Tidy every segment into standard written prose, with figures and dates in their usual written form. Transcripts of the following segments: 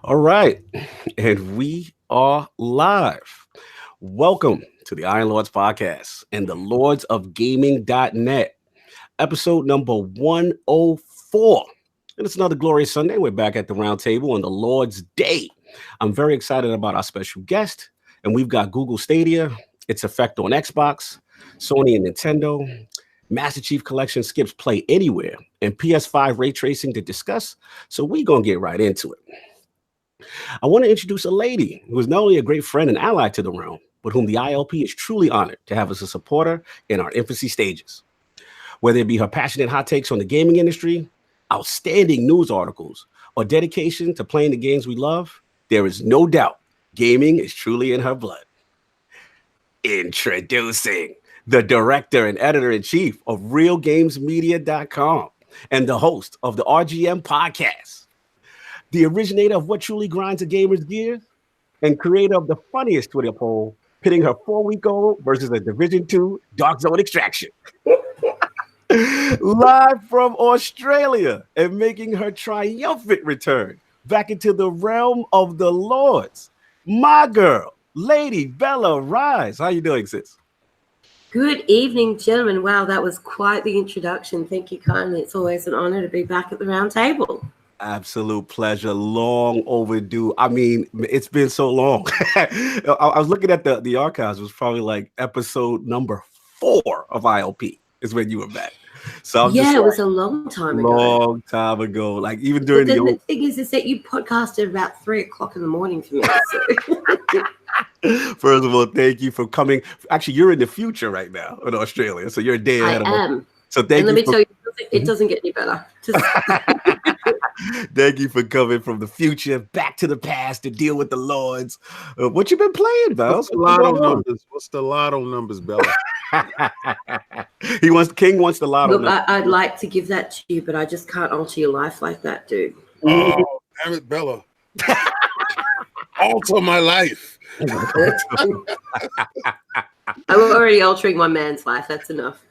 All right, and we are live. Welcome to the Iron Lords podcast and the Lords of Gaming.net, episode number 104. And it's another glorious Sunday. We're back at the round table on the Lord's Day. I'm very excited about our special guest, and we've got Google Stadia, its effect on Xbox, Sony and Nintendo, Master Chief Collection skips play anywhere, and PS5 ray tracing to discuss. So we're going to get right into it. I want to introduce a lady who is not only a great friend and ally to the realm, but whom the ILP is truly honored to have as a supporter in our infancy stages. Whether it be her passionate hot takes on the gaming industry, outstanding news articles, or dedication to playing the games we love, there is no doubt gaming is truly in her blood. Introducing the director and editor-in-chief of RealGamesMedia.com and the host of the RGM podcast, the originator of what truly grinds a gamer's gears, and creator of the funniest Twitter poll, pitting her 4-week-old versus a Division II Dark Zone extraction. Live from Australia and making her triumphant return back into the realm of the Lords, my girl, Lady Bella Ryse. How you doing, sis? Good evening, gentlemen. Wow, that was quite the introduction. Thank you kindly. It's always an honor to be back at the round table. Absolute pleasure. Long overdue. I mean, it's been so long. I was looking at the archives. It was probably like episode number 4 of ILP is when you were back. So it was a long time ago. Long time ago. Like even during the thing is that you podcasted about 3 o'clock in the morning for me. So. First of all, thank you for coming. Actually, you're in the future right now in Australia, so you're a day ahead of us. I am. So thank you. Let me tell you, it doesn't get any better. Thank you for coming from the future back to the past to deal with the Lords. What you been playing, Val? What's the lotto numbers? What's the lotto numbers, Bella? King wants the lotto. Look, I'd like to give that to you, but I just can't alter your life like that, dude. Oh, damn it, Bella! Alter my life. I'm already altering my man's life. That's enough.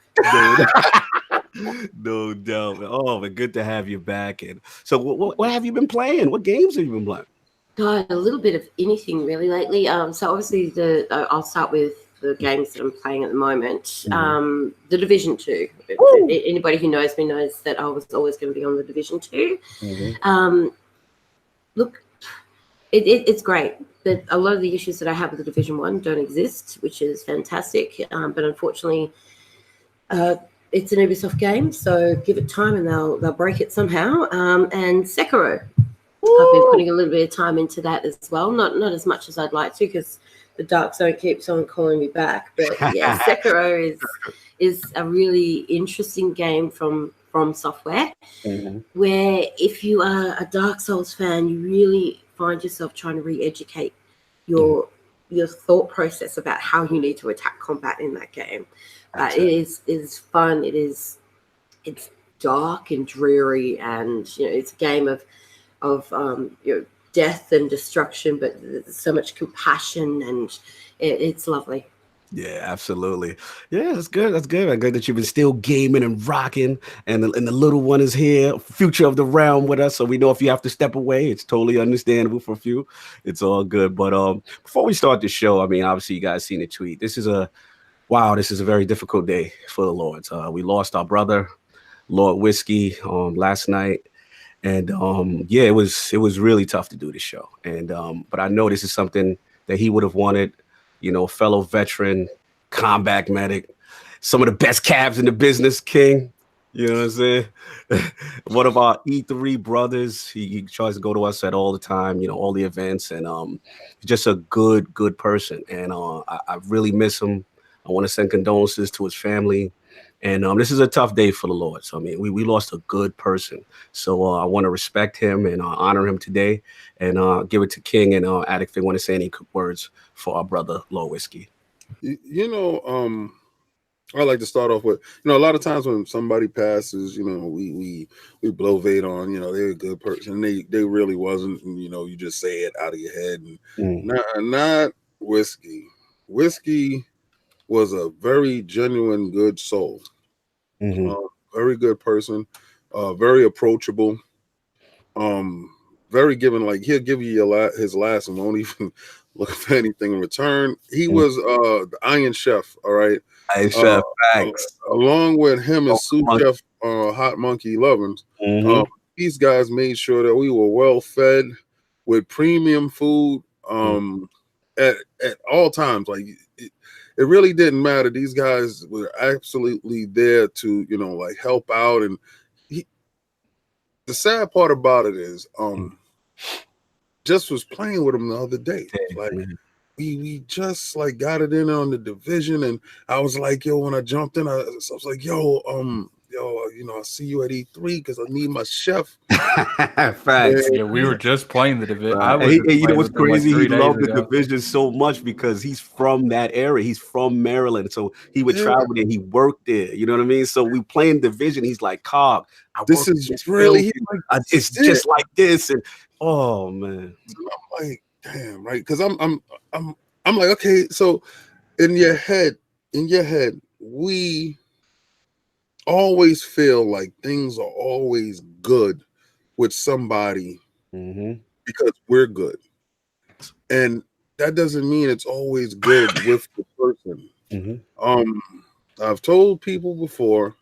No doubt. Oh, but good to have you back. And so, what have you been playing? What games have you been playing? God, a little bit of anything really lately. So obviously, I'll start with the games that I'm playing at the moment. Mm-hmm. The Division 2. Woo! Anybody who knows me knows that I was always going to be on the Division 2. Mm-hmm. Look, it's great. But a lot of the issues that I have with the Division 1 don't exist, which is fantastic. But unfortunately, it's an Ubisoft game, so give it time and they'll break it somehow. And Sekiro, I've been putting a little bit of time into that as well. Not as much as I'd like to, because the Dark Zone keeps on calling me back. But yeah, Sekiro is a really interesting game from Software, mm-hmm. where if you are a Dark Souls fan, you really find yourself trying to re-educate your thought process about how you need to attack combat in that game. It is fun. It's dark and dreary, and it's a game of death and destruction, but there's so much compassion, and it's lovely. Yeah, absolutely. Yeah, that's good. That's good. I'm good that you've been still gaming and rocking, and the little one is here, future of the realm with us. So we know if you have to step away, it's totally understandable for a few. It's all good. But before we start the show, I mean, obviously you guys seen the tweet. This is a very difficult day for the Lords. We lost our brother, Lord Whiskey, last night. And it was really tough to do this show. And but I know this is something that he would have wanted. Fellow veteran, combat medic, some of the best cabs in the business, King. You know what I'm saying? One of our E3 brothers. He tries to go to us at all the time, all the events, and just a good person. And I really miss him. I want to send condolences to his family. And this is a tough day for the Lord. So, I mean, we lost a good person. So I want to respect him and honor him today, and give it to King and Attic if they want to say any words for our brother, Lord Whiskey. I like to start off with, a lot of times when somebody passes, we blow Vade on, they're a good person. They really wasn't, and, you just say it out of your head. And not Whiskey. Whiskey was a very genuine, good soul. Mm-hmm. Very good person, very approachable. very giving. Like he'll give you his last and won't even look for anything in return. He was the Iron Chef. All right, Iron Chef. Thanks. Along with him and Sous Chef Hot Monkey Lovins. These guys made sure that we were well fed with premium food at all times. Like it really didn't matter. These guys were absolutely there to, you know, like help out. And the sad part about it is just was playing with him the other day. Like we just like got it in on the division, and I was like, yo, when I jumped in, I was like, yo, you know, I see you at E3 because I need my chef. Facts. Yeah, we were just playing the division. You know what's crazy? He loved the division so much because he's from that area. He's from Maryland, so he would travel there. He worked there. You know what I mean? So we playing division. He's like, "Cog, this is really it's just like this." And oh man, so I'm like, damn, right? Because I'm like, okay, so in your head, we always feel like things are always good with somebody because we're good, and that doesn't mean it's always good with the person. I've told people before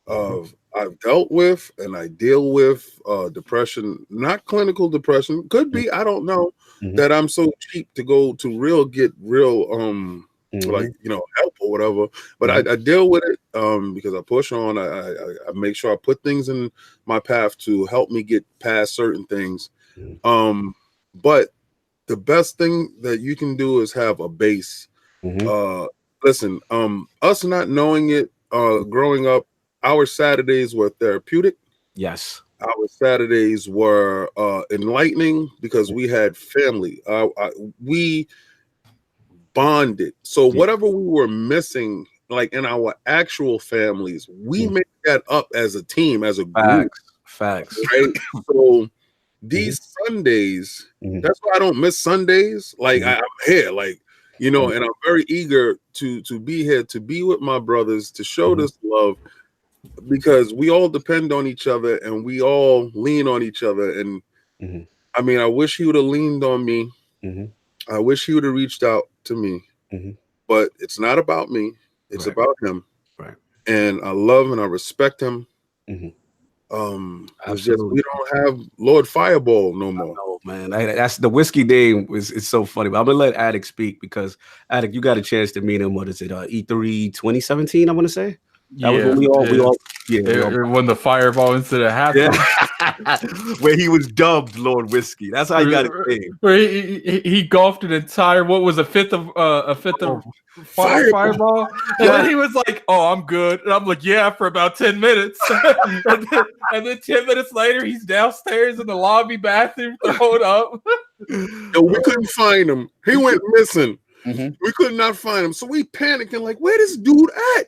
I've dealt with and I deal with depression, not clinical depression, could be, I don't know, that I'm so cheap to go to get real like, you know, help or whatever, but I deal with it because I push on. I make sure I put things in my path to help me get past certain things. But the best thing that you can do is have a base. Listen, us not knowing it, growing up, our Saturdays were therapeutic. Yes. Our Saturdays were enlightening because we had family. We bonded. So whatever we were missing, like in our actual families, we made that up as a team, as a group. Facts. Right? So these Sundays, that's why I don't miss Sundays. Like I'm here, like, you know, and I'm very eager to be here, to be with my brothers, to show this love, because we all depend on each other and we all lean on each other. And I mean, I wish he would have leaned on me. I wish he would have reached out to me, but it's not about me. It's about him. Right. And I love and I respect him. It's just we don't have Lord Fireball no more. Oh man, that's the whiskey name. It's so funny. But I'm gonna let Attic speak because Attic, you got a chance to meet him. What is it? E3 2017, I want to say. That was when we all when the Fireball incident happened. Where he was dubbed Lord Whiskey. That's how he got his name. Where he golfed an entire, what was a fifth of Fireball, and then he was like, "Oh, I'm good," and I'm like, "Yeah," for about 10 minutes, and then 10 minutes later, he's downstairs in the lobby bathroom throwing up. Yo, we couldn't find him. He went missing. We could not find him, so we panicking like, "Where this dude at?"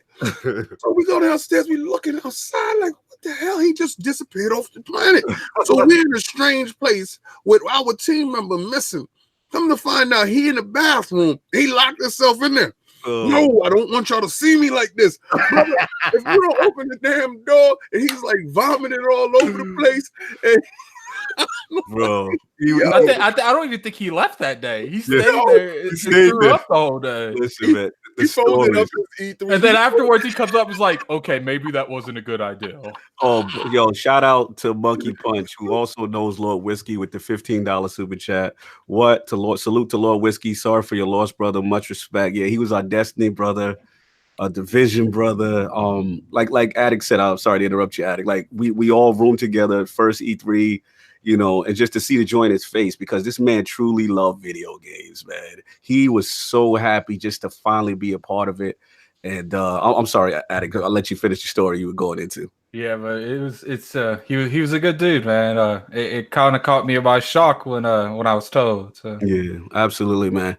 So we go downstairs, we looking outside like, what the hell? He just disappeared off the planet. So we're in a strange place with our team member missing. Come to find out, he in the bathroom. He locked himself in there. No, I don't want y'all to see me like this. Brother, if you don't open the damn door, and he's like vomiting all over the place, and bro, I don't even think he left that day. He stayed there. He threw up the whole day. Listen, man, he folded up his E3. And then afterwards, he comes up and is like, "Okay, maybe that wasn't a good idea." Oh, yo, shout out to Monkey Punch, who also knows Lord Whiskey with the $15 super chat. Salute to Lord Whiskey. Sorry for your loss, brother. Much respect. Yeah, he was our Destiny brother, a Division brother. Like Attic said, I'm sorry to interrupt you, Attic. Like we all roomed together first E3. You know, and just to see the joy in his face, because this man truly loved video games, man. He was so happy just to finally be a part of it. And I'm sorry, Attic, I'll let you finish the story you were going into. Yeah, but he was a good dude, man. It kind of caught me by shock when I was told. So. Yeah, absolutely, man.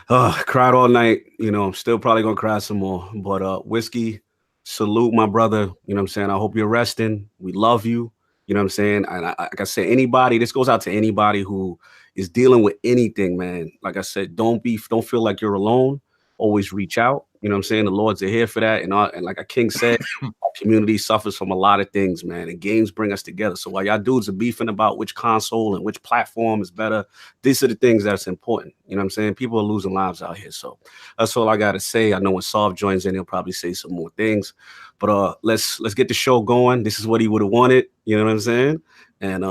Cried all night. You know, I'm still probably gonna cry some more. But Whiskey, salute my brother. You know what I'm saying? I hope you're resting. We love you. You know what I'm saying? And like I said, this goes out to anybody who is dealing with anything, man. Like I said, don't feel like you're alone. Always reach out. You know what I'm saying? The Lords are here for that. And like a King said, our community suffers from a lot of things, man. And games bring us together. So while y'all dudes are beefing about which console and which platform is better, these are the things that's important. You know what I'm saying? People are losing lives out here. So that's all I got to say. I know when Sov joins in, he'll probably say some more things. But let's get the show going. This is what he would have wanted. You know what I'm saying? And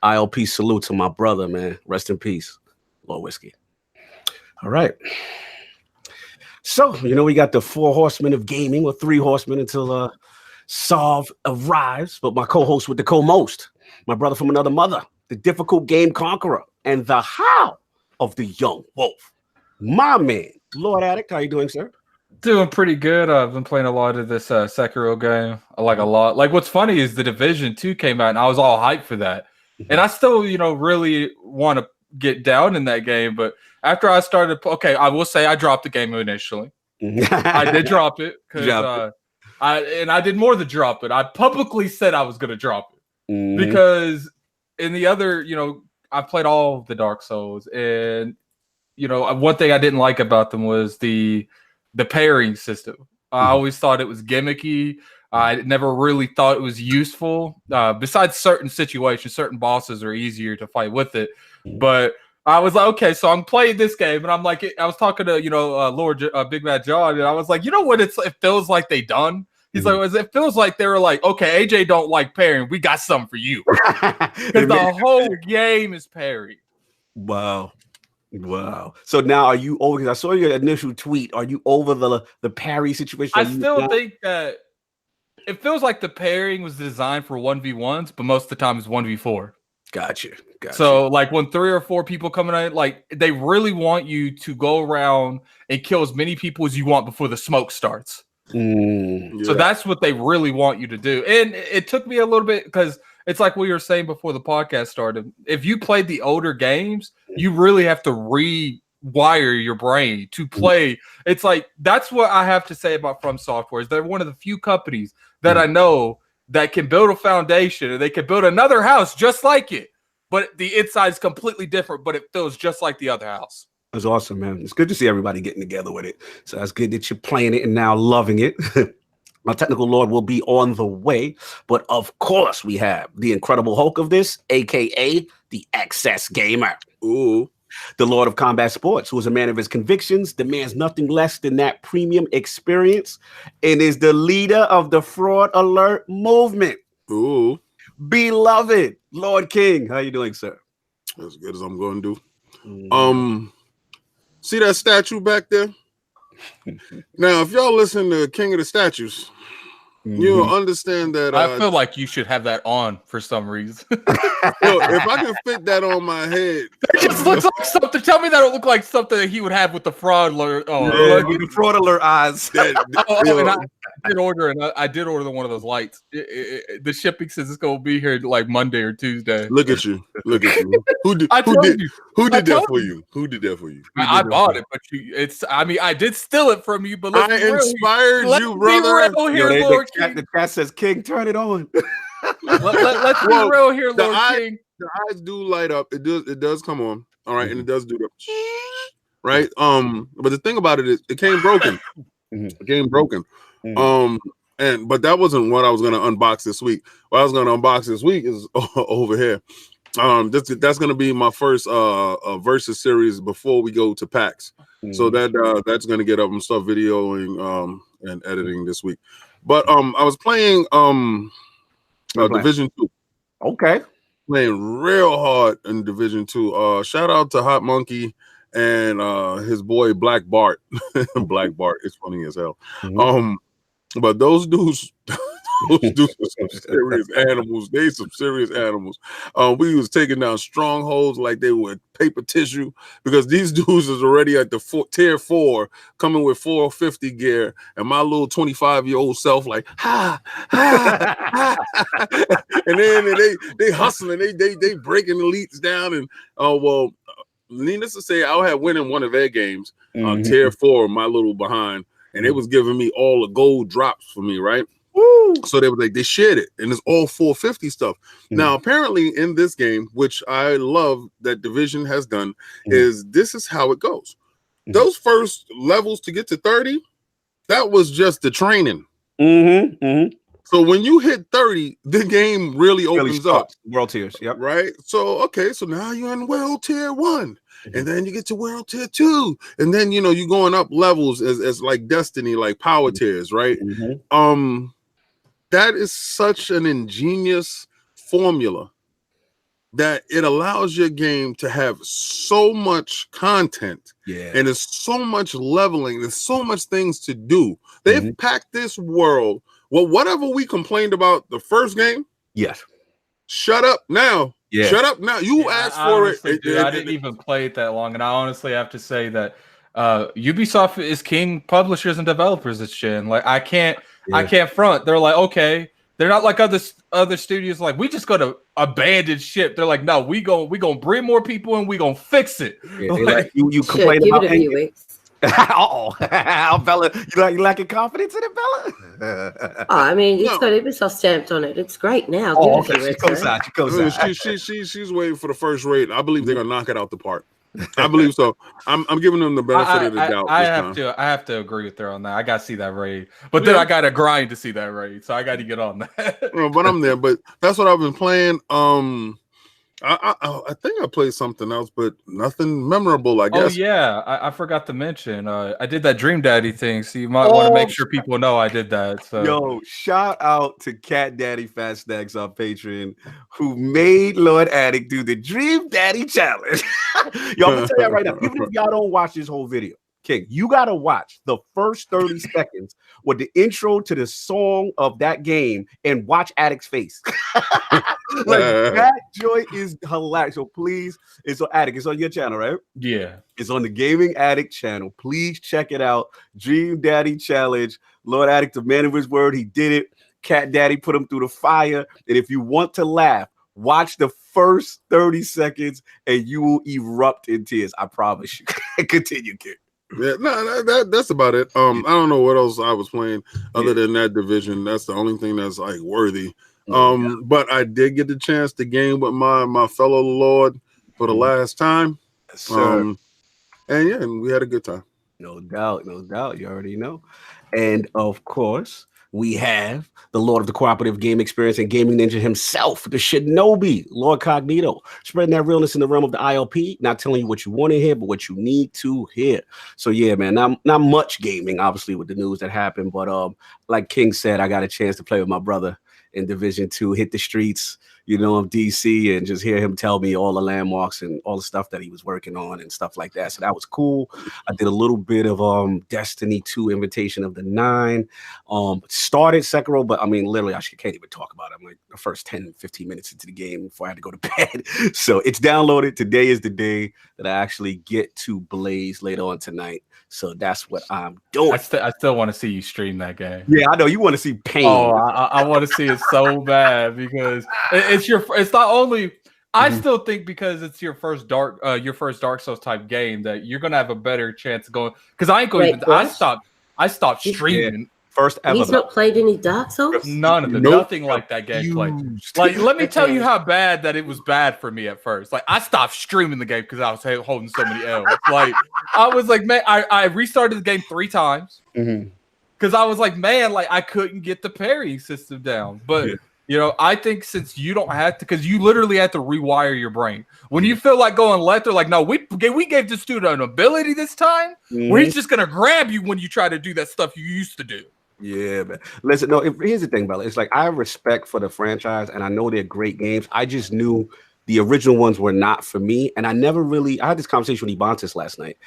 ILP salute to my brother, man. Rest in peace, Lord Whiskey. All right. So, we got the 4 horsemen of gaming, or 3 horsemen until Sov arrives. But my co-host with the co-most, my brother from another mother, the difficult game conqueror, and the how of the young wolf. My man, Lord Addict, how you doing, sir? Doing pretty good. I've been playing a lot of this Sekiro game. I like a lot. Like, what's funny is the Division 2 came out, and I was all hyped for that. And I still, really want to get down in that game, but after I started, I will say I dropped the game initially. I did drop it because I did more than drop it. I publicly said I was going to drop it because in the other, I played all the Dark Souls, and one thing I didn't like about them was the pairing system. I always thought it was gimmicky. I never really thought it was useful. Besides certain situations, certain bosses are easier to fight with it, but I was like, okay, so I'm playing this game, and I'm like, I was talking to Lord Big Bad John, and I was like, what it feels like they done. He's like, it feels like they were like, okay, AJ don't like pairing, we got something for you, because the whole game is pairing. Wow. So now are you over? Because I saw your initial tweet. Are you over the parry situation? I still think that it feels like the pairing was designed for 1v1s, but most of the time it's 1v4. Gotcha. So like when 3 or 4 people coming in, like they really want you to go around and kill as many people as you want before the smoke starts. So that's what they really want you to do. And it took me a little bit because it's like we were saying before the podcast started. If you played the older games, you really have to rewire your brain to play. It's like that's what I have to say about From Software. Is they're one of the few companies that I know that can build a foundation and they can build another house just like it. But the inside is completely different, but it feels just like the other house. That's awesome, man. It's good to see everybody getting together with it. So that's good that you're playing it and now loving it. My technical lord will be on the way. But of course, we have the Incredible Hulk of this, a.k.a. the Excess Gamer. Ooh. The Lord of Combat Sports, who is a man of his convictions, demands nothing less than that premium experience, and is the leader of the Fraud Alert movement. Ooh. Beloved Lord King, how you doing, sir? As good as I'm going to do. See that statue back there? Now, if y'all listen to King of the Statues, you'll understand that. I feel like you should have that on for some reason. If I can fit that on my head, it just looks like something. Tell me that it look like something that he would have with the fraud alert. With the Fraud Alert eyes. And I did order one of those lights. The shipping says it's gonna be here like Monday or Tuesday. Look at you. Who did that for you? Who did that for you? I bought it, but I did steal it from you. But I inspired you, brother. The chat says, King, turn it on. Let's be real here, Lord King. The eyes do light up. It does come on. All right, and it does do the right. But the thing about it is it came broken. It came broken. But that wasn't what I was gonna unbox this week. What I was gonna unbox this week is over here. That's gonna be my first versus series before we go to PAX. So that's gonna get up and start videoing and editing this week. But I was playing Division 2. Okay. Playing real hard in Division 2. Shout out to Hot Monkey and his boy Black Bart. Black Bart is funny as hell. But those dudes are some serious animals. They some serious animals. We was taking down strongholds like they were paper tissue because these dudes is already at the tier 4 coming with 450 gear, and my little 25-year-old self like and then they hustling, they breaking elites down, and needless to say, I had winning one of their games on tier 4, my little behind, and it was giving me all the gold drops for me, right? Woo. So they were like, they shared it, and it's all 450 stuff. Now, apparently in this game, which I love that Division has done, is this is how it goes. Those first levels to get to 30, that was just the training. So when you hit 30, the game really opens up. World tiers, yep. Right. So okay, so now you're in World Tier 1, and then you get to World Tier 2, and then you know you're going up levels as like Destiny, like power tiers, right? That is such an ingenious formula that it allows your game to have so much content, and there's so much leveling, there's so much things to do. They've packed this world. Well, whatever we complained about the first game, shut up now. Shut up now. You asked for it. Dude, I didn't even play it that long, and I honestly have to say that Ubisoft is king publishers and developers this gen. Like I can't front. They're like, okay, they're not like other studios. Like we just go to abandon ship. They're like, no, we gonna bring more people and we gonna fix it. Like, you complain give about it a few weeks. Bella, you lacking confidence in it, Bella? I mean, it's got Ubisoft stamped on it. It's great now. She goes out. She's waiting for the first rate. I believe they're gonna knock it out the park. I believe so. I'm giving them the benefit of the doubt. I have to agree with her on that. I gotta see that raid, but then I gotta grind to see that raid, so I got to get on that. But I'm there. But that's what I've been playing. I think I played something else, but nothing memorable, I guess. Oh yeah, I forgot to mention. I did that Dream Daddy thing, so you might want to make sure people know I did that. So yo, shout out to Cat Daddy Fat Snacks on Patreon, who made Lord Addict do the Dream Daddy challenge. Y'all can tell you right now, even if y'all don't watch this whole video, King, you gotta watch the first 30 seconds with the intro to the song of that game and watch Addict's face. Like that joy is hilarious. So please, it's on Addict. It's on your channel, right? Yeah, it's on the Gaming Addict channel. Please check it out. Dream Daddy challenge. Lord Addict, the man of his word, he did it. Cat Daddy put him through the fire. And if you want to laugh, watch the first 30 seconds and you will erupt in tears. I promise you. Continue, kid. Yeah, no, that's about it. I don't know what else I was playing other than that division. That's the only thing that's like worthy. But I did get the chance to game with my fellow Lord for the last time. Yes, sir. And we had a good time. No doubt. You already know. And of course, we have the Lord of the Cooperative Game Experience and Gaming Ninja himself, the Shinobi, LordCognito, spreading that realness in the realm of the ILP, not telling you what you want to hear, but what you need to hear. So yeah, man, not much gaming, obviously, with the news that happened, but like King said, I got a chance to play with my brother in Division 2, hit the streets, of DC, and just hear him tell me all the landmarks and all the stuff that he was working on and stuff like that. So that was cool. I did a little bit of Destiny 2 Invitation of the 9. Started Sekiro, but I mean, literally, I can't even talk about it. I'm like the first 10, 15 minutes into the game before I had to go to bed. So it's downloaded. Today is the day that I actually get to Blaze later on tonight. So that's what I'm doing. I still want to see you stream that game. Yeah, I know you want to see pain. Oh, I want to see it so bad because it's not only. I still think because it's your first Dark Souls type game that you're gonna have a better chance of going. Because I ain't going. I stopped streaming. Yeah. First ever. He's not played any Dark Souls? None of it. Nope. Nothing like that gameplay. Like, let me tell you how bad that it was bad for me at first. Like, I stopped streaming the game because I was holding so many L's. Like, I was like, man, I restarted the game 3 times because I was like, man, like I couldn't get the parrying system down. But I think since you don't have to, because you literally have to rewire your brain. When you feel like going left, they're like, no, we gave this dude an ability this time where he's just gonna grab you when you try to do that stuff you used to do. Yeah, man. Listen, no, here's the thing, Bella. It's like I have respect for the franchise, and I know they're great games. I just knew the original ones were not for me, and I had this conversation with Ibantis last night.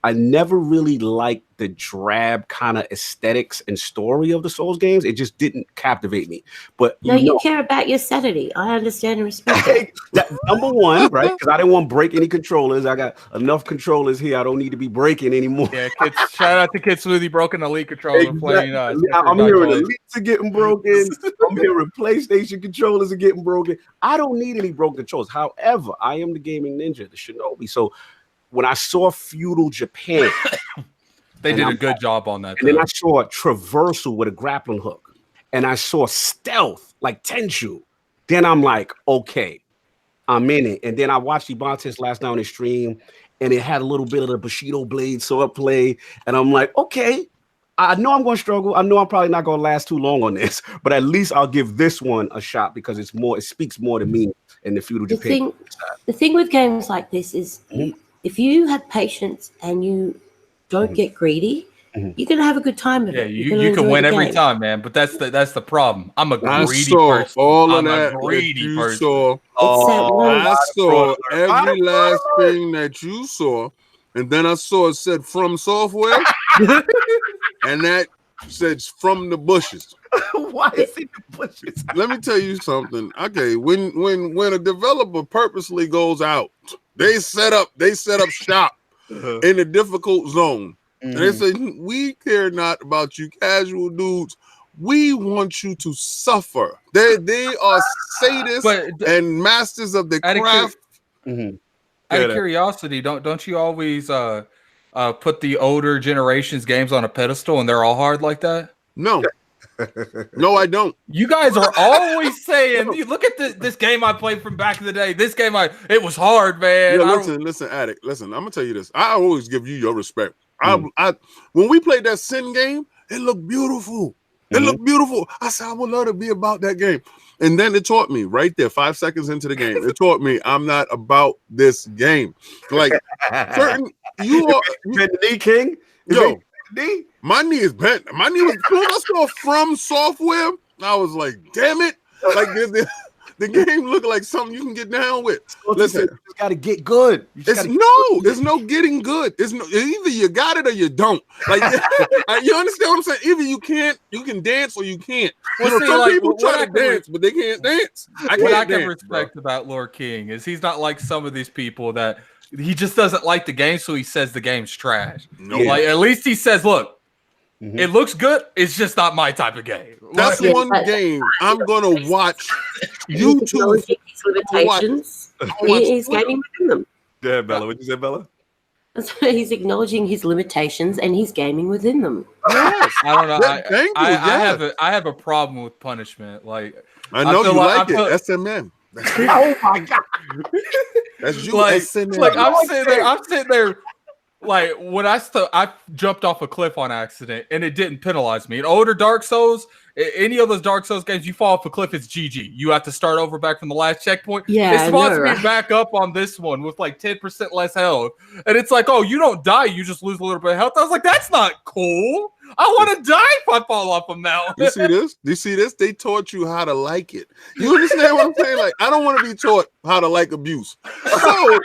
I never really liked the drab kind of aesthetics and story of the Souls games. It just didn't captivate me. But you care about your sanity. I understand and respect it. Number one, right? Because I didn't want to break any controllers. I got enough controllers here. I don't need to be breaking anymore. Yeah, shout out to Kid Smoothie broken Elite controller playing. I'm hearing Elites are getting broken. I'm hearing PlayStation controllers are getting broken. I don't need any broken controllers. However, I am the gaming ninja, the Shinobi. So when I saw feudal Japan, they did a good job on that. And then I saw traversal with a grappling hook, and I saw stealth like Tenchu. Then I'm like, okay, I'm in it. And then I watched Ibantis last night on his stream, and it had a little bit of the Bushido blade sword play, and I'm like, okay, I know I'm going to struggle. I know I'm probably not going to last too long on this, but at least I'll give this one a shot because it's more. It speaks more to me in the feudal Japan. The thing with games like this is, if you have patience and you don't get greedy, you're gonna have a good time with it. You can win every time, man. But that's the problem. I'm a greedy person. All of I'm a greedy person. I saw every last thing that you saw, and then I saw it said from software, and that said from the bushes. Why is it the bushes? Let me tell you something. Okay, when a developer purposely goes out, they set up shop in a difficult zone. And they say, we care not about you casual dudes. We want you to suffer. They are sadists and masters of the craft. Out of curiosity, don't you always put the older generations games on a pedestal and they're all hard like that? No. No, I don't. You guys are always saying, look at this game I played from back in the day. This game, it was hard, man. Yeah, listen, Addict. Listen, I'm gonna tell you this. I always give you your respect. When we played that Sin game, it looked beautiful. It looked beautiful. I said, I would love to be about that game. And then it taught me right there, 5 seconds into the game, it taught me I'm not about this game. Like certain you are the knee king. Yo, my knee is bent. My knee was when I saw from software. I was like, damn it! Like the game looked like something you can get down with. Listen, you just gotta get good. There's no getting good. It's no either you got it or you don't. Like you understand what I'm saying? Either you can dance or you can't. Well, some people try to dance, but they can't dance. What I can respect about Lord King is he's not like some of these people that he just doesn't like the game, so he says the game's trash. No, like at least he says, look. It looks good. It's just not my type of game. That's one game I'm gonna watch. YouTube. His limitations. He's gaming within them. Yeah, Bella. What you say, Bella? He's acknowledging his limitations and he's gaming within them. Yes. I don't know. I have a problem with punishment. Like I know you like it. SMM. Oh my god. That's you. Like, SMM. like I'm sitting there. Like when I jumped off a cliff on accident and it didn't penalize me. In older Dark Souls, any of those Dark Souls games, you fall off a cliff, it's GG. You have to start over back from the last checkpoint. Yeah, it spawns me back up on this one with like 10% less health, and it's like, oh, you don't die, you just lose a little bit of health. I was like, that's not cool. I want to die if I fall off a mountain. You see this? You see this? They taught you how to like it. You understand what I'm saying? Like, I don't want to be taught how to like abuse. So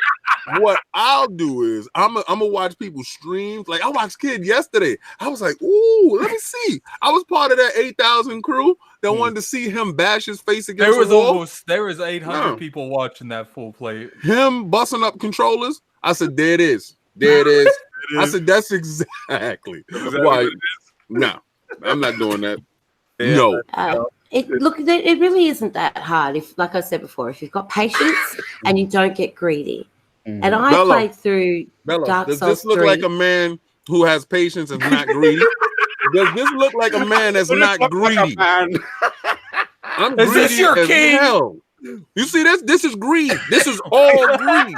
what I'll do is I'm gonna watch people stream. Like I watched Kid yesterday. I was like, ooh, let me see. I was part of that 8,000 crew that wanted to see him bash his face against the wall. There was 800 people watching that full play. Him busting up controllers. I said, there it is. There it is. I said, that's exactly why. No, I'm not doing that. No. It really isn't that hard. If, like I said before, if you've got patience and you don't get greedy. And I played through Dark Souls. Does this look like a man who has patience and not greedy? Does this look like a man that's not greedy? I'm greedy. Is this your king? Hell. You see this? This is greed. This is all greed.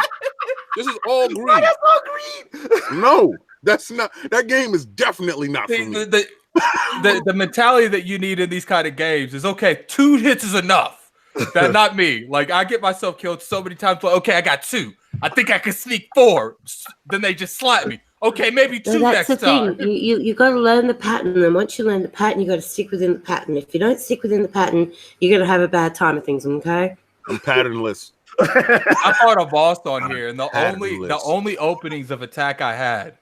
This is all greed. That's all greed. No, that's not. That game is definitely not for me. The mentality that you need in these kind of games is okay. 2 hits is enough. That's not me. Like I get myself killed so many times. Like, okay, I got 2. I think I can sneak 4. Then they just slap me. Okay, maybe 2 next time. That's the thing. You got to learn the pattern, and once you learn the pattern, you got to stick within the pattern. If you don't stick within the pattern, you're gonna have a bad time of things. Okay. I'm patternless. I fought a boss on here, and the only openings of attack I had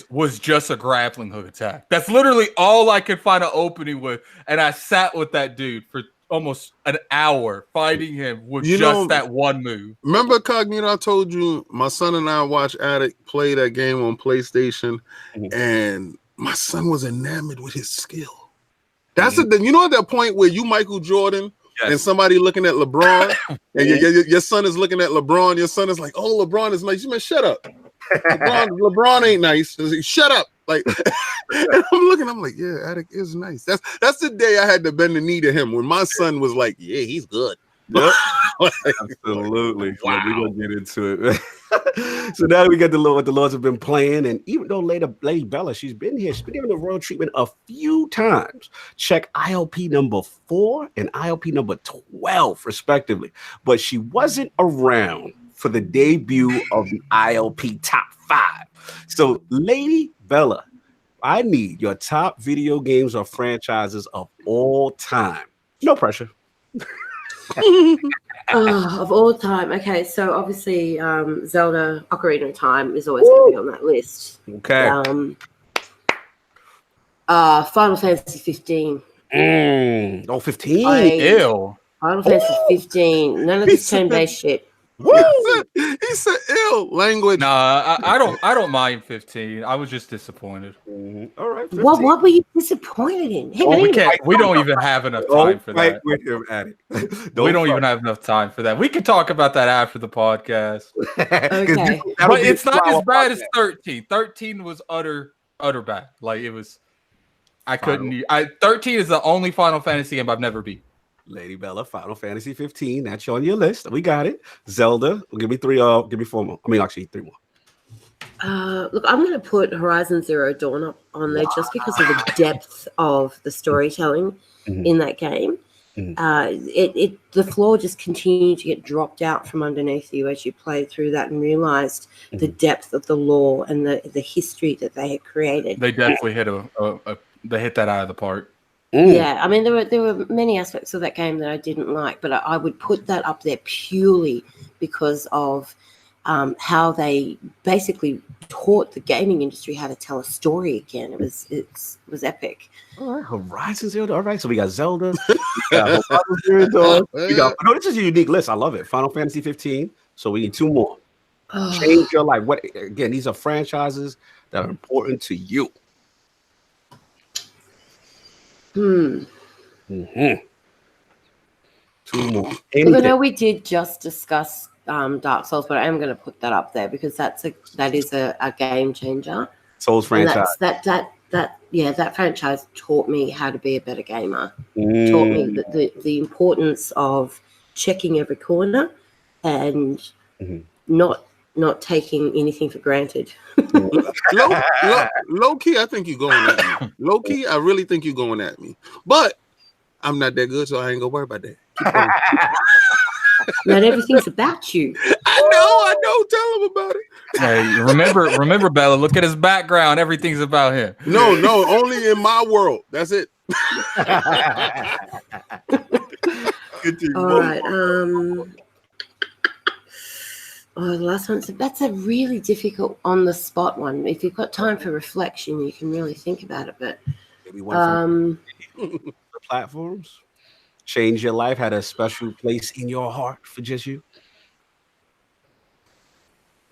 was just a grappling hook attack. That's literally all I could find an opening with, and I sat with that dude for almost an hour fighting him with that one move. Remember, Cognito, I told you my son and I watched Addict play that game on PlayStation, and my son was enamored with his skill. That's at that point where you Michael Jordan and somebody looking at LeBron, and your son is looking at LeBron. Your son is like, "Oh, LeBron is nice." You man, shut up. LeBron ain't nice. Shut up. Like, and I'm looking. I'm like, yeah, Addict is nice. That's the day I had to bend the knee to him when my son was like, yeah, he's good. Yep. Absolutely. Wow. We're gonna get into it. So now we got what the Lords have been playing, and even though Lady Bella, she's been here, she's been given the royal treatment a few times. Check ILP number 4 and ILP number 12, respectively. But she wasn't around for the debut of the ILP top 5. So, Lady Bella, I need your top video games or franchises of all time. No pressure. Of all time. Okay, so obviously Zelda Ocarina of Time is always going to be on that list. Okay. Final Fantasy 15. 15. Ew. Final Fantasy 15. None of this turn-based shit. He said ill language. Nah, I don't mind 15. I was just disappointed. All right. 15. What were you disappointed in? We don't even have enough time for that. With him at it. We don't even have enough time for that. We can talk about that after the podcast. Okay. But it's not as bad as 13. 13 was utter bad. Like it was. I couldn't. 13 is the only Final Fantasy game I've never beat. Lady Bella, Final Fantasy 15. That's on your list. We got it. Zelda. Give me 3. Give me 4 more. I mean, actually 3 more. Look, I'm going to put Horizon Zero Dawn up on there just because of the depth of the storytelling in that game. The floor just continued to get dropped out from underneath you as you played through that and realized the depth of the lore and the history that they had created. They definitely they hit that out of the park. Yeah, I mean, there were many aspects of that game that I didn't like, but I would put that up there purely because of how they basically taught the gaming industry how to tell a story again. It was epic. All right, Horizon Zero Dawn. All right, so we got Zelda. We got Horizon Zero Dawn. No, this is a unique list. I love it. Final Fantasy 15. So we need 2 more. Change your life. What again? These are franchises that are important to you. 2 more. Even though we did just discuss Dark Souls, but I am going to put that up there because that is a game changer. Souls franchise. That franchise taught me how to be a better gamer. Taught me the importance of checking every corner and not taking anything for granted. Low key, I think you're going at me. Low key, I really think you're going at me. But I'm not that good, so I ain't gonna worry about that. Not everything's about you. I know. Tell him about it. Hey, remember, Bella. Look at his background. Everything's about him. No, only in my world. That's it. All right. The last one. That's a really difficult on the spot one. If you've got time for reflection, you can really think about it. But maybe one the platforms. Change your life. Had a special place in your heart for just you.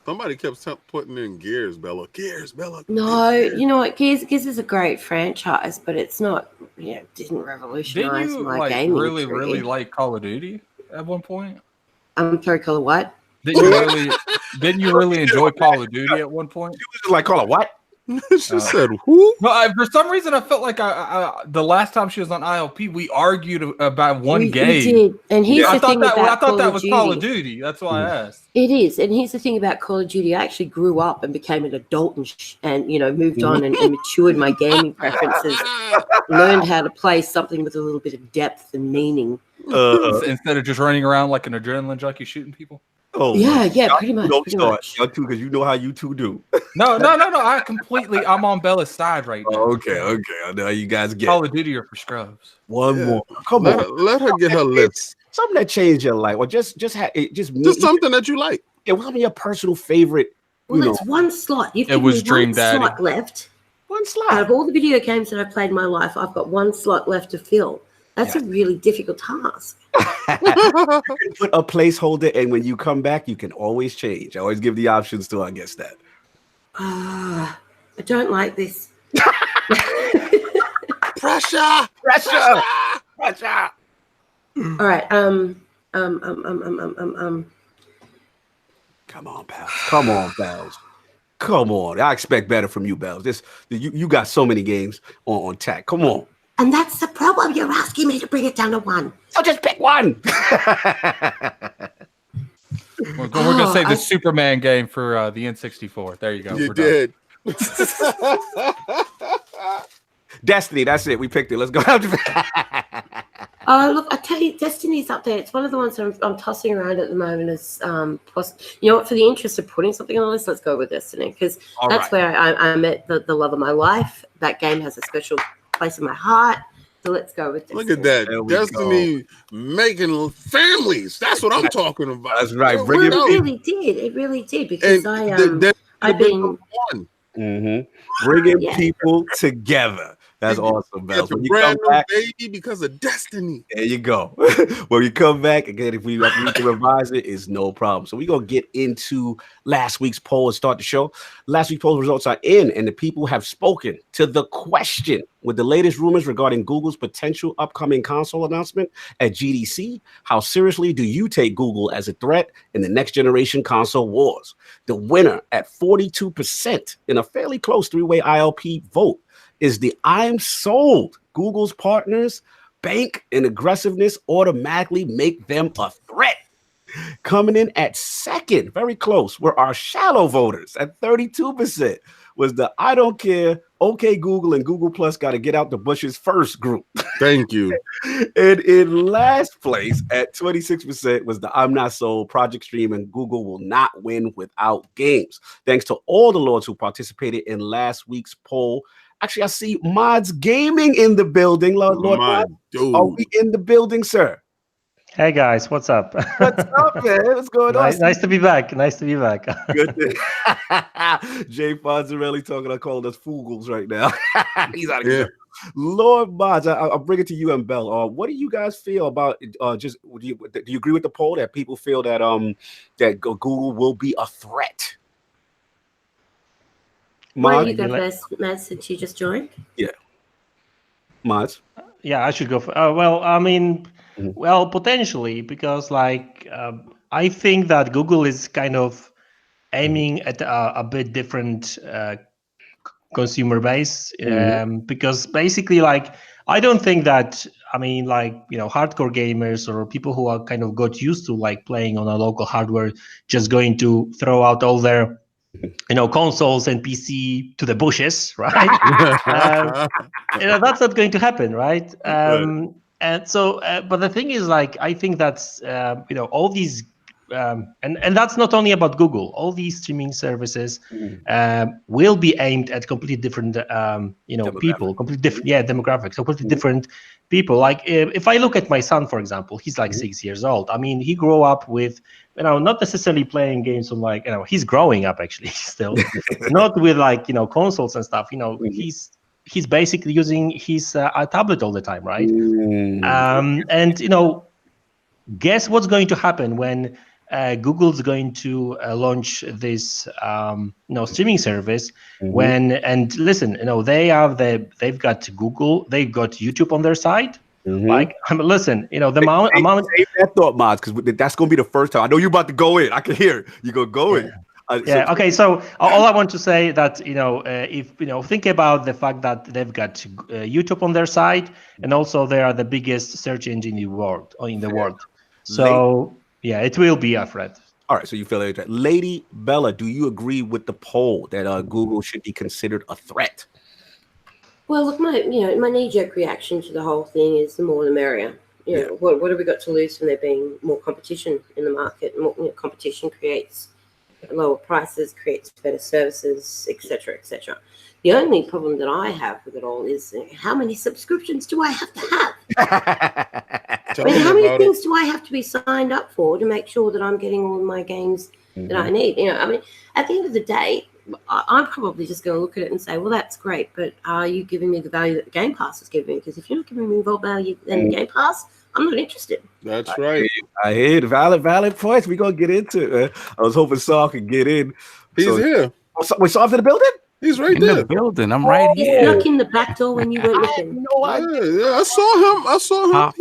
Somebody kept putting in Gears, Bella. Gears, Bella. No, you know what? Gears is a great franchise, but it's not. Didn't revolutionize Didn't you my gaming. really like Call of Duty at one point? I'm sorry, Call of what? Didn't you really enjoy Call of Duty at one point? You was like, Call of what? She said, "Who?" No, for some reason, I felt like the last time she was on ILP, we argued about one game. We did, and here's the thing about I thought that was Duty. Call of Duty. That's why I asked. It is, and here's the thing about Call of Duty. I actually grew up and became an adult and moved on and matured my gaming preferences. Learned how to play something with a little bit of depth and meaning instead of just running around like an adrenaline junkie shooting people. Oh yeah, pretty much. Don't start, y'all two, because you know how you two do. No. I'm on Bella's side right now. Okay. I know how you guys get. Call of Duty or for scrubs. One more. Come on. Let her get her list. Something that changed your life, or just something that you like. Yeah, what's your personal favorite? It's one slot. It was Dream Daddy. Slot left. One slot. Out of all the video games that I've played in my life, I've got one slot left to fill. That's a really difficult task. You can put a placeholder, and when you come back, you can always change. I always give the options to our guest that. I don't like this. Pressure. All right. Come on, pals. Come on. I expect better from you, Bells. You got so many games on tap. Come on. And that's the problem. well, you're asking me to bring it down to 1. So just pick one. We're gonna say the Superman game for the N64. There you go. You We're did. Destiny, that's it. We picked it. Let's go. Look, I tell you, Destiny's up there. It's one of the ones that I'm tossing around at the moment. As you know what? For the interest of putting something on the list, let's go with Destiny, because that's where I met the love of my life. That game has a special place in my heart. So let's go with Destiny. Look at that. Destiny making families. That's what I'm talking about. That's right. It really did. It really did, because I've been bringing people together. That's awesome, Bells. When you come back, baby, because of Destiny. There you go. When you come back again, if we need to revise it, it's no problem. So we're gonna get into last week's poll and start the show. Last week's poll results are in, and the people have spoken to the question with the latest rumors regarding Google's potential upcoming console announcement at GDC. How seriously do you take Google as a threat in the next generation console wars? The winner at 42% in a fairly close three-way ILP vote is the I'm sold. Google's partners, bank, and aggressiveness automatically make them a threat. Coming in at second, very close, were our shallow voters at 32%, was the I don't care, okay Google and Google Plus got to get out the bushes first group. Thank you. And in last place at 26% was the I'm not sold, Project Stream, and Google will not win without games. Thanks to all the lords who participated in last week's poll. Actually, I see Madz Gaming in the building. Lord Madz, are we in the building, sir? Hey guys, what's up? What's up, man? What's going on? Nice to be back. Nice to be back. Good. Jay Fonzarelli talking. I call us Fugals right now. He's out of here. Lord Madz, I'll bring it to you and Bell. What do you guys feel about? Do you agree with the poll that people feel that that Google will be a threat? Why do you go first, Madz, since you just joined? Yeah. Madz? Yeah, I should go for, well, I mean, well, potentially, because like, I think that Google is kind of aiming at a bit different consumer base, because basically, like, I don't think that, I mean, like, you know, hardcore gamers or people who are kind of got used to like playing on a local hardware, just going to throw out all their, you know, consoles and PC to the bushes, right? You know, that's not going to happen, right? And so, but the thing is, like, I think that's, you know, all these, and that's not only about Google. All these streaming services will be aimed at completely different, you know, people, completely different, demographics, completely different people. Like, if I look at my son, for example, he's like 6 years old. I mean, he grew up with, you know, not necessarily playing games on like, you know, he's growing up actually still, not with like, you know, consoles and stuff. You know, he's basically using his tablet all the time, right? And you know, guess what's going to happen when Google's going to launch this you know, streaming service when, and listen, you know, they've got Google, they've got YouTube on their side. Like, listen, you know, the amount. Save that thought, Madz, because that's going to be the first time. I know you're about to go in. I can hear it. You're going to go in. Okay. So all I want to say that, you know, if, you know, think about the fact that they've got YouTube on their side, and also they are the biggest search engine in the world. So yeah, it will be a threat. All right. So you feel it. Lady Bella, do you agree with the poll that Google should be considered a threat? Well, look, my knee-jerk reaction to the whole thing is the more the merrier. You know, what have we got to lose from there being more competition in the market? More, you know, competition creates lower prices, creates better services, etc., etc. The only problem that I have with it all is how many subscriptions do I have to have? I mean, how many things do I have to be signed up for to make sure that I'm getting all my games that I need? You know, I mean, at the end of the day, I'm probably just going to look at it and say, well, that's great, but are you giving me the value that the Game Pass is giving? Because if you're not giving me more value than the Game Pass, I'm not interested. That's right. I hear the valid points. We're going to get into it. I was hoping Saul could get in. He's here. We saw him in the building? He's right in there. The building. I'm right here. He snuck in the back door when you weren't looking. You know, I saw him.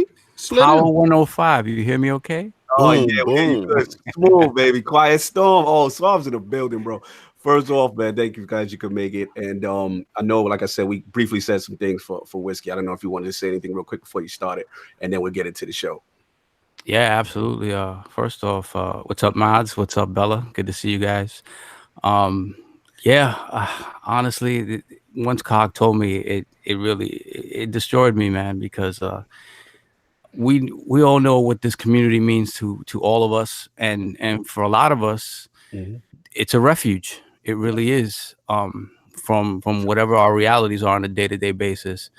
Power 105. You hear me okay? Oh, yeah. Smooth, baby. Quiet storm. Oh, Storm's in the building, bro. First off, man, thank you guys. You could make it, and I know, like I said, we briefly said some things for Whiskey. I don't know if you wanted to say anything real quick before you started, and then we'll get into the show. Yeah, absolutely. First off, what's up, Madz? What's up, Bella? Good to see you guys. Honestly, once Cog told me, it really destroyed me, man, because we all know what this community means to all of us, and for a lot of us, it's a refuge. It really is. From whatever our realities are on a day-to-day basis.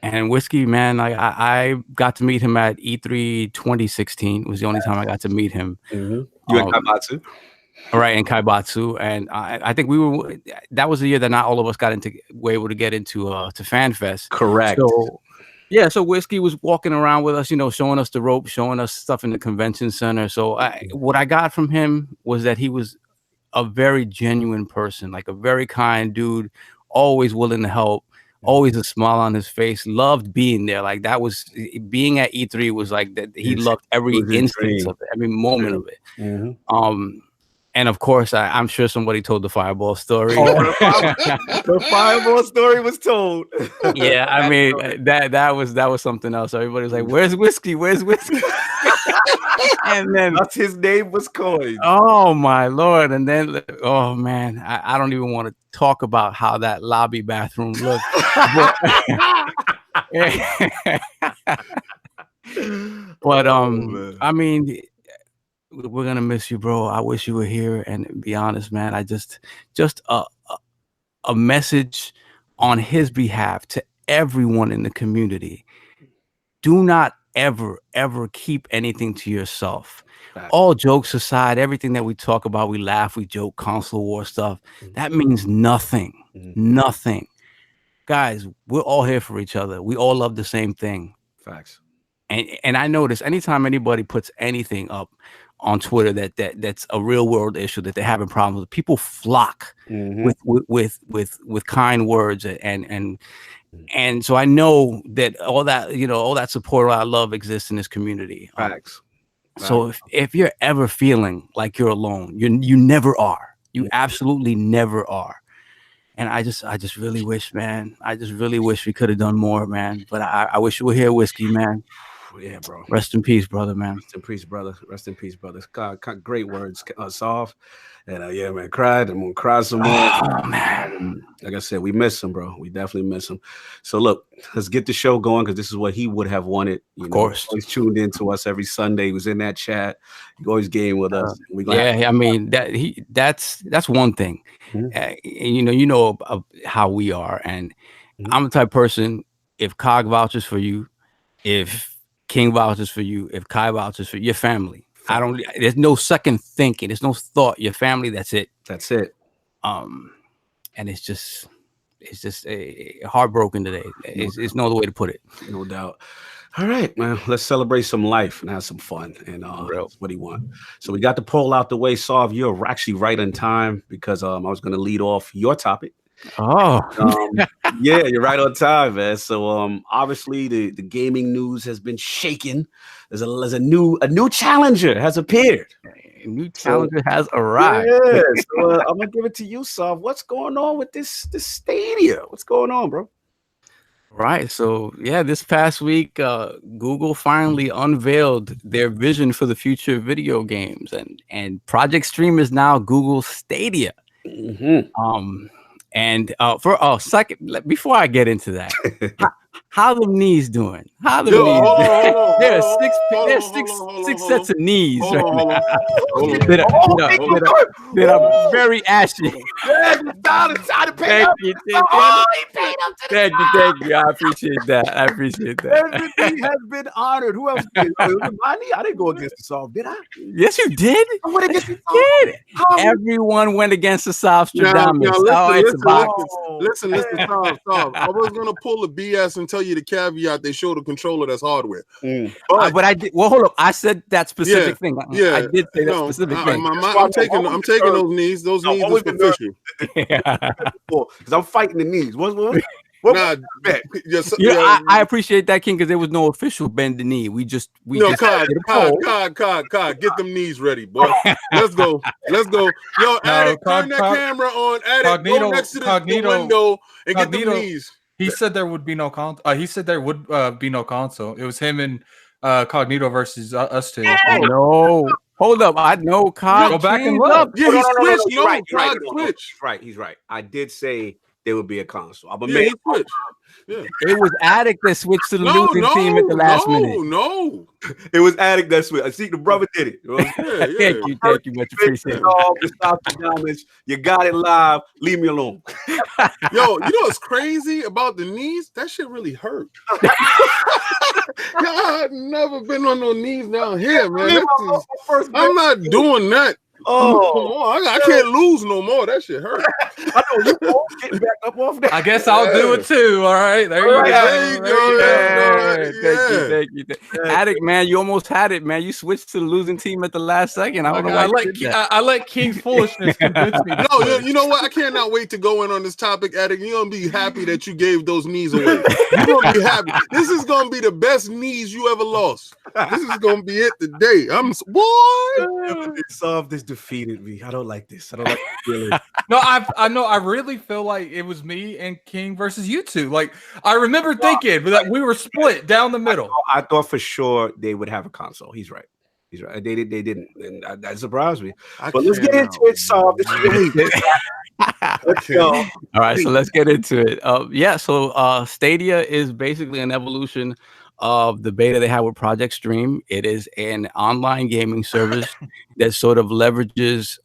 And Whiskey, man, I got to meet him at E3 2016. It was the only time I got to meet him. You and Kaibatsu? Right, in Kaibatsu. And I think that was the year that not all of us were able to get into to FanFest. Correct. So, yeah, so Whiskey was walking around with us, showing us the ropes, showing us stuff in the convention center. So what I got from him was that he was a very genuine person, like a very kind dude, always willing to help. Always a smile on his face, loved being there. Like that was being at E3 was like that. He loved every instance of it, every moment of it. And of course, I'm sure somebody told the Fireball story. The Fireball story was told. Yeah, I mean that was something else. Everybody was like, "Where's Whiskey? Where's Whiskey?" And then that's his name was coined. Oh my Lord! And then, oh man, I don't even want to talk about how that lobby bathroom looked. But I mean, we're gonna miss you, bro. I wish you were here. And to be honest, man, I just a message on his behalf to everyone in the community: do not ever keep anything to yourself. All jokes aside, everything that we talk about, we laugh, we joke, console war stuff, that means nothing. Nothing. Guys, we're all here for each other. We all love the same thing. Facts. And I notice anytime anybody puts anything up on Twitter that's a real world issue that they're having problems with, people flock with kind words and so I know that all that support, all that love exists in this community. Facts. So if you're ever feeling like you're alone, you never are. You absolutely never are. And I just really wish, man. I just really wish we could have done more, man. But I wish you were here, Whiskey, man. Yeah, bro. Rest in peace, brother, man. Rest in peace, brother. Rest in peace, brother. God, great words, soft. And yeah, man, cried. I'm gonna cry some more. Oh, man. Like I said, we miss him, bro. We definitely miss him. So look, let's get the show going because this is what he would have wanted. Of course, he's tuned in to us every Sunday. He was in that chat. He always game with us. I mean that's one thing. You know how we are, and I'm the type of person. If Cog vouches for you, if King vouches for you, if Kai vouches for your family. There's no second thinking. There's no thought. Your family, that's it. That's it. And it's just heartbroken today. It's no other way to put it. No doubt. All right, man. Let's celebrate some life and have some fun. And that's what he wants. So we got the poll out the way. Sov, you're actually right on time because I was going to lead off your topic. Oh, yeah, you're right on time, man. So obviously the gaming news has been shaken. There's a new challenger has appeared. A new challenger has arrived. Yeah, so I'm gonna give it to you, Sov. What's going on with this Stadia? What's going on, bro? Right. So yeah, this past week, Google finally unveiled their vision for the future of video games, and Project Stream is now Google Stadia. And for a second, before I get into that, how the knees doing? How the knees? There's six sets of knees right now that are very ashy. Thank you. I appreciate that. Everything has been honored. Who else did? I didn't go against the Sov, did I? Yes, you did. I went against the Sov. Everyone went against the Sovstradamus. Listen, Sov. I was gonna pull the BS and tell you the caveat. They showed a controller that's hardware. But I did. Well, hold up. I said that specific thing. Yeah, I did say that specific thing. I'm taking those knees. Those knees is official. Because I'm fighting the knees. What? Nah, I appreciate that, King, because there was no official bend the knee. We just Cod, get them knees ready, boy. Let's go. Yo, Addict, turn that camera on. Addict, go next to the window and get them knees. He said there would be no console. He said there would be no console. It was him and Cognito versus us two. No. Hold up. I know Cog. Go back and look. Yeah, he switched. He's right. He's right. I did say there would be a console. He switched. Yeah. It was Addict that switched to the losing team at the last minute. No, it was Addict that switched. I see the brother did it. Thank you, much appreciated. You got it live. Leave me alone. Yo, you know what's crazy about the knees? That shit really hurt. I've never been on no knees down here, man. I'm not doing that. I can't lose no more. That shit hurt. I know you both getting back up off that. I guess I'll do it too. All right, there you go. Thank you. Addict, man, you almost had it, man. You switched to the losing team at the last second. I let King's foolishness convince me. No, you know what? I cannot wait to go in on this topic, Addict. You're gonna be happy that you gave those knees away. You're gonna be happy. This is gonna be the best knees you ever lost. This is gonna be it today. This defeated me. I don't like this. I don't like this. No, I really feel like it was me and King versus you two. Like, I remember thinking that we were split down the middle. I thought for sure they would have a console. He's right. They didn't, and that surprised me. But let's get into it. Let's go. All right, so let's get into it. So Stadia is basically an evolution of the beta they had with Project Stream. It is an online gaming service that sort of leverages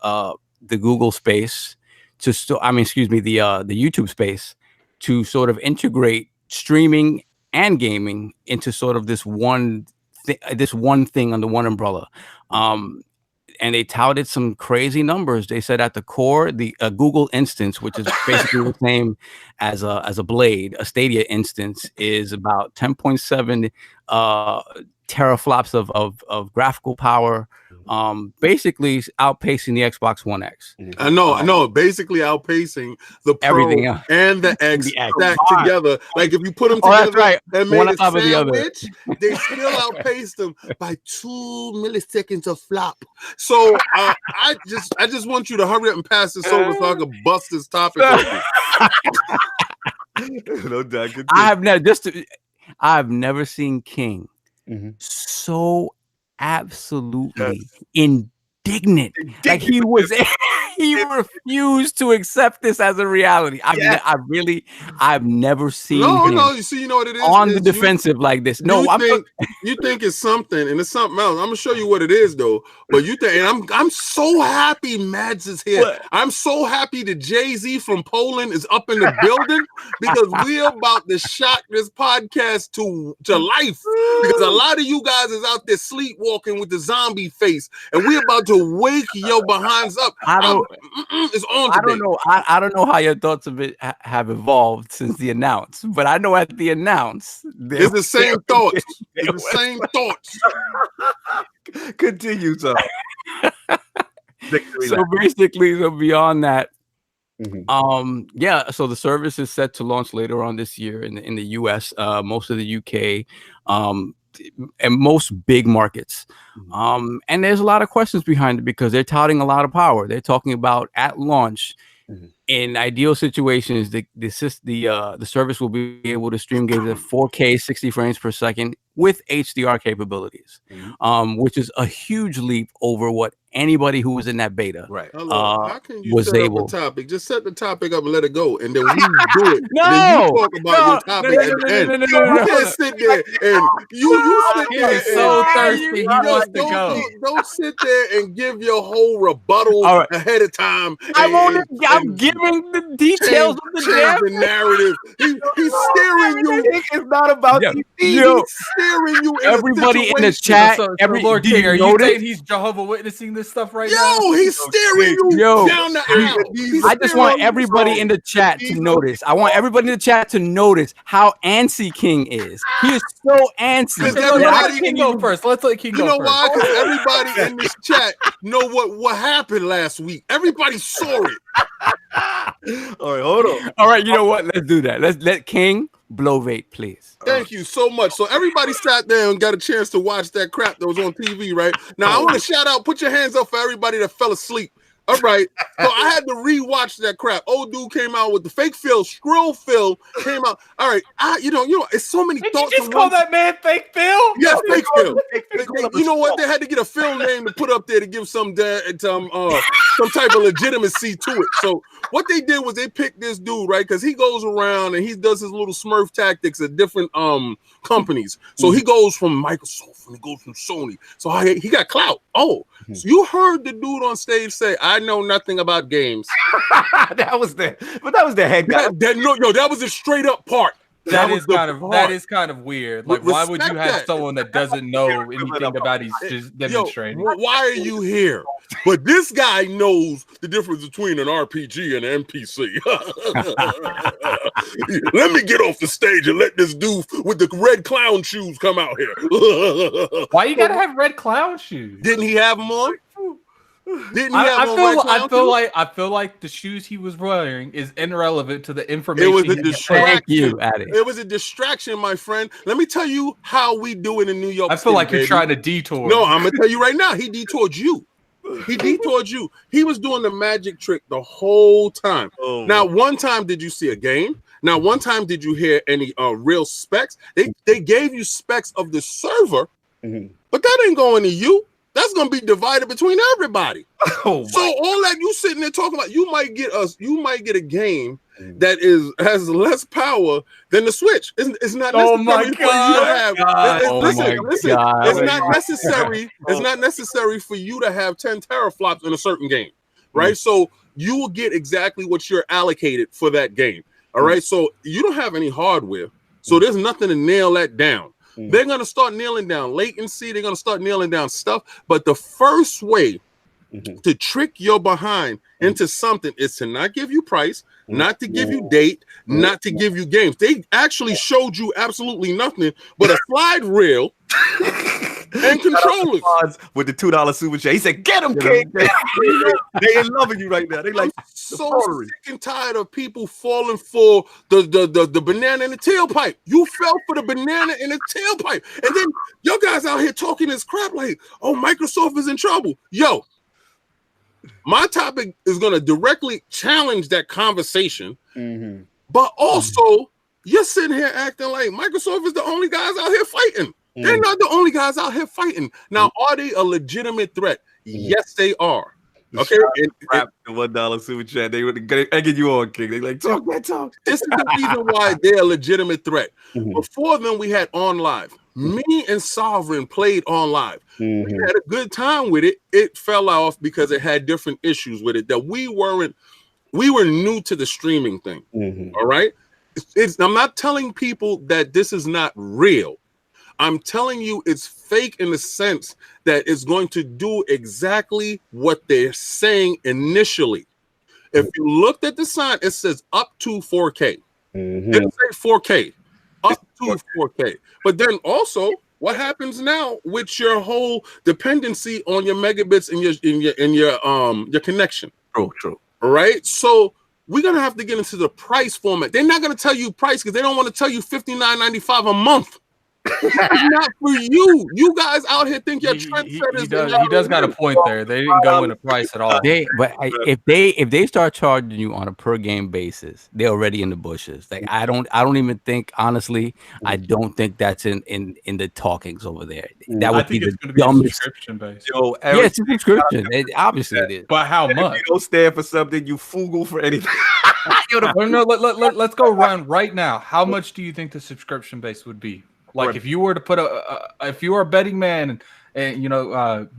the Google space to the YouTube space to sort of integrate streaming and gaming into sort of this one thing under one umbrella. And they touted some crazy numbers. They said at the core, the Google instance, which is basically the same as a Blade, a Stadia instance, is about 10.7 teraflops of graphical power, basically outpacing the Xbox One X. I know, basically outpacing the Pro everything and the X stacked together. Like if you put them together and made a sandwich, they still outpaced them by 2 milliseconds of flop. So I just want you to hurry up and pass this over so I can bust this topic. No doubt. I've never seen King so absolutely indignant. Like he refused to accept this as a reality. I've never seen him. You see, you know what it is on the defensive like this. No, you think it's something, and it's something else. I'm gonna show you what it is, though. But you think, and I'm so happy Madz is here. What? I'm so happy that Jay-Z from Poland is up in the building because we're about to shock this podcast to life. Because a lot of you guys is out there sleepwalking with the zombie face, and we're about to wake your behinds up. It's on today. I don't know how your thoughts of it have evolved since the announce, but I know at the announce it's the same thoughts. It's the same thoughts. Continue, so. So beyond that, so the service is set to launch later on this year in the US, most of the UK, and most big markets. And there's a lot of questions behind it because they're touting a lot of power. They're talking about at launch, in ideal situations, the service will be able to stream games at 4K 60 frames per second with HDR capabilities, which is a huge leap over what anybody who was in that beta how can you was set able. Up a topic? Just set the topic up and let it go, and then we do it. No, then you talk about your topic at the end. You can't sit there and you sit there. He's so thirsty. He wants to go. Don't sit there and give your whole rebuttal ahead of time. I'm giving the details of the narrative. He's steering you. It's not about he's steering you. Everybody in the chat. Lord King, are you saying he's Jehovah Witnessing this stuff right now? He's steering you down the aisle. I just want everybody in the chat to notice. I want everybody in the chat to notice how antsy King is. He is so antsy. Let King go first. Let's let King go first. You know why? Because everybody in this chat know what happened last week. Everybody saw it. All right, hold on. All right, you know what? Let's do that. Let's let King Blovate, please. Thank you so much. So everybody sat there and got a chance to watch that crap that was on TV, right? Now I want to shout out, put your hands up for everybody that fell asleep. All right. So I had to rewatch that crap. Old dude came out with the fake Phil, Skrill Phil came out. All right. You know, it's so many thoughts. Did you just call that man Fake Phil? Yes, fake Phil. You know what? They had to get a Phil name to put up there to give some type of legitimacy to it. So what they did was they picked this dude, right? Because he goes around and he does his little Smurf tactics at different companies. So he goes from Microsoft and he goes from Sony. So he got clout. Oh, so you heard the dude on stage say, "I know nothing about games." that was the head guy. That was a straight up part. That is kind of weird. Like, why would you have someone that doesn't know anything about he's just demonstrating? Why are you here? But this guy knows the difference between an RPG and an NPC. Let me get off the stage and let this dude with the red clown shoes come out here. Why you gotta have red clown shoes? Didn't he have them on? I feel like the shoes he was wearing is irrelevant to the information. It was a distraction. Thank you, Addy. It was a distraction, my friend. Let me tell you how we do it in New York. I feel like you're trying to detour. No, I'm gonna tell you right now. He detoured you. He detoured you. He was doing the magic trick the whole time. Now, one time did you see a game? Now, one time did you hear any real specs? They gave you specs of the server, but that ain't going to you. That's going to be divided between everybody. So all that you sitting there talking about, you might get a game that has less power than the Switch. It's not necessary for you to have. It's not necessary. It's not necessary for you to have 10 teraflops in a certain game, right? So you will get exactly what you're allocated for that game. All right. So you don't have any hardware, so there's nothing to nail that down. They're going to start nailing down latency. They're going to start nailing down stuff. But the first way to trick your behind into something is to not give you price, not to give you date, not to give you games. They actually showed you absolutely nothing but a slide rail and controllers. With the $2 super chat. He said, "Get him, King." They ain't loving you right now. They like so sick and tired of people falling for the banana in the tailpipe. You fell for the banana in the tailpipe. And then your guys out here talking this crap like, "Oh, Microsoft is in trouble." Yo, my topic is going to directly challenge that conversation. But also, you're sitting here acting like Microsoft is the only guys out here fighting. They're not the only guys out here fighting. Now, are they a legitimate threat? Yes, they are. Okay. The $1 super chat. They get you on, King. They like talk that talk. This is the reason why they're a legitimate threat. Before then, we had On Live. Me and Sovereign played On Live. We had a good time with it. It fell off because it had different issues with it that we were new to the streaming thing. All right. I'm not telling people that this is not real. I'm telling you it's fake in the sense that it's going to do exactly what they're saying initially. If you looked at the sign, it says up to 4K. It didn't say 4K, up to 4K. But then also, what happens now with your whole dependency on your megabits and your connection? True. All right. So we're gonna have to get into the price format. They're not gonna tell you price because they don't want to tell you $59.95 a month. It's not for you. You guys out here think you're trendsetters. He does got a point there. They didn't go into price at all. If they start charging you on a per game basis, they're already in the bushes. Like I don't even think, honestly, I don't think that's in the talkings over there. That would be the dumbest subscription base. Yo, yeah, it's a subscription. Obviously it is. But how much? You don't stand for something, you fugal for anything. Let's go around right now. How much do you think the subscription base would be? Like if you were to put if you were a betting man and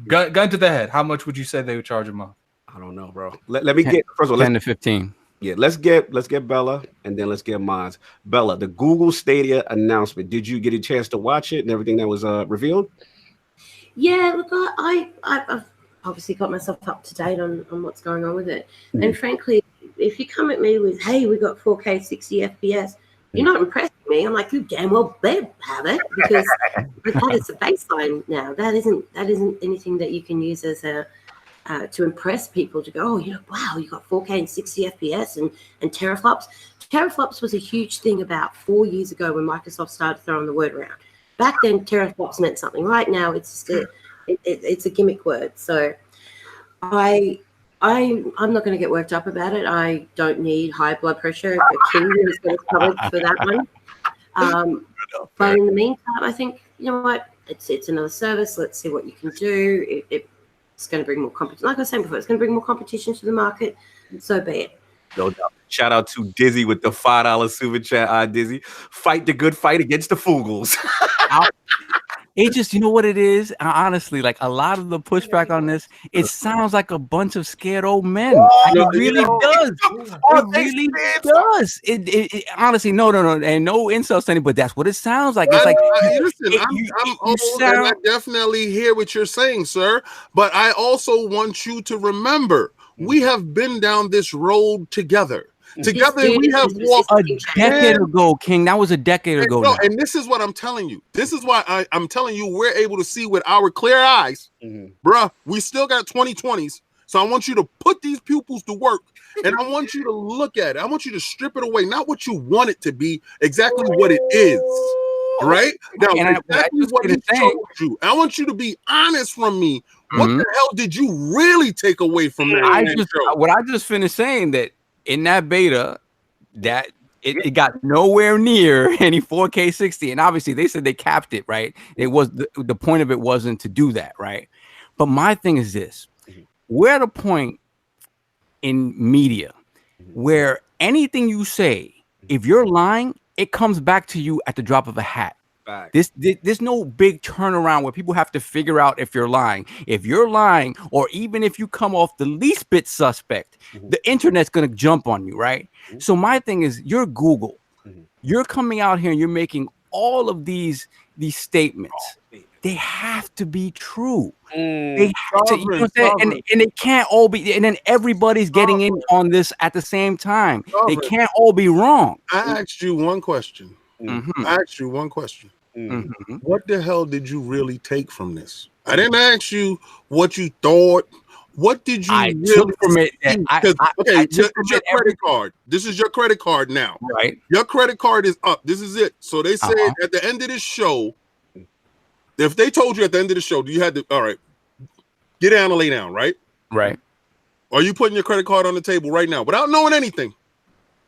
gun to the head, how much would you say they would charge a month? I don't know, bro. Let me get first of all 10 to 15. Yeah, let's get Bella and then let's get Madz. Bella, the Google Stadia announcement. Did you get a chance to watch it and everything that was revealed? Yeah, look, I've obviously got myself up to date on what's going on with it. And frankly, if you come at me with, "Hey, we got 4K 60 FPS," you're not impressing me. I'm like, you damn well better have it because that is the baseline now. That isn't anything that you can use as a to impress people, to go, oh, wow, you got 4K and 60 FPS and teraflops. Teraflops was a huge thing about 4 years ago when Microsoft started throwing the word around. Back then, teraflops meant something. Right now, it's just it's a gimmick word. So I'm not going to get worked up about it. I don't need high blood pressure. King is going to cover for that one. But in the meantime, I think, you know what? It's another service. Let's see what you can do. It's going to bring more competition. Like I was saying before, it's going to bring more competition to the market. So be it. No doubt. Shout out to Dizzy with the $5 super chat. Dizzy, fight the good fight against the Fugals. It just, you know what it is? Honestly, like a lot of the pushback on this, it sounds like a bunch of scared old men. It really does. It really does. It honestly, no, and no insults to anybody, but that's what it sounds like. It's like, listen, I'm old, and I definitely hear what you're saying, sir. But I also want you to remember, we have been down this road together. Together, we have walked a decade ago, King. That was a decade ago. No, and this is what I'm telling you. This is why I'm telling you we're able to see with our clear eyes, bruh. We still got 2020s. So I want you to put these pupils to work, and I want you to look at it. I want you to strip it away, not what you want it to be, exactly what it is. Right now, exactly what he told you. I want you to be honest from me. What the hell did you really take away from that? What I just finished saying that. In that beta, that it got nowhere near any 4K 60, and obviously they said they capped it, right? It was the point of it wasn't to do that, right? But my thing is this: we're at a point in media where anything you say, if you're lying, it comes back to you at the drop of a hat. There's no big turnaround where people have to figure out if you're lying. If you're lying, or even if you come off the least bit suspect, the internet's going to jump on you, right? So my thing is, you're Google. You're coming out here and you're making all of these statements. They have to be true. They have to, you know what I'm saying? And they can't all be, and then everybody's getting in on this at the same time. They can't all be wrong. I asked you one question. I asked you one question. What the hell did you really take from this? I didn't ask you what you thought. What did you really took from it? Your credit card. This is your credit card now. Right. Your credit card is up. This is it. So they said at the end of this show, if they told you at the end of the show, you had to, all right, get down and lay down, right? Right. Are you putting your credit card on the table right now without knowing anything?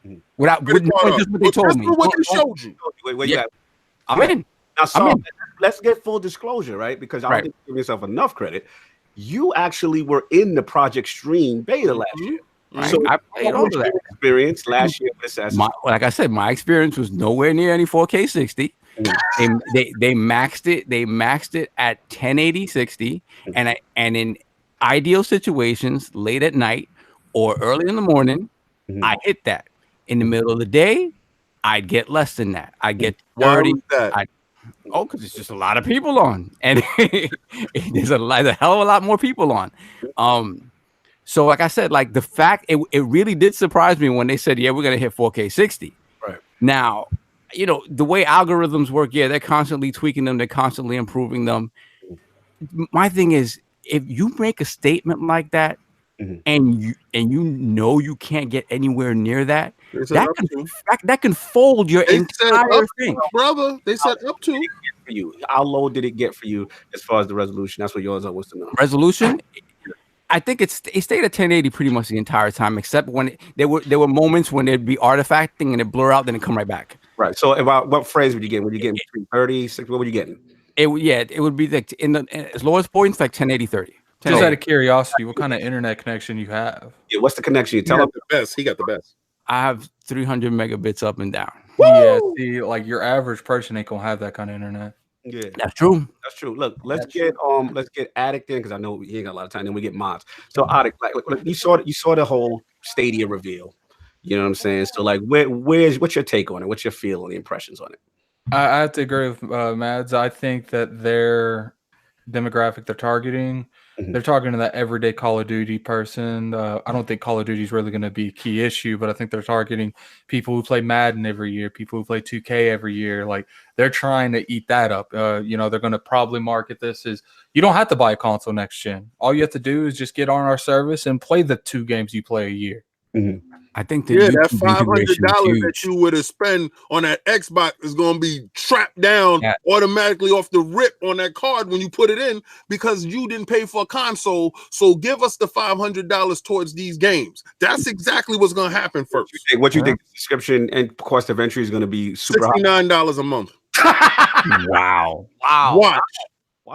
Just what they told me. What they showed you. Wait, I'm in. Now, so let's get full disclosure, right? Because I don't think you give yourself enough credit. You actually were in the Project Stream beta last year. Right. So I played all of that experience last year. Like I said, my experience was nowhere near any 4K 60. They maxed it. They maxed it at 1080 60, and in ideal situations, late at night or early in the morning, I hit that. In the middle of the day, I'd get less than that. I get 30. Because it's just a lot of people on, and there's a hell of a lot more people on. So like I said, like the fact it really did surprise me when they said, yeah, we're gonna hit 4K 60. Right now, you know the way algorithms work. Yeah, they're constantly tweaking them. They're constantly improving them. My thing is, if you make a statement like that, and you know you can't get anywhere near that, that can fold your entire thing, brother. They said up to for you. How low did it get for you as far as the resolution? That's what yours was to know. Resolution, I think it stayed at 1080 pretty much the entire time, except when there were moments when there'd be artifacting and it blur out, then it come right back. Right. So what phrase would you get? Were you getting 30, 60? What were you getting? It would be like in the as lowest points like 1080 30. Just out of curiosity, what kind of internet connection you have? Yeah, what's the connection? You tell him the best. He got the best. I have 300 megabits up and down. Yeah, see, like your average person ain't gonna have that kind of internet. Yeah, that's true. That's true. Look, let's get Addict in because I know he ain't got a lot of time. Then we get Madz. So Addict, like you saw the whole Stadia reveal. You know what I'm saying? So like, what's your take on it? What's your feel and the impressions on it? I have to agree with Madz. I think that their demographic they're targeting They're talking to that everyday Call of Duty person. I don't think Call of Duty is really going to be a key issue, but I think they're targeting people who play Madden every year, people who play 2K every year. Like, they're trying to eat that up. They're going to probably market this as, you don't have to buy a console next gen. All you have to do is just get on our service and play the 2 games you play a year. I think that that $500 that you would have spent on that Xbox is going to be trapped down automatically off the rip on that card when you put it in, because you didn't pay for a console. So give us the $500 towards these games. That's exactly what's going to happen first. What you think the subscription and cost of entry is going to be? Super $69 a month. Wow. Watch.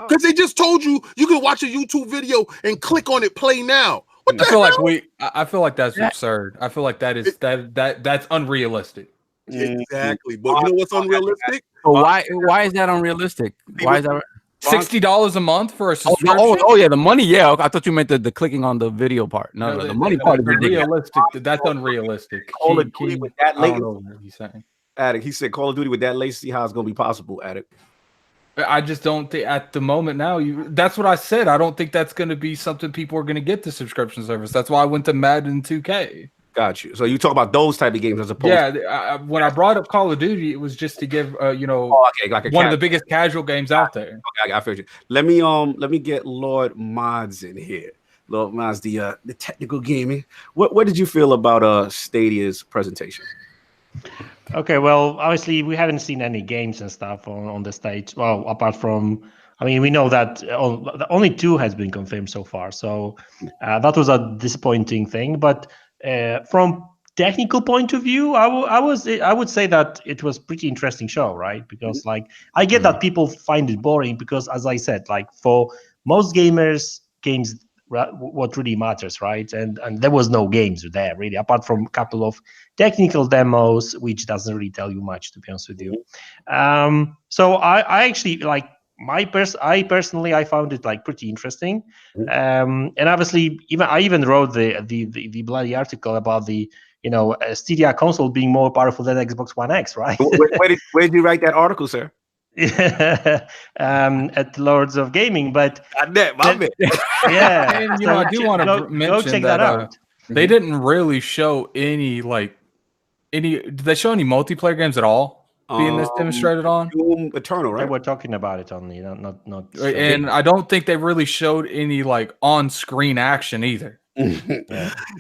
Because they just told you can watch a YouTube video and click on it, play now. I feel like that's absurd. I feel like that's unrealistic. Exactly. But you know what's unrealistic? So why is that unrealistic? Why is that $60 a month for a subscription? Oh yeah, the money. Yeah, I thought you meant the clicking on the video part. No, the money part is realistic. That's unrealistic. Call of Duty with that latency. I don't know what he's saying. Addict, he said Call of Duty with that latency. How it's going to be possible, Addict? I just don't think at the moment now. That's what I said. I don't think that's going to be something people are going to get the subscription service. That's why I went to Madden 2K. Got you. So you talk about those type of games as opposed. Yeah, when I brought up Call of Duty, it was just to give like one of the biggest casual games out there. Okay, I feel you. Let me get Lord Madz in here. Lord Madz, the technical gaming. What did you feel about Stadia's presentation? Okay, well, obviously we haven't seen any games and stuff on the stage. Well, apart from, we know that only 2 has been confirmed so far. So that was a disappointing thing. But from technical point of view, I would say that it was pretty interesting show, right? Because I get that people find it boring because, as I said, for most gamers, games what really matters, right? And there was no games there really, apart from a couple of technical demos, which doesn't really tell you much, to be honest with you. So I actually I personally found it pretty interesting. And obviously I even wrote the bloody article about the Stadia console being more powerful than Xbox One X, right? Where did you write that article, sir? At Lords of Gaming, but yeah, and I do want to mention check that out. They didn't really show any did they show any multiplayer games at all being this demonstrated on Doom Eternal, right? They were talking about it only, not and I don't think they really showed any on-screen action either.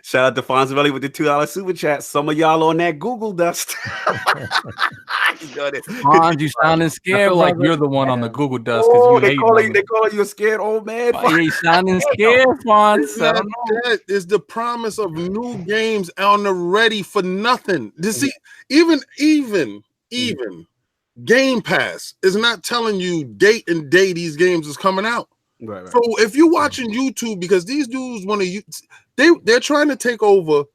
Shout out to Fonzarelli with the $2 super chat. Some of y'all on that Google dust. Fonz, you sounding scared. I feel like you're the one on the Google dust because they call you a scared old man. You sounding scared, Fonz. That is the promise of new games on the ready for nothing. See, even Game Pass is not telling you date and day these games is coming out. Right. So if you're watching YouTube, because these dudes want to, they're trying to take over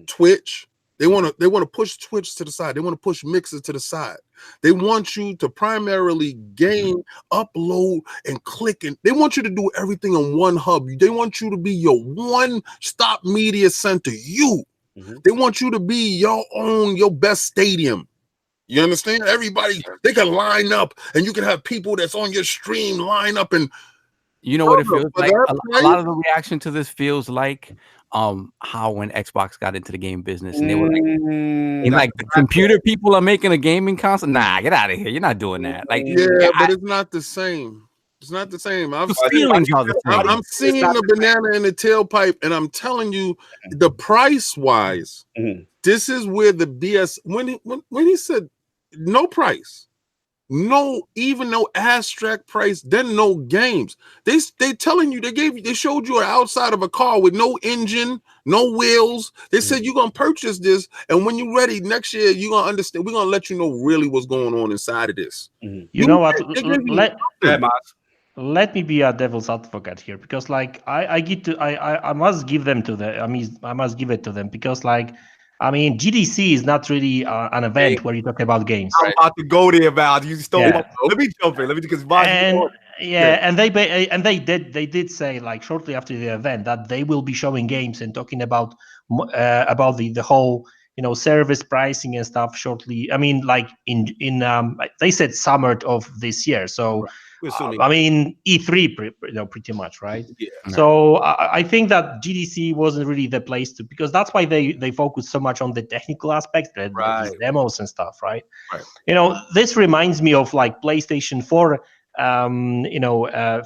Twitch. They want to push Twitch to the side. They want to push Mixer to the side. They want you to primarily game, upload, and click, and they want you to do everything on one hub. They want you to be your one-stop media center. They want you to be your best stadium. You understand? Everybody, they can line up, and you can have people that's on your stream line up and. You know what it feels like? A lot of the reaction to this feels like how when Xbox got into the game business and they were like the computer people are making a gaming console. Nah, get out of here. You're not doing that. But it's not the same. It's not the same. I'm seeing the banana in the tailpipe, and I'm telling you, the price wise, this is where the BS when he said no price. No abstract price, then no games. They telling you they showed you an outside of a car with no engine, no wheels. They said you're gonna purchase this, and when you're ready next year, you're gonna understand. We're gonna let you know really what's going on inside of this. You know what? Let me be a devil's advocate here, because I must give them to them. I must give it to them because GDC is not really an event where you talk about games. I'm about to go there, Val. You stole. Yeah. Let me jump in. Because they did say shortly after the event that they will be showing games and talking about the whole service pricing and stuff shortly. I mean, like in they said summer of this year. So I mean E3 pretty much, right? Yeah. So I think that GDC wasn't really the place to, because that's why they focus so much on the technical aspects, these demos and stuff, right? This reminds me of like PlayStation 4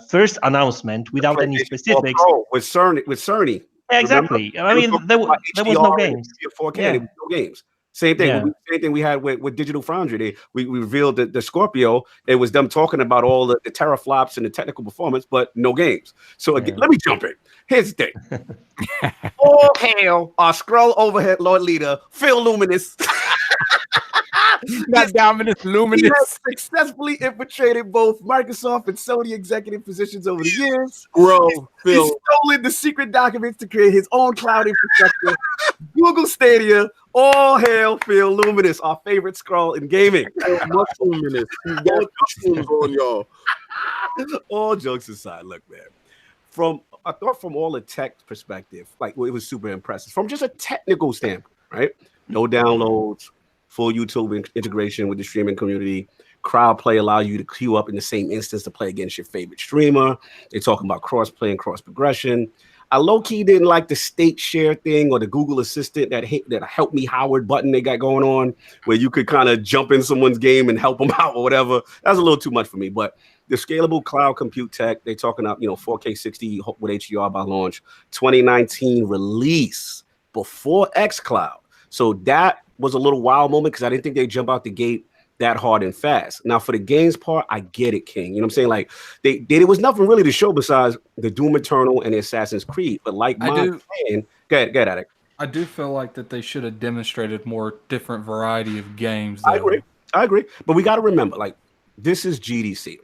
first announcement without any specifics with Cerny. Yeah, exactly. Remember? I mean, there was no games. 4K, there was no games. Same thing. Yeah. Same thing we had with Digital Foundry. We revealed the Scorpio. It was them talking about all the teraflops and the technical performance, but no games. So again, let me jump in. Here's the thing. All hail our scroll overhead Lord leader, Phil Luminous. Not Dominus Luminous. He has successfully infiltrated both Microsoft and Sony executive positions over the years. He's stolen the secret documents to create his own cloud infrastructure. Google Stadia. All hail Phil Luminous, our favorite scroll in gaming. Luminous. On y'all. All jokes aside, look, man. I thought from all the tech perspective, like it was super impressive. From just a technical standpoint, right? No downloads, full YouTube integration with the streaming community. Crowd play allow you to queue up in the same instance to play against your favorite streamer. They're talking about cross play and cross progression. I low-key didn't like the state share thing or the Google Assistant that help me Howard button they got going on, where you could kind of jump in someone's game and help them out or whatever. That's a little too much for me. But the scalable cloud compute tech, they're talking about 4K 60 with HDR by launch, 2019 release before xCloud. So that was a little wild moment because I didn't think they'd jump out the gate that hard and fast. Now for the games part, I get it, King. You know what I'm saying? Like there was nothing really to show besides the Doom Eternal and the Assassin's Creed. But like go ahead, Addict. I do feel like that they should have demonstrated more different variety of games. I agree. But we got to remember, like, this is GDC.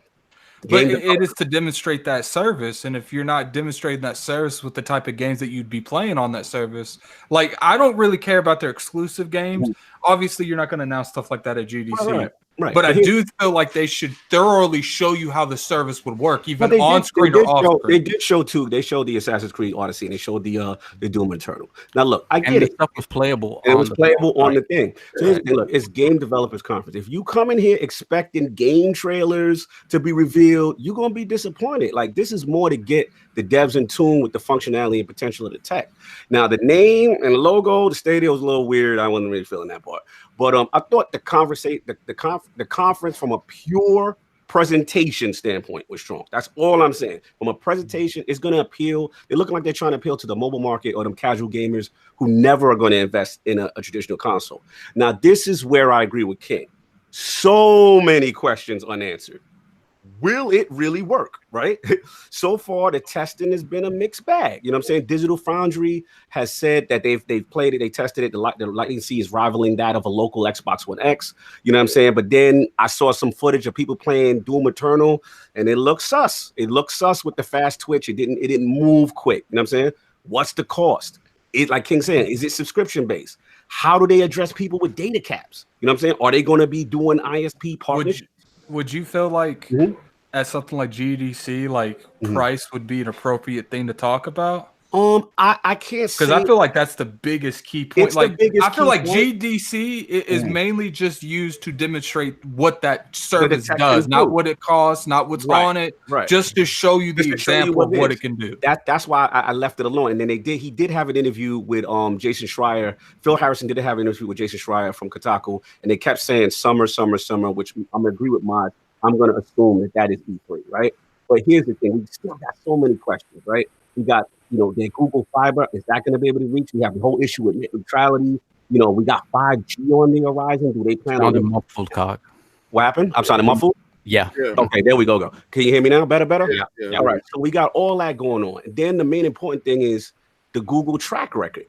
But it is to demonstrate that service, and if you're not demonstrating that service with the type of games that you'd be playing on that service, like I don't really care about their exclusive games. Obviously, you're not going to announce stuff like that at GDC. Right. But I do feel like they should thoroughly show you how the service would work, even on screen or off screen. They did show too. They showed the Assassin's Creed Odyssey and they showed the Doom Eternal. Now look, I get it. Stuff was playable. It was playable on the thing. So here's the thing, look, it's Game Developers Conference. If you come in here expecting game trailers to be revealed, you're gonna be disappointed. Like this is more to get the devs in tune with the functionality and potential of the tech. Now the name and the logo, the Stadia was a little weird. I wasn't really feeling that part. But I thought the conference from a pure presentation standpoint was strong. That's all I'm saying. From a presentation, it's going to appeal. They're looking like they're trying to appeal to the mobile market or them casual gamers who never are going to invest in a traditional console. Now, this is where I agree with King. So many questions unanswered. Will it really work, right? So far, the testing has been a mixed bag. You know what I'm saying? Digital Foundry has said that they've played it, they tested it. The latency is rivaling that of a local Xbox One X. You know what I'm saying? But then I saw some footage of people playing Doom Eternal, and it looks sus. It looks sus with the fast twitch. It didn't move quick. You know what I'm saying? What's the cost? Like King saying, is it subscription based? How do they address people with data caps? You know what I'm saying? Are they going to be doing ISP partnerships? Would you feel like at something like GDC, like price would be an appropriate thing to talk about? I can't say, because I feel like that's the biggest key point. Like I feel like point. GDC is mainly just used to demonstrate what that service does, not what it costs, not what's on it, just to show you the example of what it can do. That's why I left it alone. And then he did have an interview with Jason Schreier. Phil Harrison did have an interview with Jason Schreier from Kotaku, and they kept saying summer, which I'm gonna agree with Madz. I'm going to assume that is E3, right? But here's the thing. We still got so many questions, right? We got, the Google Fiber. Is that going to be able to reach? We have the whole issue with net neutrality. We got 5G on the horizon. Do they plan on the muffled cock? What happened? I'm sorry, muffled? Yeah. Okay, there we go. Can you hear me now? Better? Yeah. All right. So we got all that going on. And then the main important thing is the Google track record.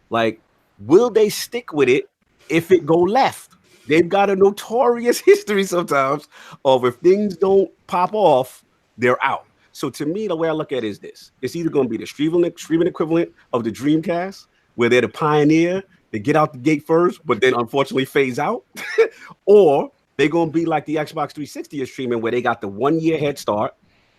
Like, will they stick with it if it go left? They've got a notorious history sometimes of if things don't pop off, they're out. So to me, the way I look at it is this. It's either going to be the streaming equivalent of the Dreamcast, where they're the pioneer, they get out the gate first, but then unfortunately phase out. Or they're going to be like the Xbox 360 is streaming, where they got the 1 year head start.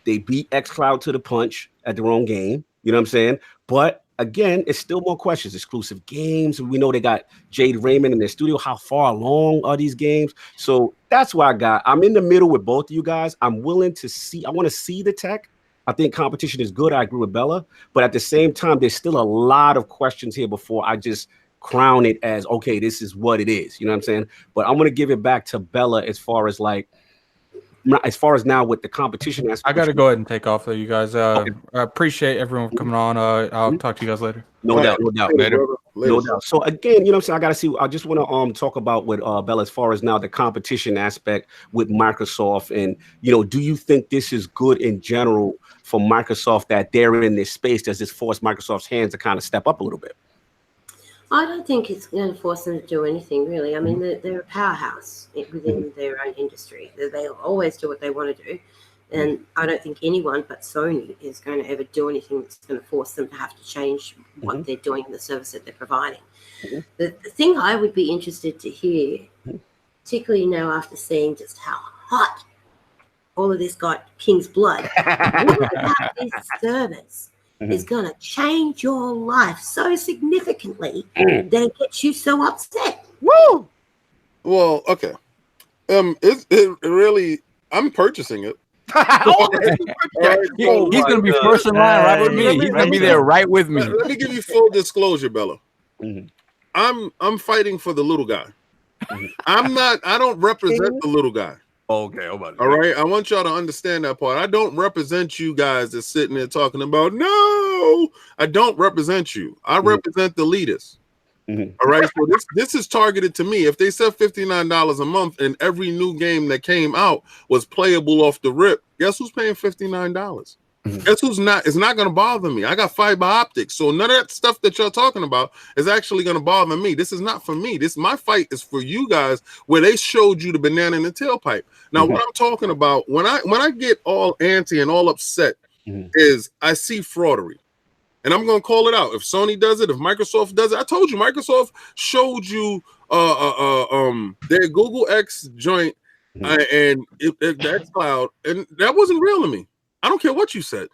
They beat xCloud to the punch at their own game. You know what I'm saying? But again, it's still more questions. Exclusive games. We know they got Jade Raymond in their studio. How far along are these games? So that's why I'm in the middle with both of you guys. I'm willing to see. I want to see the tech. I think competition is good. I agree with Bella. But at the same time, there's still a lot of questions here before I just crown it as, okay, this is what it is. You know what I'm saying? But I'm going to give it back to Bella as far as now with the competition aspect. I got to go ahead and take off though, you guys. Okay. I appreciate everyone coming on. I'll talk to you guys later. No doubt. Later. No doubt. So again, you know what I'm saying? I got to see. I just want to talk about with Bella as far as now the competition aspect with Microsoft. And, you know, do you think this is good in general for Microsoft that they're in this space? Does this force Microsoft's hands to kind of step up a little bit? I don't think it's going to force them to do anything, really. I mean, they're a powerhouse within their own industry. They'll always do what they want to do. And I don't think anyone but Sony is going to ever do anything that's going to force them to have to change what they're doing, the service that they're providing. The thing I would be interested to hear, particularly now after seeing just how hot all of this got King's blood, what about this service is going to change your life so significantly that it gets you so upset? Woo! Well, okay. It really, I'm purchasing it. He's going to be first in line right with me. He's going to be there right with me. Let me give you full disclosure, Bella. I'm fighting for the little guy. I don't represent the little guy. Okay, all right. I want y'all to understand that part. I don't represent you guys that's sitting there talking about, no, I don't represent you. I represent the leaders. All right. So this is targeted to me. If they said $59 a month and every new game that came out was playable off the rip, guess who's paying $59? Guess who's not? It's not going to bother me. I got fiber optics, so none of that stuff that you're talking about is actually going to bother me. This is not for me. My fight is for you guys, where they showed you the banana in the tailpipe. Now, what I'm talking about when I get all anti and all upset is I see fraudery, and I'm going to call it out. If Sony does it, if Microsoft does it, I told you Microsoft showed you their Google X joint and the xCloud, and that wasn't real to me. I don't care what you said.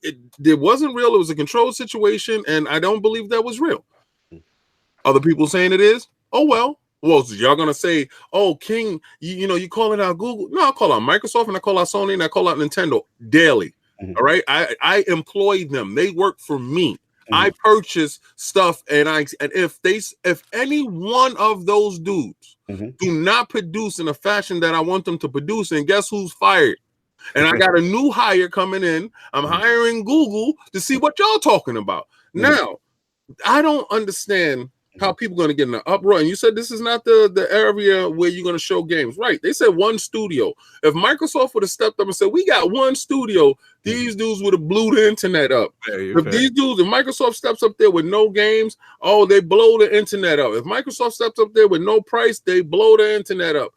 It wasn't real. It was a controlled situation, and I don't believe that was real. Other people saying it is. Oh well. Well, so y'all gonna say, "Oh, King, you call it out Google?" No, I call out Microsoft, and I call out Sony, and I call out Nintendo daily. All right, I employ them. They work for me. I purchase stuff, and if any one of those dudes do not produce in a fashion that I want them to produce, and guess who's fired? And I got a new hire coming in. I'm hiring Google to see what y'all talking about. Now, I don't understand how people going to get in an uproar. And you said this is not the area where you're going to show games. Right. They said one studio. If Microsoft would have stepped up and said, we got one studio, these dudes would have blew the internet up. If Microsoft steps up there with no games, they blow the internet up. If Microsoft steps up there with no price, they blow the internet up.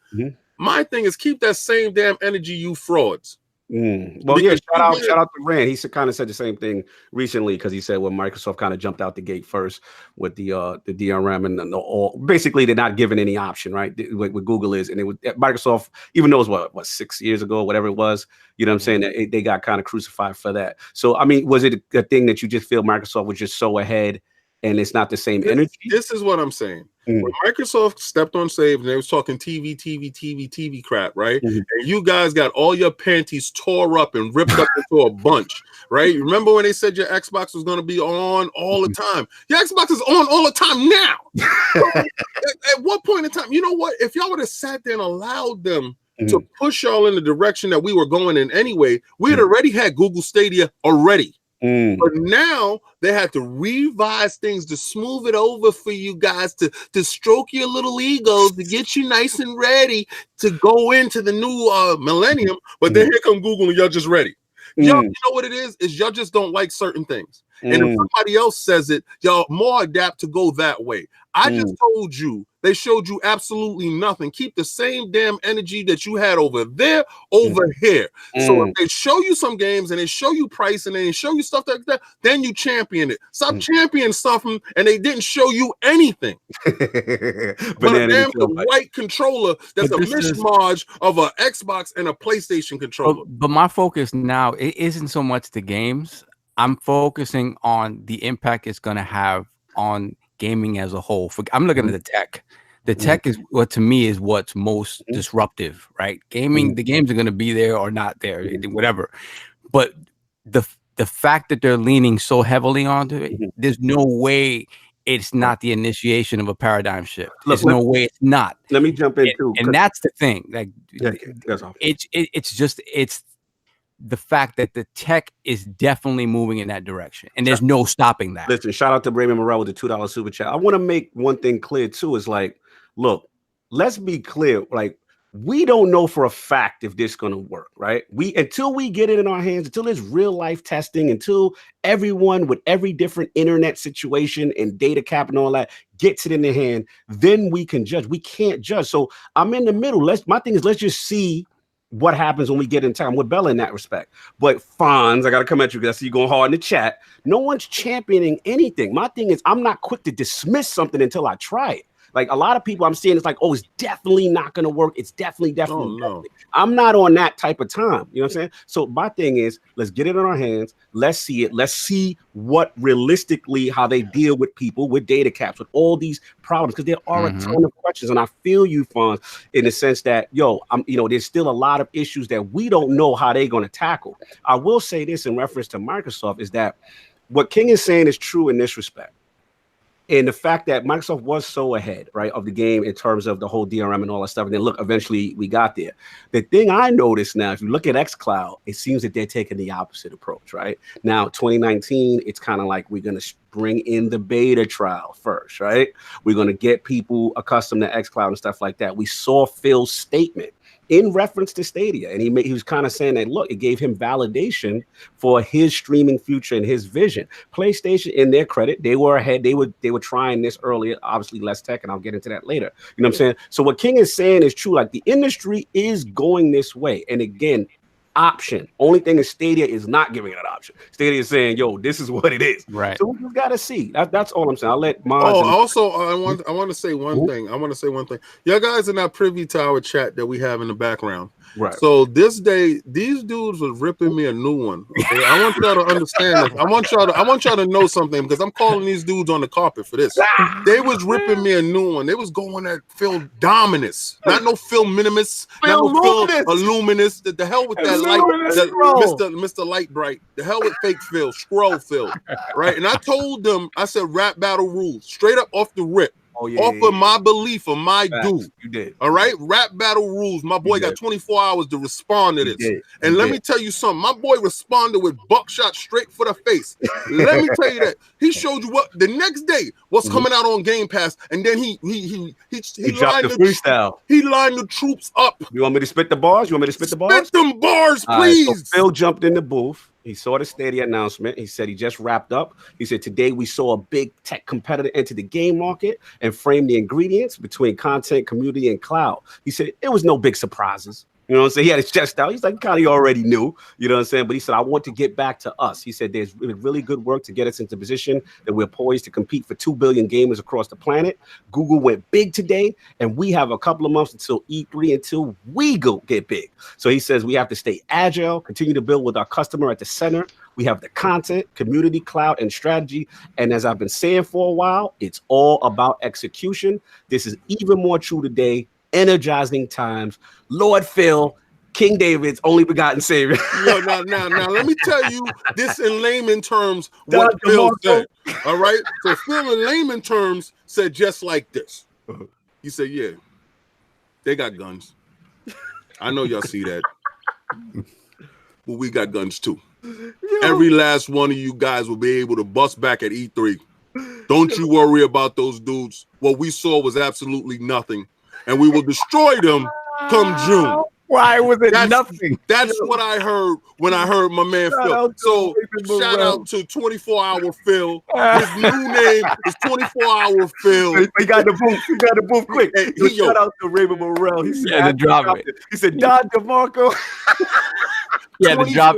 My thing is keep that same damn energy, you frauds. Well, yeah, shout out to Rand. He kind of said the same thing recently because he said when Microsoft kind of jumped out the gate first with the DRM and basically they're not giving any option, right? What Google is, and it was Microsoft, even though it was what 6 years ago, whatever it was, you know what I'm saying? They got kind of crucified for that. So I mean, was it a thing that you just feel Microsoft was just so ahead and it's not the same energy? This is what I'm saying. When Microsoft stepped on stage and they was talking TV crap, right? And you guys got all your panties tore up and ripped up into a bunch, right? Remember when they said your Xbox was going to be on all the time? Your Xbox is on all the time now. At what point in time? You know what? If y'all would have sat there and allowed them to push y'all in the direction that we were going in anyway, we had already had Google Stadia already. But now they had to revise things to smooth it over for you guys to stroke your little egos to get you nice and ready to go into the new millennium. But then here come Google and y'all just ready. Y'all, you know what it is y'all just don't like certain things. And if somebody else says it, y'all more adapt to go that way. I just told you they showed you absolutely nothing. Keep the same damn energy that you had over there, over here. So if they show you some games and they show you price and they show you stuff like that, then you champion it. Stop championing something and they didn't show you anything. But a damn white controller that's a mishmash of an Xbox and a PlayStation controller. But my focus now, it isn't so much the games. I'm focusing on the impact it's going to have on gaming as a whole. I'm looking at the tech. The tech is what to me is what's most disruptive, right? Gaming, the games are going to be there or not there, whatever. But the fact that they're leaning so heavily onto it, there's no way it's not the initiation of a paradigm shift. There's no way it's not. Let me jump in too, and that's the thing. Like, that's all. It's the fact that the tech is definitely moving in that direction, and there's no stopping that. Listen, shout out to Raymond Morrell with the $2 super chat. I want to make one thing clear too. Is like, look, let's be clear. Like, we don't know for a fact if this is going to work, right? Until we get it in our hands, until there's real life testing, until everyone with every different internet situation and data cap and all that gets it in their hand, then we can judge. We can't judge. So I'm in the middle. My thing is, let's just see what happens when we get in time with Bella in that respect. But Fonz, I got to come at you because I see you going hard in the chat. No one's championing anything. My thing is, I'm not quick to dismiss something until I try it. Like, a lot of people I'm seeing, it's like, oh, it's definitely not going to work. It's definitely. Definitely. I'm not on that type of time. You know what I'm saying? So my thing is, let's get it in our hands. Let's see it. Let's see what realistically, how they deal with people with data caps, with all these problems, because there are a ton of questions. And I feel you, Fonz, in the sense that, there's still a lot of issues that we don't know how they're going to tackle. I will say this in reference to Microsoft is that what King is saying is true in this respect. And the fact that Microsoft was so ahead, right, of the game in terms of the whole DRM and all that stuff. And then look, eventually we got there. The thing I noticed now, if you look at xCloud, it seems that they're taking the opposite approach, right? Now, 2019, it's kind of like we're going to bring in the beta trial first, right? We're going to get people accustomed to xCloud and stuff like that. We saw Phil's statement in reference to Stadia, and he was kind of saying that, look, it gave him validation for his streaming future and his vision. PlayStation, in their credit, they were ahead. They were trying this earlier, obviously less tech, and I'll get into that later. You know what I'm saying? So what King is saying is true. Like, the industry is going this way, and again, option. Only thing is Stadia is not giving it an option. Stadia is saying, yo, this is what it is. Right. So we just gotta see. That's all I'm saying. I'll let Madz. I want to say one thing. Y'all guys are not privy to our chat that we have in the background. Right. So this day, these dudes was ripping me a new one. Okay? I want y'all to understand this. I want y'all to know something, because I'm calling these dudes on the carpet for this. They was ripping me a new one. They was going at Phil Dominus, not no Phil Minimus, not no Phil Illuminous. The hell with that light, Mr. Light Bright. The hell with fake Phil, scroll Phil, right? And I told them, I said, rap battle rules, straight up off the rip. Of my belief of my dude. You did. All right. Rap battle rules. My boy got 24 hours to respond to this. And let me tell you something. My boy responded with buckshot straight for the face. Let me tell you that. He showed you what the next day what's coming out on Game Pass. And then he dropped the freestyle. He lined the troops up. You want me to spit the bars? Spit them bars, please. Right, so Phil jumped in the booth. He saw the Stadia announcement. He said he just wrapped up. He said, today we saw a big tech competitor enter the game market and frame the ingredients between content, community, and cloud. He said it was no big surprises. You know what I'm saying? He had his chest out. He's like, kind of already knew, you know what I'm saying? But he said, I want to get back to us. He said, there's really good work to get us into position that we're poised to compete for 2 billion gamers across the planet. Google went big today, and we have a couple of months until E3 until we go get big. So he says we have to stay agile, continue to build with our customer at the center. We have the content, community, cloud, and strategy. And as I've been saying for a while, it's all about execution. This is even more true today. Energizing times. Lord Phil, King David's only begotten savior. Yo, now, let me tell you this in layman terms. What Phil said. All right. So Phil, in layman terms, said just like this. He said, "Yeah, they got guns. I know y'all see that, but we got guns too. Every last one of you guys will be able to bust back at E3. Don't you worry about those dudes. What we saw was absolutely nothing. And we will destroy them come June." Why was it nothing? That's what I heard when I heard my man Phil. So shout out to 24-hour Phil. His new name is 24-hour Phil. He got the booth. He got the booth quick. Shout out to Raymond Morrell. He said, to drop it. He said, Don DeMarco. Yeah, to drop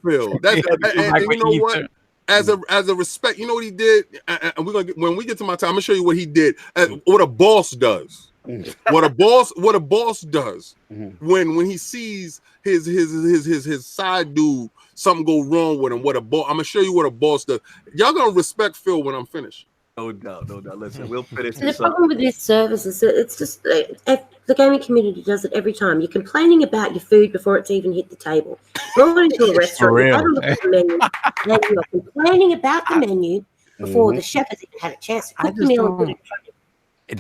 Phil. And you know what? As a respect, you know what he did? And we're gonna when we get to my time, I'm gonna show you what he did. What a boss does. What a boss does when he sees his side dude, something go wrong with him. What a boss! I'm gonna show you what a boss does. Y'all gonna respect Phil when I'm finished. No doubt. Listen, we'll finish The this problem with this service is that it's just the gaming community does it every time. You're complaining about your food before it's even hit the table. You're going into a restaurant, you have a look at the menu, and you're complaining about the menu before the chef has even had a chance to cook the meal and put it in front of you.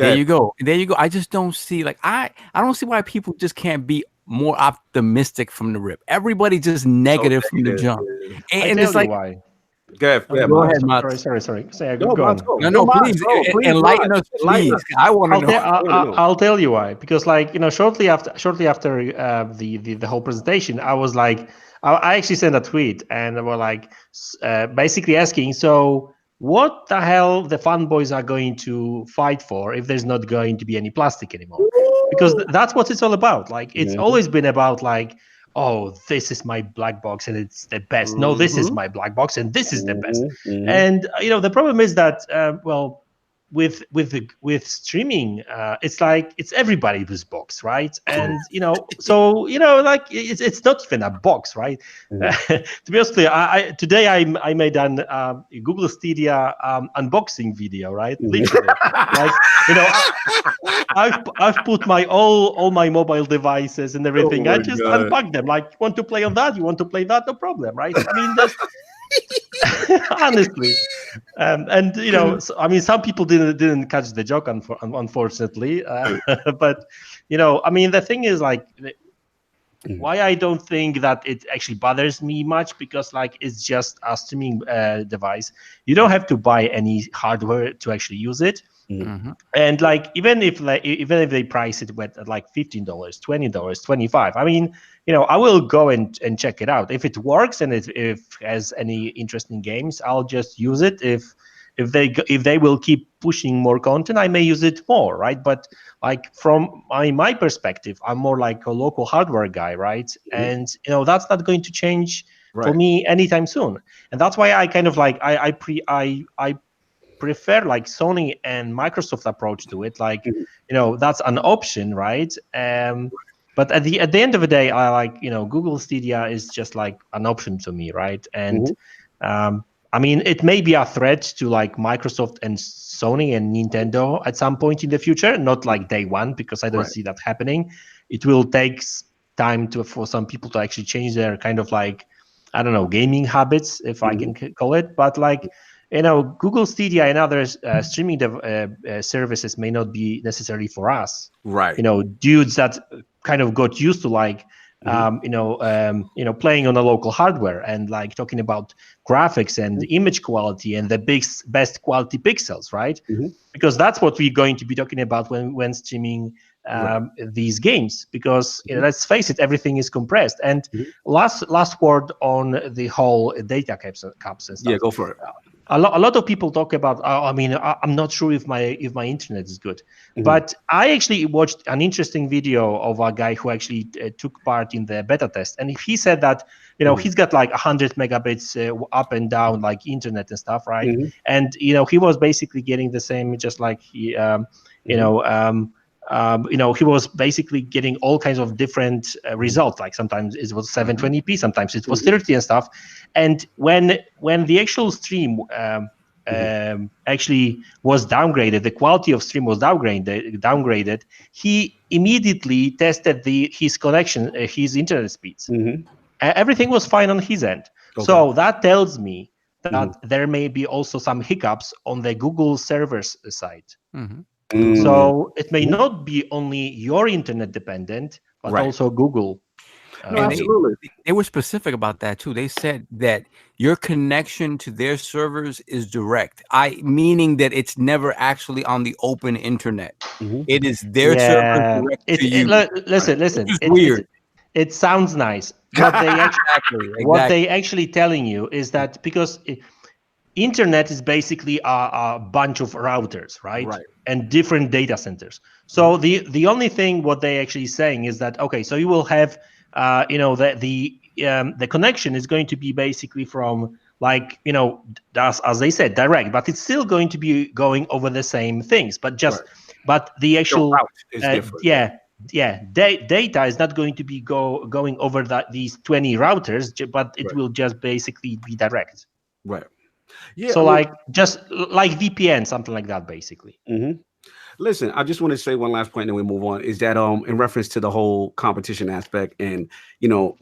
There you go. I just don't see, like, I don't see why people just can't be more optimistic from the rip. Everybody just negative from the jump. And it's like, why. Go ahead, Madz. Sorry. Say, go on. No, please enlighten us, please. I want to know. I'll tell you why. Because, like, shortly after the whole presentation, I was like, I actually sent a tweet, and I was like, basically asking, so what the hell the fanboys are going to fight for if there's not going to be any plastic anymore? Because that's what it's all about. Like, it's always been about, like, oh, this is my black box and it's the best. No, this is my black box and this is the best. And the problem is that with streaming, it's like it's everybody's box, right? And like it's not even a box, right? To be honest, today I made an Google Stadia unboxing video, right? Literally, like I've put my all my mobile devices and everything. I just unpacked them. Like, you want to play on that? You want to play that? No problem, right? I mean, that's honestly, some people didn't catch the joke, unfortunately. But the thing is, like, why I don't think that it actually bothers me much, because, like, it's just a streaming device. You don't have to buy any hardware to actually use it. And, like, even if they price it at like $15, $20, $25, I mean, I will go and check it out. If it works and if it has any interesting games, I'll just use it. If they will keep pushing more content, I may use it more, right? But, like, from my perspective, I'm more like a local hardware guy, right? And that's not going to change for me anytime soon. And that's why I kind of like I prefer, like, Sony and Microsoft approach to it. Like, that's an option, right? But at the end of the day, I like, Google Stadia is just like an option to me, right? And I mean, it may be a threat to, like, Microsoft and Sony and Nintendo at some point in the future, not like day one, because I don't see that happening. It will take time for some people to actually change their kind of, like, I don't know, gaming habits, if I can call it. But, like, Google Stadia and other streaming services may not be necessarily for us. Right. Dudes that kind of got used to, like, playing on a local hardware and, like, talking about graphics and image quality and the best quality pixels, right? Because that's what we're going to be talking about when streaming these games. Because let's face it, everything is compressed. And last word on the whole data caps and stuff. Yeah, go for it. A lot of people talk about, I'm not sure if my internet is good. But I actually watched an interesting video of a guy who actually took part in the beta test. And he said that, he's got like 100 megabits up and down, like, internet and stuff, right? And, he was basically getting the same, just like he, he was basically getting all kinds of different results. Like, sometimes it was 720p, sometimes it was 30 and stuff. And when the actual stream actually was downgraded, the quality of stream was downgraded. He immediately tested his connection, his internet speeds. Everything was fine on his end. So that tells me that there may be also some hiccups on the Google servers side. So it may not be only your internet dependent, but also Google. They were specific about that too. They said that your connection to their servers is direct. Meaning that it's never actually on the open internet. It is their server direct to you. Listen. It's weird. It sounds nice. What they actually telling you is that because internet is basically a bunch of routers, right? And different data centers. So the only thing what they actually saying is that, okay, so you will have the connection is going to be basically from, like, as they said, direct, but it's still going to be going over the same things, but just but the actual route is different. data is not going to be going over these 20 routers, but it will just basically be direct. Right. Yeah. So like just like VPN, something like that, basically. Listen, I just want to say one last point, and then we move on. Is that in reference to the whole competition aspect, and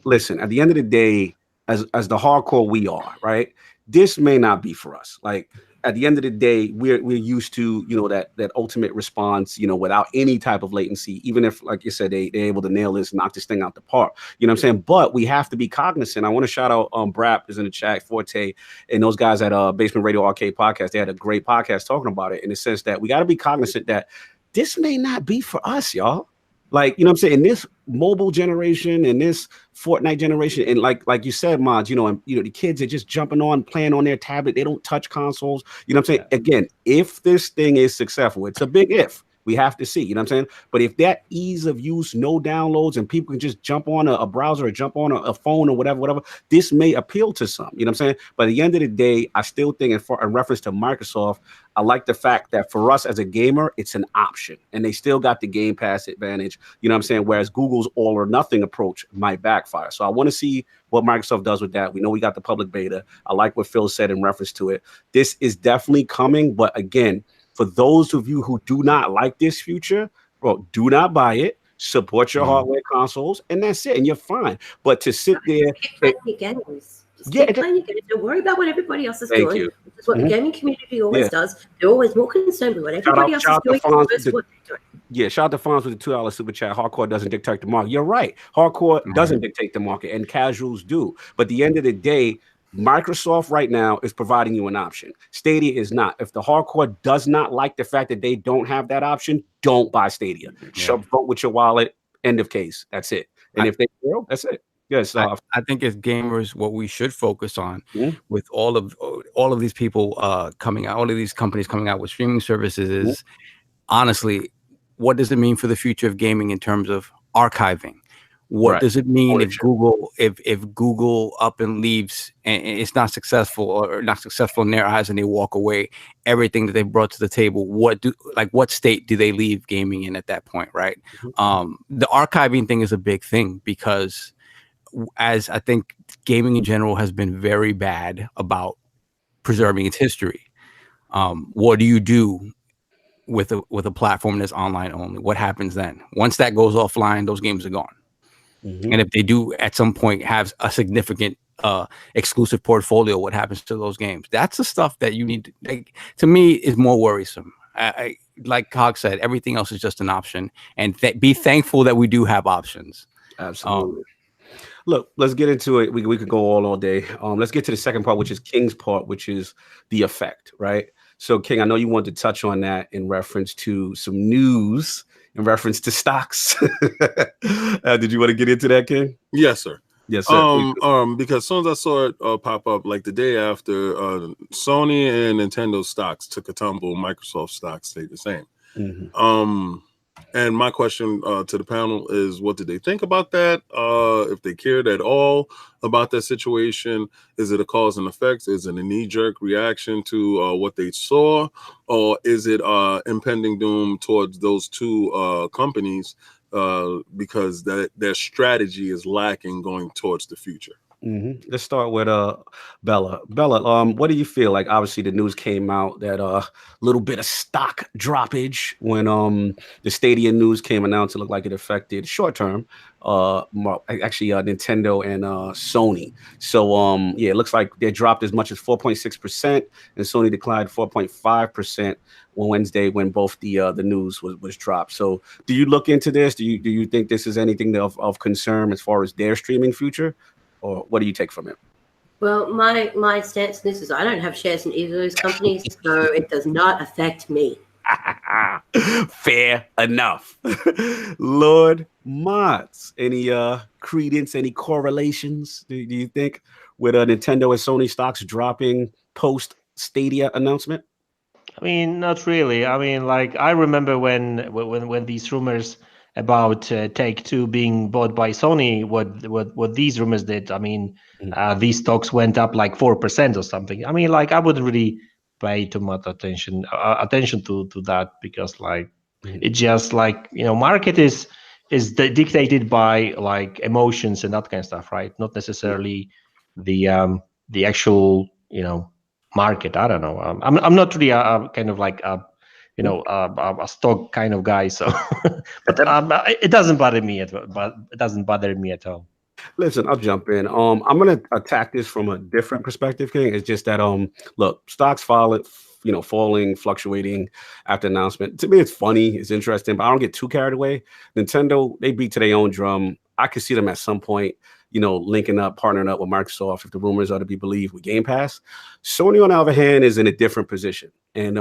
listen, at the end of the day, as the hardcore we are, right? This may not be for us. Like at the end of the day, we're used to that ultimate response, without any type of latency. Even if, like you said, they're able to nail this, knock this thing out the park. You know what I'm saying? But we have to be cognizant. I want to shout out Brap is in the chat, Forte, and those guys at Basement Radio Arcade Podcast. They had a great podcast talking about it in the sense that we got to be cognizant that this may not be for us, y'all. Like, you know what I'm saying? In this mobile generation, in this Fortnite generation, and like you said, Madz, the kids are just jumping on, playing on their tablet. They don't touch consoles. You know what I'm saying? Again, if this thing is successful, it's a big if. We have to see, you know what I'm saying? But if that ease of use, no downloads, and people can just jump on a browser or jump on a phone or whatever, this may appeal to some, you know what I'm saying? But at the end of the day, I still think in reference to Microsoft, I like the fact that for us as a gamer, it's an option, and they still got the Game Pass advantage, you know what I'm saying? Whereas Google's all or nothing approach might backfire. So I want to see what Microsoft does with that. We know we got the public beta. I like what Phil said in reference to it. This is definitely coming, but again, for those of you who do not like this future, bro, do not buy it. Support your hardware consoles, and that's it, and you're fine. But to sit there, keep playing your games. Don't worry about what everybody else is doing. This is what the gaming community always does. They're always more concerned with what everybody else is doing versus what they're doing. Yeah, shout out to Fonz with the $2 super chat. Hardcore doesn't dictate the market. You're right. Hardcore doesn't dictate the market, and casuals do. But at the end of the day, Microsoft right now is providing you an option. Stadia is not. If the hardcore does not like the fact that they don't have that option, don't buy Stadia. Vote with your wallet. End of case. That's it. And if they will, that's it. Yes, I think as gamers, what we should focus on with all of these people coming out, all of these companies coming out with streaming services is honestly, what does it mean for the future of gaming in terms of archiving? What does it mean if Google up and leaves and it's not successful or not successful in their eyes and they walk away? Everything that they brought to the table, what state do they leave gaming in at that point, right? The archiving thing is a big thing because as I think gaming in general has been very bad about preserving its history. What do you do with a platform that's online only? What happens then? Once that goes offline, those games are gone. And if they do at some point have a significant exclusive portfolio, what happens to those games? That's the stuff that you need to me is more worrisome. I like Cog said, everything else is just an option, and be thankful that we do have options. Absolutely. Look, let's get into it. We could go all day. Let's get to the second part, which is King's part, which is the effect, right? So, King, I know you wanted to touch on that in reference to some news in reference to stocks. Did you want to get into that, King? Yes, sir. Yes, sir. Because as soon as I saw it pop up, like the day after, Sony and Nintendo stocks took a tumble, Microsoft stocks stayed the same. And my question to the panel is, what did they think about that? If they cared at all about that situation, is it a cause and effect? Is it a knee-jerk reaction to what they saw? Or is it impending doom towards those two companies because their strategy is lacking going towards the future? Let's start with Bella. Bella, what do you feel like? Obviously, the news came out that little bit of stock droppage when the Stadia news came announced. It looked like it affected short term, actually Nintendo and Sony. So yeah, it looks like they dropped as much as 4.6%, and Sony declined 4.5% on Wednesday when both the news was dropped. So do you look into this? Do you think this is anything of concern as far as their streaming future? Or what do you take from it? Well, my stance on this is I don't have shares in either of those companies, so it does not affect me. Fair enough. Lord Madz, any credence, any correlations, do you think, with Nintendo and Sony stocks dropping post Stadia announcement? I mean, not really. I mean, like I remember when these rumors about Take-Two being bought by Sony, what these rumors did. I mean, these stocks went up like 4% or something. I mean, like I wouldn't really pay too much attention to that because, like, It's just like, market is dictated by like emotions and that kind of stuff, right? Not necessarily the actual market. I don't know. I'm not really a kind of like a stock kind of guy, so but it doesn't bother me at all. Listen, I'll jump in. I'm gonna attack this from a different perspective, King. It's just that look, stocks falling, fluctuating after announcement. To me, it's funny, it's interesting, but I don't get too carried away. Nintendo, they beat to their own drum. I could see them at some point, linking up, partnering up with Microsoft, if the rumors are to be believed, with Game Pass. Sony, on the other hand, is in a different position. And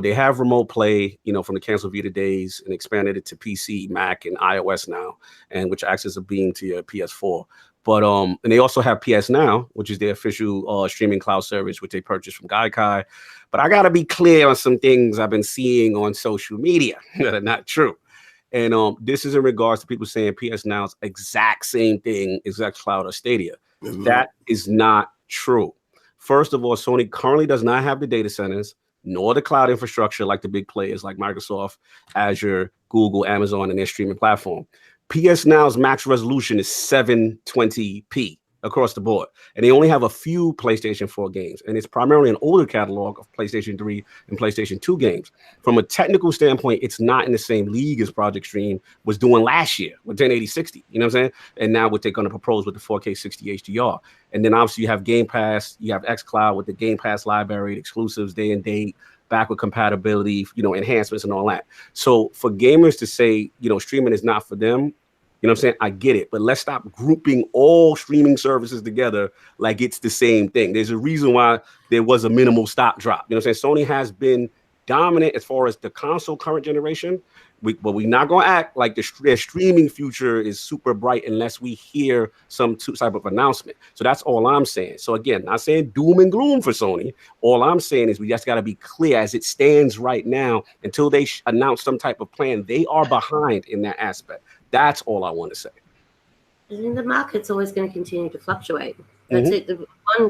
they have remote play, from the canceled Vita days, and expanded it to PC, Mac, and iOS now, and which acts as a beam to your PS4. But and they also have PS Now, which is their official streaming cloud service, which they purchased from Gaikai. But I gotta be clear on some things I've been seeing on social media that are not true. And this is in regards to people saying PS Now's exact same thing as xCloud or Stadia. That is not true. First of all, Sony currently does not have the data centers nor the cloud infrastructure like the big players like Microsoft, Azure, Google, Amazon, and their streaming platform. PS Now's max resolution is 720p across the board, and they only have a few PlayStation 4 games, and it's primarily an older catalog of PlayStation 3 and PlayStation 2 games. From a technical standpoint, it's not in the same league as Project Stream was doing last year with 1080-60, you know what I'm saying? And now what they're going to propose with the 4K 60 HDR. And then obviously you have Game Pass, you have xCloud with the Game Pass library, exclusives, day and date, backward compatibility, enhancements and all that. So for gamers to say, streaming is not for them, you know what I'm saying? I get it, but let's stop grouping all streaming services together like it's the same thing. There's a reason why there was a minimal stock drop. You know what I'm saying? Sony has been dominant as far as the console current generation, but we're not going to act like their streaming future is super bright unless we hear some type of announcement. So that's all I'm saying. So again, not saying doom and gloom for Sony. All I'm saying is we just got to be clear as it stands right now until they announce some type of plan. They are behind in that aspect. That's all I want to say. And the market's always going to continue to fluctuate. That's it.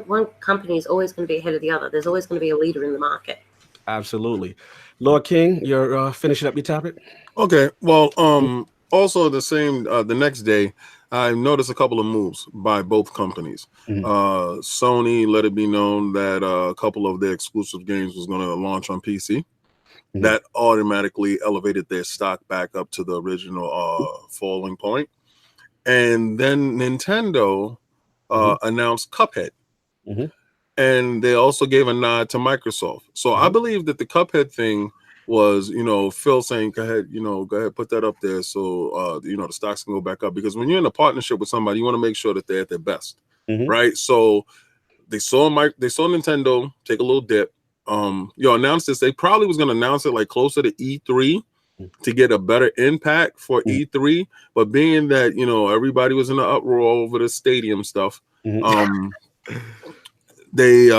One company is always going to be ahead of the other. There's always going to be a leader in the market. Absolutely. Lord King, you're finishing up your topic? Okay. Well, also the next day, I noticed a couple of moves by both companies. Sony let it be known that a couple of their exclusive games was going to launch on PC. That automatically elevated their stock back up to the original falling point. And then Nintendo announced Cuphead. And they also gave a nod to Microsoft. So I believe that the Cuphead thing was, Phil saying, go ahead, put that up there so, the stocks can go back up. Because when you're in a partnership with somebody, you want to make sure that they're at their best, right? So they saw Nintendo take a little dip. Announced this. They probably was going to announce it like closer to E3 to get a better impact for E3. But being that, everybody was in an uproar over the stadium stuff, they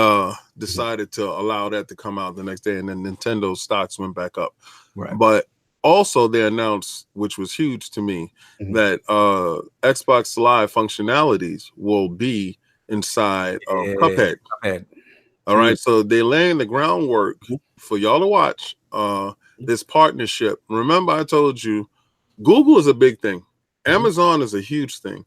decided to allow that to come out the next day. And then Nintendo stocks went back up. Right. But also they announced, which was huge to me, that Xbox Live functionalities will be inside of Cuphead. All right, so they're laying the groundwork for y'all to watch this partnership. Remember, I told you, Google is a big thing. Amazon is a huge thing.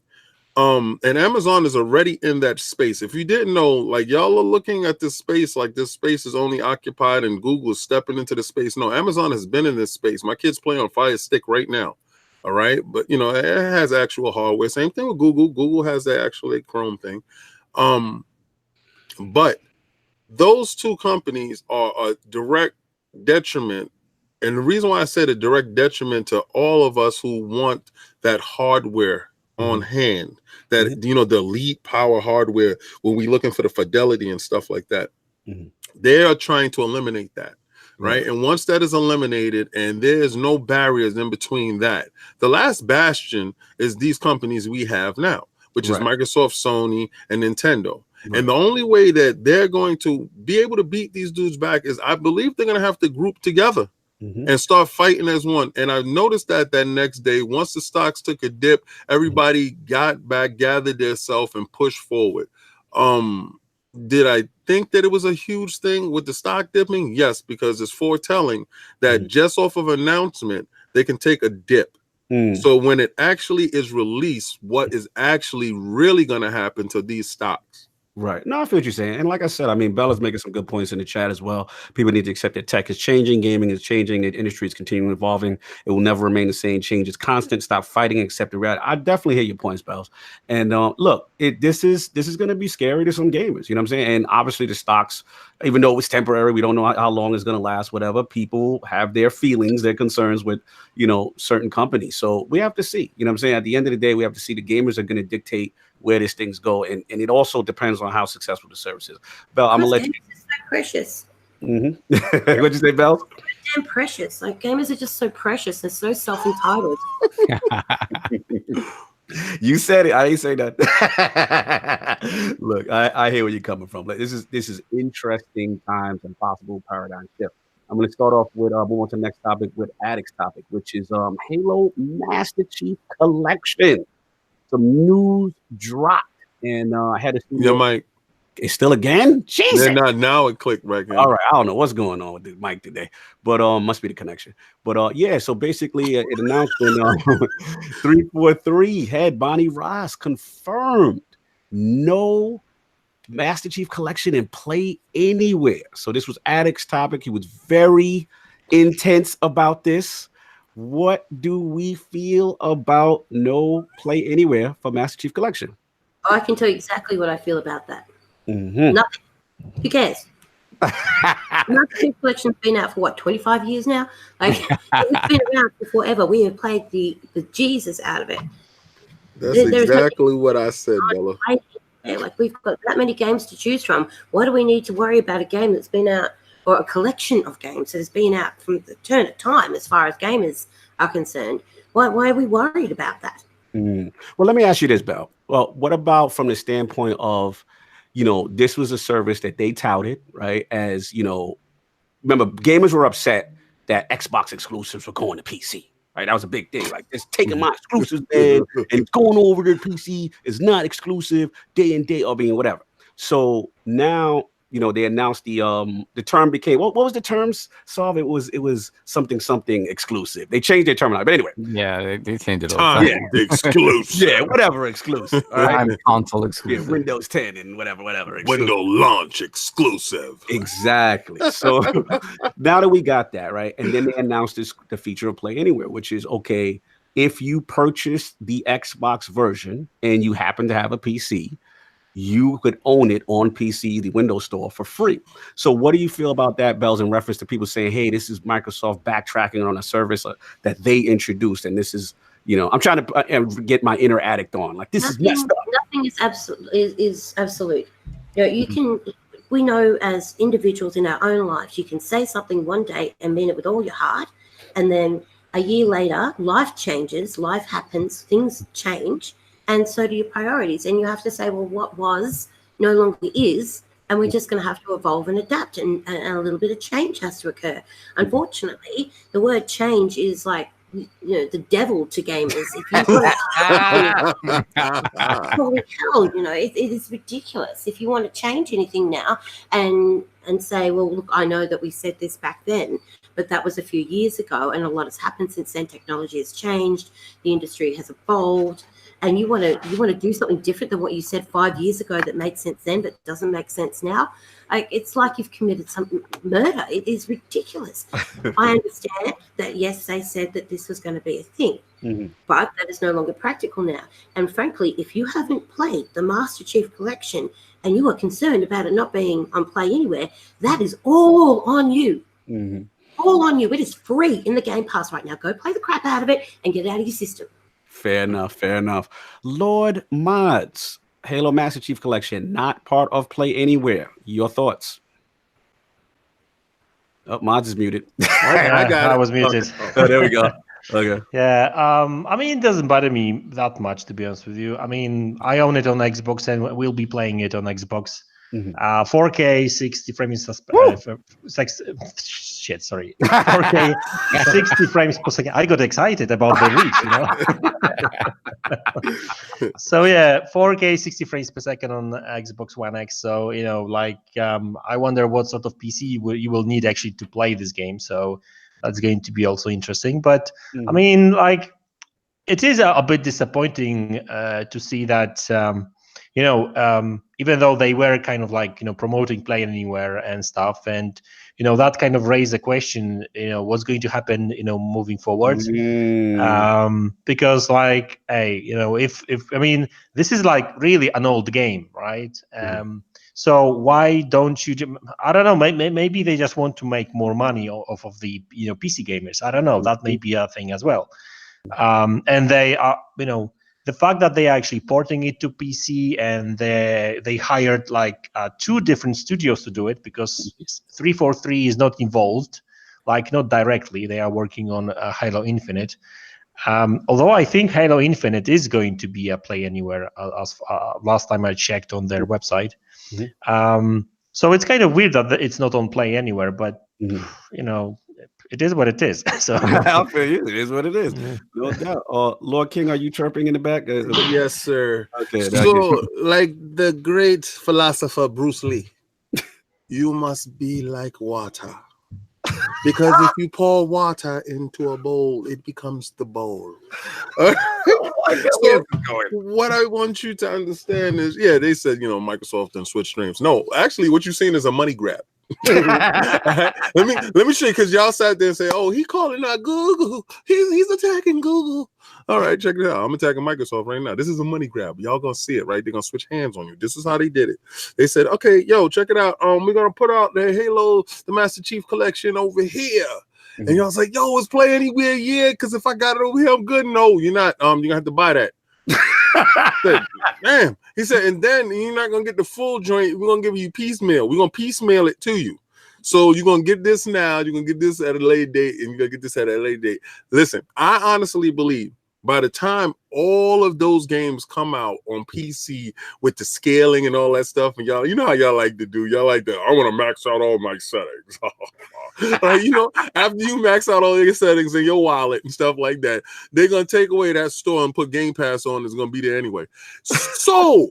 And Amazon is already in that space. If you didn't know, like y'all are looking at this space, like this space is only occupied and Google is stepping into the space. No, Amazon has been in this space. My kids play on Fire Stick right now. All right, but it has actual hardware. Same thing with Google. Google has that actual Chrome thing. But those two companies are a direct detriment. And the reason why I said a direct detriment to all of us who want that hardware on hand, that, the elite power hardware, when we're looking for the fidelity and stuff like that, they are trying to eliminate that. Right. And once that is eliminated and there's no barriers in between that, the last bastion is these companies we have now, which is Microsoft, Sony, and Nintendo. And the only way that they're going to be able to beat these dudes back is, I believe, they're going to have to group together and start fighting as one. And I've noticed that next day, once the stocks took a dip, everybody got back, gathered themselves, and pushed forward. Did I think that it was a huge thing with the stock dipping? Yes, because it's foretelling that just off of announcement, they can take a dip. So when it actually is released, what is actually really going to happen to these stocks? Right. No, I feel what you're saying. And like I said, I mean, Bella's making some good points in the chat as well. People need to accept that tech is changing, gaming is changing, the industry is continuing evolving. It will never remain the same. Change is constant. Stop fighting, accept the reality. I definitely hear your points, Bells. And look, this is going to be scary to some gamers. You know what I'm saying? And obviously the stocks, even though it's temporary, we don't know how long it's going to last, whatever. People have their feelings, their concerns with, certain companies. So we have to see. You know what I'm saying? At the end of the day, we have to see. The gamers are going to dictate where these things go, and it also depends on how successful the service is. Belle, I'm gonna let you. It's so precious. What'd you say, Belle? So damn precious. Like gamers are just so precious. They're so self-entitled. You said it. I ain't say that. Look, I hear where you're coming from. Like, this is interesting times and possible paradigm shift. I'm going to start off with move on to the next topic with Addict's topic, which is Halo Master Chief Collection. Some news dropped, and I had to see. Yeah, Mike. It's still again? Jesus. Now it clicked right now. All right, I don't know what's going on with the mic today, but must be the connection. But yeah, so basically it announced in 343 head Bella Ryse confirmed no Master Chief Collection and Play Anywhere. So this was Addict's topic. He was very intense about this. What do we feel about no Play Anywhere for Master Chief Collection? Oh, I can tell you exactly what I feel about that. Nothing. Who cares? Master Chief Collection's been out for what, 25 years now? Like it's been around for forever. We have played the Jesus out of it. That's exactly what I said, Bella. Like we've got that many games to choose from. Why do we need to worry about a game that's been out, or a collection of games that has been out from the turn of time as far as gamers are concerned? Why are we worried about that? Well, let me ask you this, Belle. Well, what about from the standpoint of, this was a service that they touted, right? As, remember, gamers were upset that Xbox exclusives were going to PC, right? That was a big thing. Like, it's taking my exclusives, man, and it's going over to PC. It's not exclusive day and day, or being whatever. So now, they announced the term became, what was the terms? Solve it was something exclusive. They changed their terminology, but anyway. Yeah, they changed it all. Yeah, exclusive. Yeah, whatever exclusive. All right? Console exclusive. Yeah, Windows 10 and whatever. Exclusive. Window launch exclusive. Exactly. So now that we got that, right, and then they announced the feature of Play Anywhere, which is okay if you purchase the Xbox version and you happen to have a PC. You could own it on PC, the Windows Store, for free. So what do you feel about that, Bells, in reference to people saying, hey, this is Microsoft backtracking on a service that they introduced, and this is, I'm trying to get my inner addict on. Like, this is messed up. Nothing is absolute. You can, we know as individuals in our own lives, you can say something one day and mean it with all your heart, and then a year later, life changes, life happens, things change, and so do your priorities. And you have to say, well, what was no longer is, and we're just going to have to evolve and adapt, and a little bit of change has to occur. Unfortunately, the word change is like, the devil to gamers. If holy hell, it is ridiculous. If you want to change anything now and say, well, look, I know that we said this back then, but that was a few years ago, and a lot has happened since then. Technology has changed, the industry has evolved. And you want to do something different than what you said 5 years ago that made sense then but doesn't make sense now. It's like you've committed some murder. It is ridiculous. I understand that, yes, they said that this was going to be a thing, but that is no longer practical now. And frankly, if you haven't played the Master Chief Collection and you are concerned about it not being on Play Anywhere, that is all on you. All on you. It is free in the Game Pass right now. Go play the crap out of it and get it out of your system. Fair enough. Lord Madz, Halo Master Chief Collection, not part of Play Anywhere. Your thoughts? Oh, Madz is muted. I was muted. Oh, there we go. Okay. Yeah. I mean, it doesn't bother me that much, to be honest with you. I mean, I own it on Xbox and we'll be playing it on Xbox. 4K 60 frames 4K 60 frames per second. I got excited about the reach, So yeah, 4K 60 frames per second on Xbox One X. So I wonder what sort of PC you will need actually to play this game. So that's going to be also interesting. But I mean, it is a bit disappointing to see that even though they were kind of promoting Play Anywhere and stuff, and that kind of raised a question, what's going to happen, moving forward. Because if I mean, this is really an old game, right? So why don't you? I don't know. Maybe they just want to make more money off of the PC gamers. I don't know. That may be a thing as well. And they are, the fact that they are actually porting it to PC, and they hired 2 different studios to do it, because 343 is not involved, not directly. They are working on Halo Infinite. Although I think Halo Infinite is going to be a Play Anywhere, as last time I checked on their website. So it's kind of weird that it's not on Play Anywhere, but it is what it is. So I feel you. It is what it is. No doubt. Lord King, are you chirping in the back? Yes, sir. Okay. So, like the great philosopher Bruce Lee, you must be like water. Because if you pour water into a bowl, it becomes the bowl. So what I want you to understand is, they said, Microsoft and switch streams. No, actually, what you're seeing is a money grab. Let me show you, because y'all sat there and say, "Oh, he calling out Google. He's attacking Google." All right, check it out. I'm attacking Microsoft right now. This is a money grab. Y'all gonna see it, right? They're gonna switch hands on you. This is how they did it. They said, "Okay, yo, check it out. We're gonna put out the Halo, the Master Chief Collection over here." And y'all was like, "Yo, it's Play Anywhere, yeah, because if I got it over here, I'm good." No, you're not. You're gonna have to buy that. Damn. He said, and then you're not gonna get the full joint. We're gonna give you piecemeal. We're gonna piecemeal it to you. So you're gonna get this now, you're gonna get this at a later date, and you're gonna get this at a later date. Listen, I honestly believe by the time all of those games come out on PC with the scaling and all that stuff, and y'all, you know how y'all like to do, y'all like to, I want to max out all my settings. After you max out all your settings in your wallet and stuff like that, they're gonna take away that store and put Game Pass on. It's gonna be there anyway. So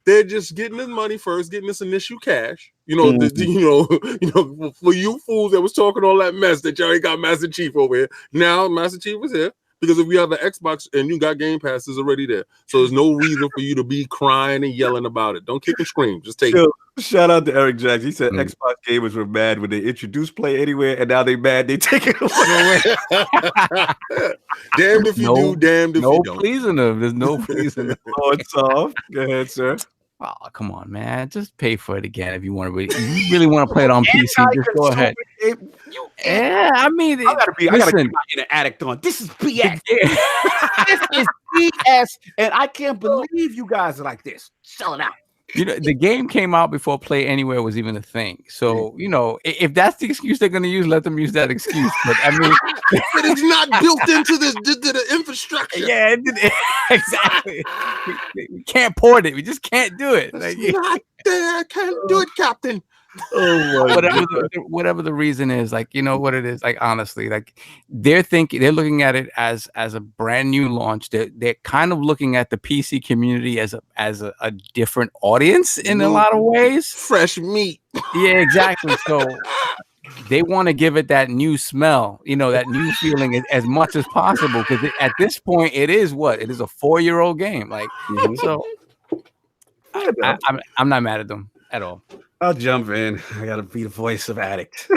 they're just getting this money first, getting this initial cash. For you fools that was talking all that mess that y'all ain't got Master Chief over here. Now Master Chief is here. Because if you have an Xbox and you got Game Pass, it's already there. So there's no reason for you to be crying and yelling about it. Don't kick and scream. Just take it. Shout out to Eric Jacks. He said Xbox gamers were mad when they introduced Play Anywhere, and now they mad they take it away. Damned if you do, damned if you don't. No pleasing them. There's no pleasing them. Oh, it's off. Go ahead, sir. Oh, come on, man. Just pay for it again if you want to. You really want to play it on PC, just go ahead. I mean, I gotta get an addict on. This is BS. This is BS, and I can't believe you guys are like this. Sell it out. The game came out before Play Anywhere was even a thing. So, if that's the excuse they're going to use, let them use that excuse. But I mean, it is not built into the infrastructure. Yeah, exactly. We can't port it. We just can't do it. It's not there. I can't do it, Captain. Oh my whatever the reason is, what it is, honestly, they're looking at it as a brand new launch. They're kind of looking at the PC community as a different audience in a lot of ways. Fresh meat. Yeah, exactly. So they want to give it that new smell, that new feeling as much as possible, because at this point it is a 4-year-old game. So I'm not mad at them at all. I'll jump in. I gotta be the voice of addict.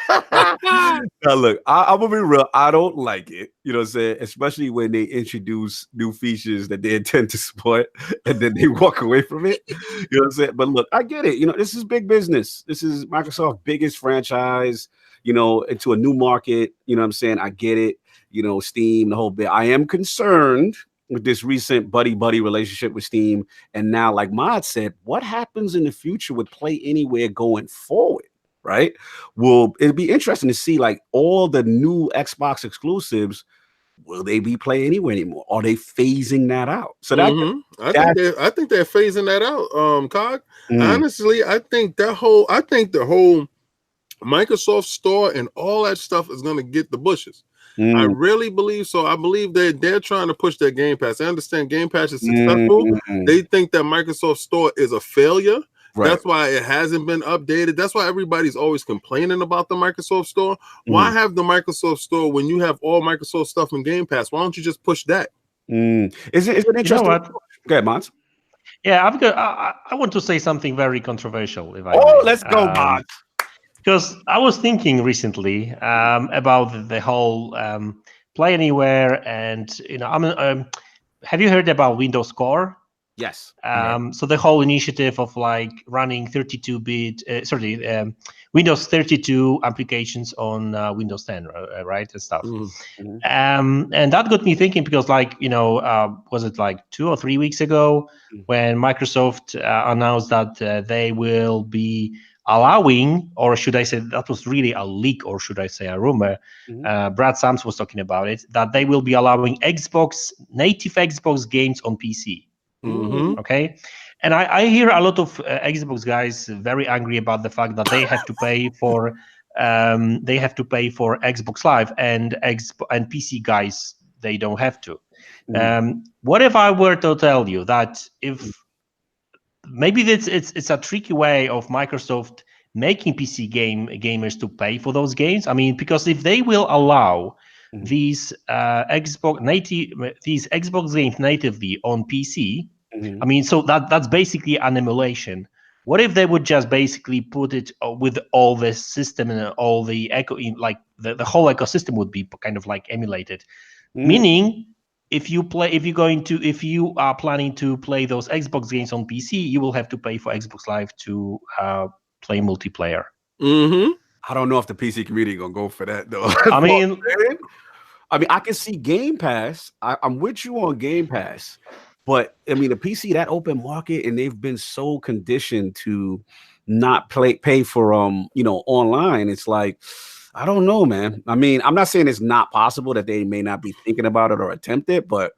Now look, I'm gonna be real. I don't like it. You know what I'm saying? Especially when they introduce new features that they intend to support and then they walk away from it. You know what I'm saying? But look, I get it. This is big business. This is Microsoft's biggest franchise, into a new market. You know what I'm saying? I get it. Steam, the whole bit. I am concerned with this recent buddy-buddy relationship with Steam. And now, like Madz said, what happens in the future with Play Anywhere going forward, right? It'll be interesting to see, all the new Xbox exclusives, will they be Play Anywhere anymore? Are they phasing that out? So I think they're phasing that out, Cog. Honestly, I think the whole Microsoft store and all that stuff is going to get the bushes. I really believe so. I believe they're trying to push their Game Pass. I understand Game Pass is successful. They think that Microsoft Store is a failure. Right. That's why it hasn't been updated. That's why everybody's always complaining about the Microsoft Store. Why have the Microsoft Store when you have all Microsoft stuff in Game Pass? Why don't you just push that? Is it interesting? You know what? Go ahead, Madz. Yeah, I want to say something very controversial. If I may. Let's go, Madz. Because I was thinking recently about the whole Play Anywhere, and have you heard about Windows Core? Yes. So the whole initiative of like running 32-bit, Windows 32 applications on Windows 10, right, and stuff. And that got me thinking because, like, was it like 2 or 3 weeks ago when Microsoft announced that they will be allowing, or should I say that was really a leak, or should I say a rumor? Brad Sams was talking about it, that they will be allowing native Xbox games on PC. Okay, and I hear a lot of Xbox guys very angry about the fact that they have to pay for Xbox Live, and PC guys, they don't have to. What if I were to tell you that if maybe it's a tricky way of Microsoft making PC gamers to pay for those games? I mean, because if they will allow these Xbox games natively on PC, I mean, so that's basically an emulation. What if they would just basically put it with all the system and all the the whole ecosystem would be kind of like emulated, meaning if you are planning to play those Xbox games on PC, you will have to pay for Xbox Live to play multiplayer. I don't know if the PC community gonna go for that though. I mean, I can see Game Pass. I'm with you on Game Pass. But I mean, the PC, that open market, and they've been so conditioned to not pay for online. It's like, I don't know, man. I mean, I'm not saying it's not possible that they may not be thinking about it or attempt it, but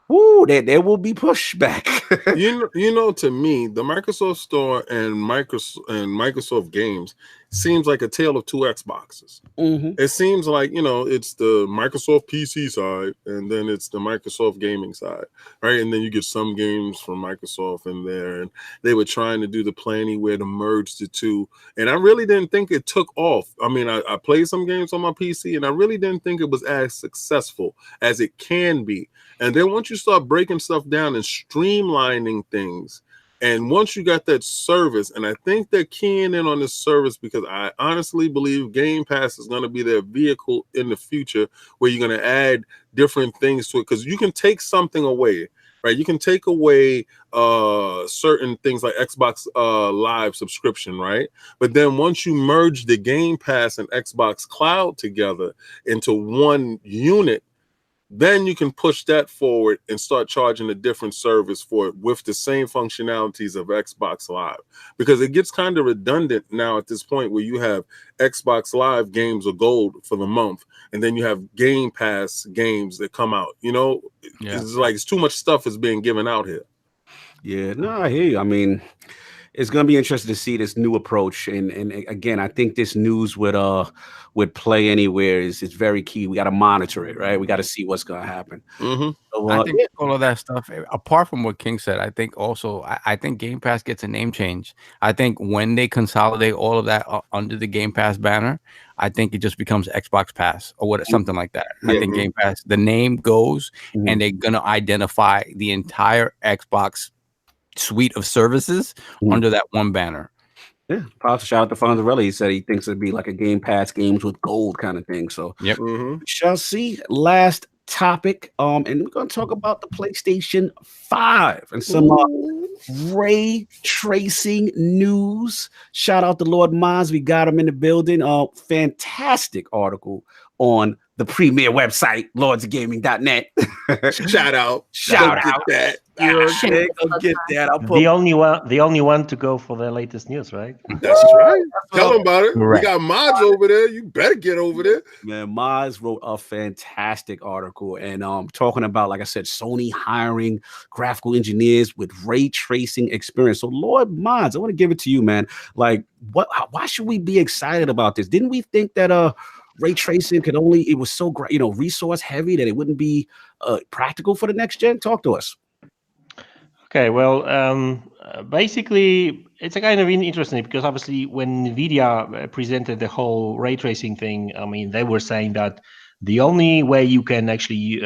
there will be pushback. To me, the Microsoft Store and Microsoft games seems like a tale of two Xboxes. It seems like, it's the Microsoft PC side, and then it's the Microsoft gaming side, right? And then you get some games from Microsoft in there, and they were trying to do the Play Anywhere to merge the two, and I really didn't think it took off. I mean, I played some games on my PC, and I really didn't think it was as successful as it can be. And then once you start breaking stuff down and streamlining things, and once you got that service, and I think they're keying in on this service because I honestly believe Game Pass is going to be their vehicle in the future where you're going to add different things to it, because you can take something away, right? You can take away certain things like Xbox Live subscription, right? But then once you merge the Game Pass and Xbox Cloud together into one unit, then you can push that forward and start charging a different service for it with the same functionalities of Xbox Live, because it gets kind of redundant now at this point where you have Xbox Live games are gold for the month, and then you have Game Pass games that come out. It's like it's too much stuff is being given out here. Yeah, no, I hear you. I mean, it's going to be interesting to see this new approach. And again, I think this news with Play Anywhere is very key. We got to monitor it, right? We got to see what's going to happen. So, I think all of that stuff, apart from what King said, I think also, I think Game Pass gets a name change. I think when they consolidate all of that under the Game Pass banner, I think it just becomes Xbox Pass or something like that. I think Game Pass, the name goes, and they're going to identify the entire Xbox suite of services under that one banner. Yeah, shout out to Fonzarelli. He said he thinks it'd be like a Game Pass games with gold kind of thing. So we shall see. Last topic, and we're gonna talk about the PlayStation 5 and some ray tracing news. Shout out to Lord Madz. We got him in the building. Fantastic article on the premier website, lordsgaming.net. Shout out. That. Get that. The only one to go for the latest news, right? That's right. Tell them about it. Right. We got Madz over there. You better get over there. Man, Madz wrote a fantastic article, and talking about, like I said, Sony hiring graphical engineers with ray tracing experience. So, Lord Madz, I want to give it to you, man. Like, why should we be excited about this? Didn't we think that ray tracing it was so great, resource heavy that it wouldn't be practical for the next gen? Talk to us. Okay, well, basically, it's a kind of interesting because obviously when Nvidia presented the whole ray tracing thing, I mean, they were saying that the only way you can actually,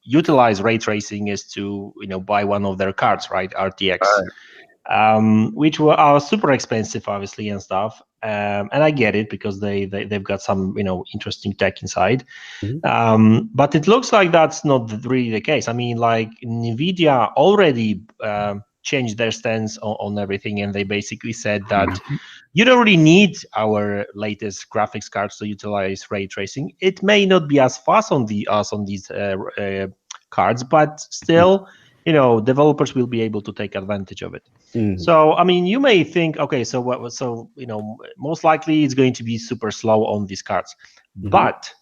utilize ray tracing is to, buy one of their cards, right, RTX, which are super expensive, obviously, and stuff. And I get it because they've got some, interesting tech inside. But it looks like that's not really the case. I mean, like Nvidia already changed their stance on everything, and they basically said that you don't really need our latest graphics cards to utilize ray tracing. It may not be as fast on these cards, but still, developers will be able to take advantage of it. So, I mean, you may think, okay, so what? So, most likely it's going to be super slow on these cards, but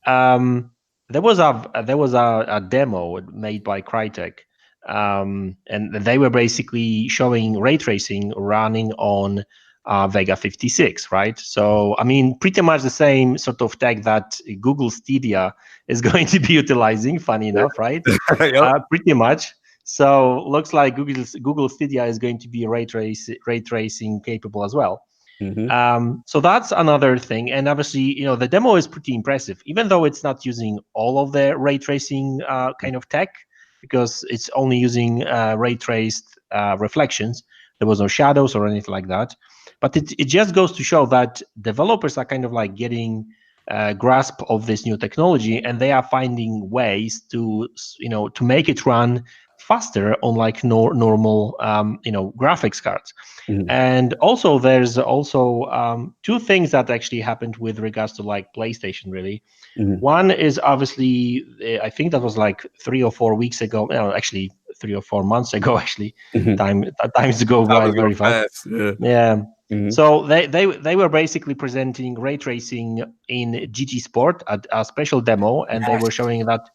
there was a demo made by Crytek, and they were basically showing ray tracing running on Vega 56, right? So, I mean, pretty much the same sort of tech that Google Stadia is going to be utilizing, funny enough, right? Pretty much. So, looks like Google Stadia is going to be ray tracing capable as well. So that's another thing, and obviously, the demo is pretty impressive, even though it's not using all of the ray tracing kind of tech, because it's only using ray traced reflections. There was no shadows or anything like that, but it just goes to show that developers are kind of like getting a grasp of this new technology, and they are finding ways to make it run faster on like normal graphics cards. And also there's also two things that actually happened with regards to like PlayStation, really. One is obviously, I think that was like 3 or 4 weeks ago, actually 3 or 4 months ago, actually. Times go by very fast. Yeah. So they were basically presenting ray tracing in GT Sport at a special demo, and they were showing that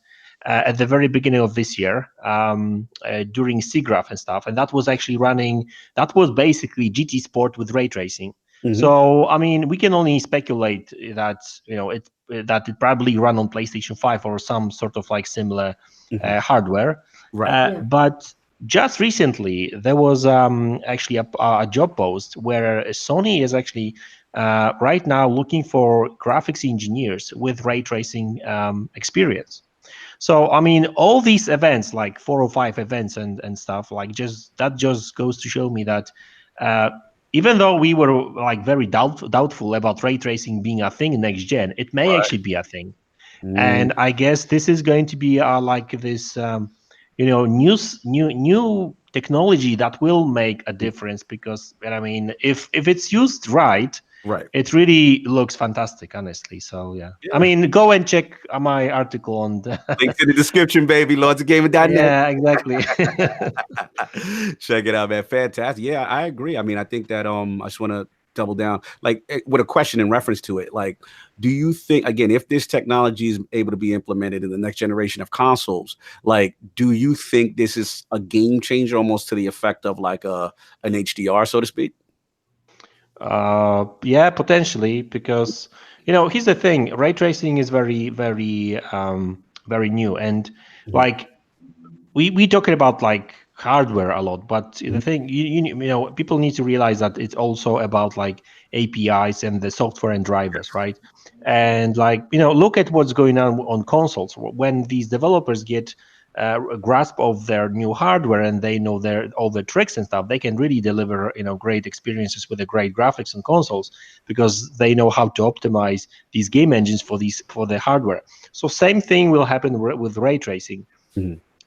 at the very beginning of this year, during SIGGRAPH and stuff, and that was actually running. That was basically GT Sport with ray tracing. So I mean, we can only speculate that it probably run on PlayStation 5 or some sort of like similar hardware. Right. But just recently, there was actually a job post where Sony is actually right now looking for graphics engineers with ray tracing experience. So, I mean, all these events, like 4 or 5 events and stuff, like just goes to show me that even though we were like very doubtful about ray tracing being a thing in next gen, it may actually be a thing. And I guess this is going to be like this, new technology that will make a difference, because I mean, if it's used right, it really looks fantastic, honestly. So yeah. I mean, go and check my article on the links in the description, baby. LordsOfGaming.net. Yeah, exactly. Check it out, man. Fantastic. Yeah, I agree. I mean, I think that I just want to double down, like, with a question in reference to it. Like, do you think, again, if this technology is able to be implemented in the next generation of consoles, like, do you think this is a game changer, almost to the effect of like an HDR, so to speak? Yeah, potentially, because here's the thing: ray tracing is very, very, very new, and like we talking about like hardware a lot, but the thing people need to realize that it's also about like APIs and the software and drivers, right? And like look at what's going on consoles. When these developers get a grasp of their new hardware and they know all the tricks and stuff, they can really deliver great experiences with the great graphics on consoles, because they know how to optimize these game engines for the hardware. So same thing will happen with ray tracing.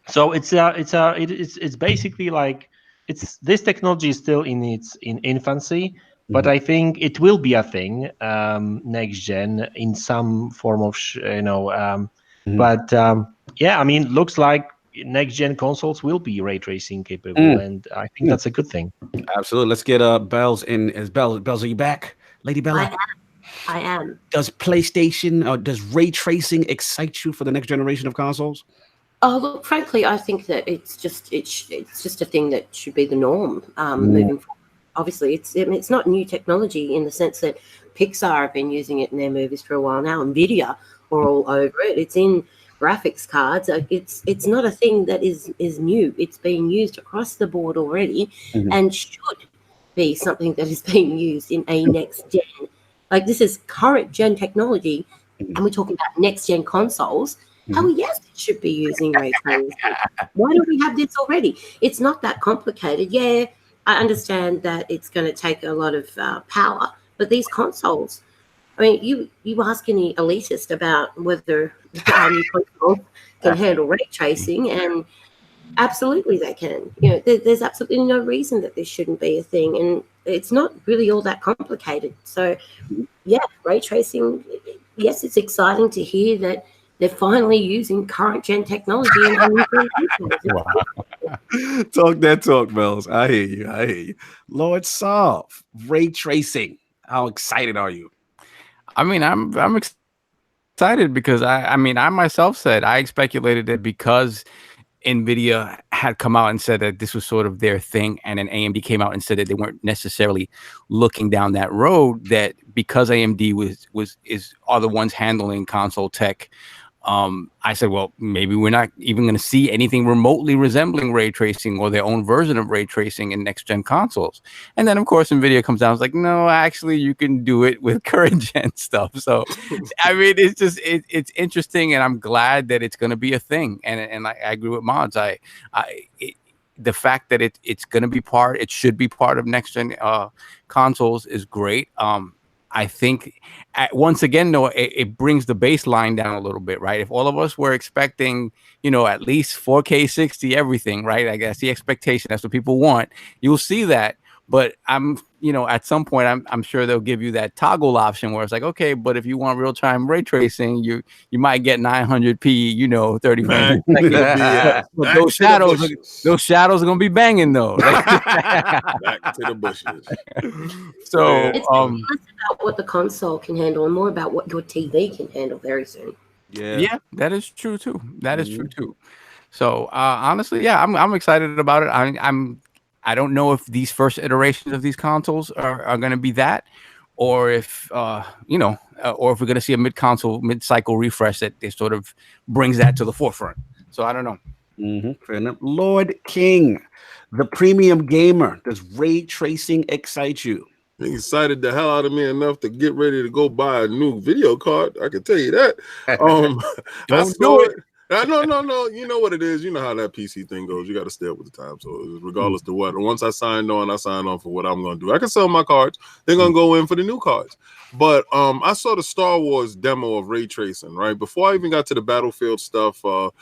So it's basically like this technology is still in its infancy, but I think it will be a thing next gen in some form of but yeah, I mean, looks like next gen consoles will be ray tracing capable, and I think that's a good thing. Absolutely. Let's get Bells in. Bells, are you back, Lady Bella? I am. Does PlayStation does ray tracing excite you for the next generation of consoles? Oh, look, frankly, I think that it's just a thing that should be the norm moving forward. Obviously, it's not new technology in the sense that Pixar have been using it in their movies for a while now. Nvidia are all over it. It's in graphics cards. It's not a thing that is new. It's being used across the board already, and should be something that is being used in a next gen. Like, this is current gen technology, and we're talking about next gen consoles. Oh yes, it should be using ray tracing. Why don't we have this already? It's not that complicated. Yeah, I understand that it's going to take a lot of power, but these consoles, I mean, you ask any elitist about whether our new console can handle ray tracing, and absolutely they can. You know, there's absolutely no reason that this shouldn't be a thing, and it's not really all that complicated. So, yeah, ray tracing. Yes, it's exciting to hear that they're finally using current gen technology. Talk that talk, Bells. I hear you. I hear you. Lord Sov, ray tracing. How excited are you? I mean, I'm excited because I mean, I myself said I speculated that because Nvidia had come out and said that this was sort of their thing, and then AMD came out and said that they weren't necessarily looking down that road, that because AMD are the ones handling console tech, I said, well, maybe we're not even going to see anything remotely resembling ray tracing or their own version of ray tracing in next gen consoles. And then, of course, Nvidia comes out and is like, no, actually, you can do it with current gen stuff. So, I mean, it's just it's interesting, and I'm glad that it's going to be a thing. And I agree with Madz. The fact that it's going to be it should be part of next gen consoles is great. I think once again, though, it brings the baseline down a little bit, right? If all of us were expecting, at least 4K 60 everything, right? I guess the expectation, that's what people want. You'll see that. But at some point, I'm sure they'll give you that toggle option where it's like, okay, but if you want real time ray tracing, you might get 900p, 30 frames a second. But those shadows are gonna be banging though. Back to the bushes. So it's less about what the console can handle and more about what your TV can handle very soon. Yeah, that is true too. That is true too. So honestly, yeah, I'm excited about it. I don't know if these first iterations of these consoles are going to be that, or if or if we're going to see a mid-cycle refresh that sort of brings that to the forefront. So I don't know. Fair enough. Lord King, the premium gamer, does ray tracing excite you? It excited the hell out of me enough to get ready to go buy a new video card. I can tell you that. Don't do it. No. You know what it is. You know how that PC thing goes. You got to stay up with the time. So regardless to what, once I signed on for what I'm going to do. I can sell my cards. They're going to go in for the new cards. But I saw the Star Wars demo of ray tracing, right? Before I even got to the Battlefield stuff of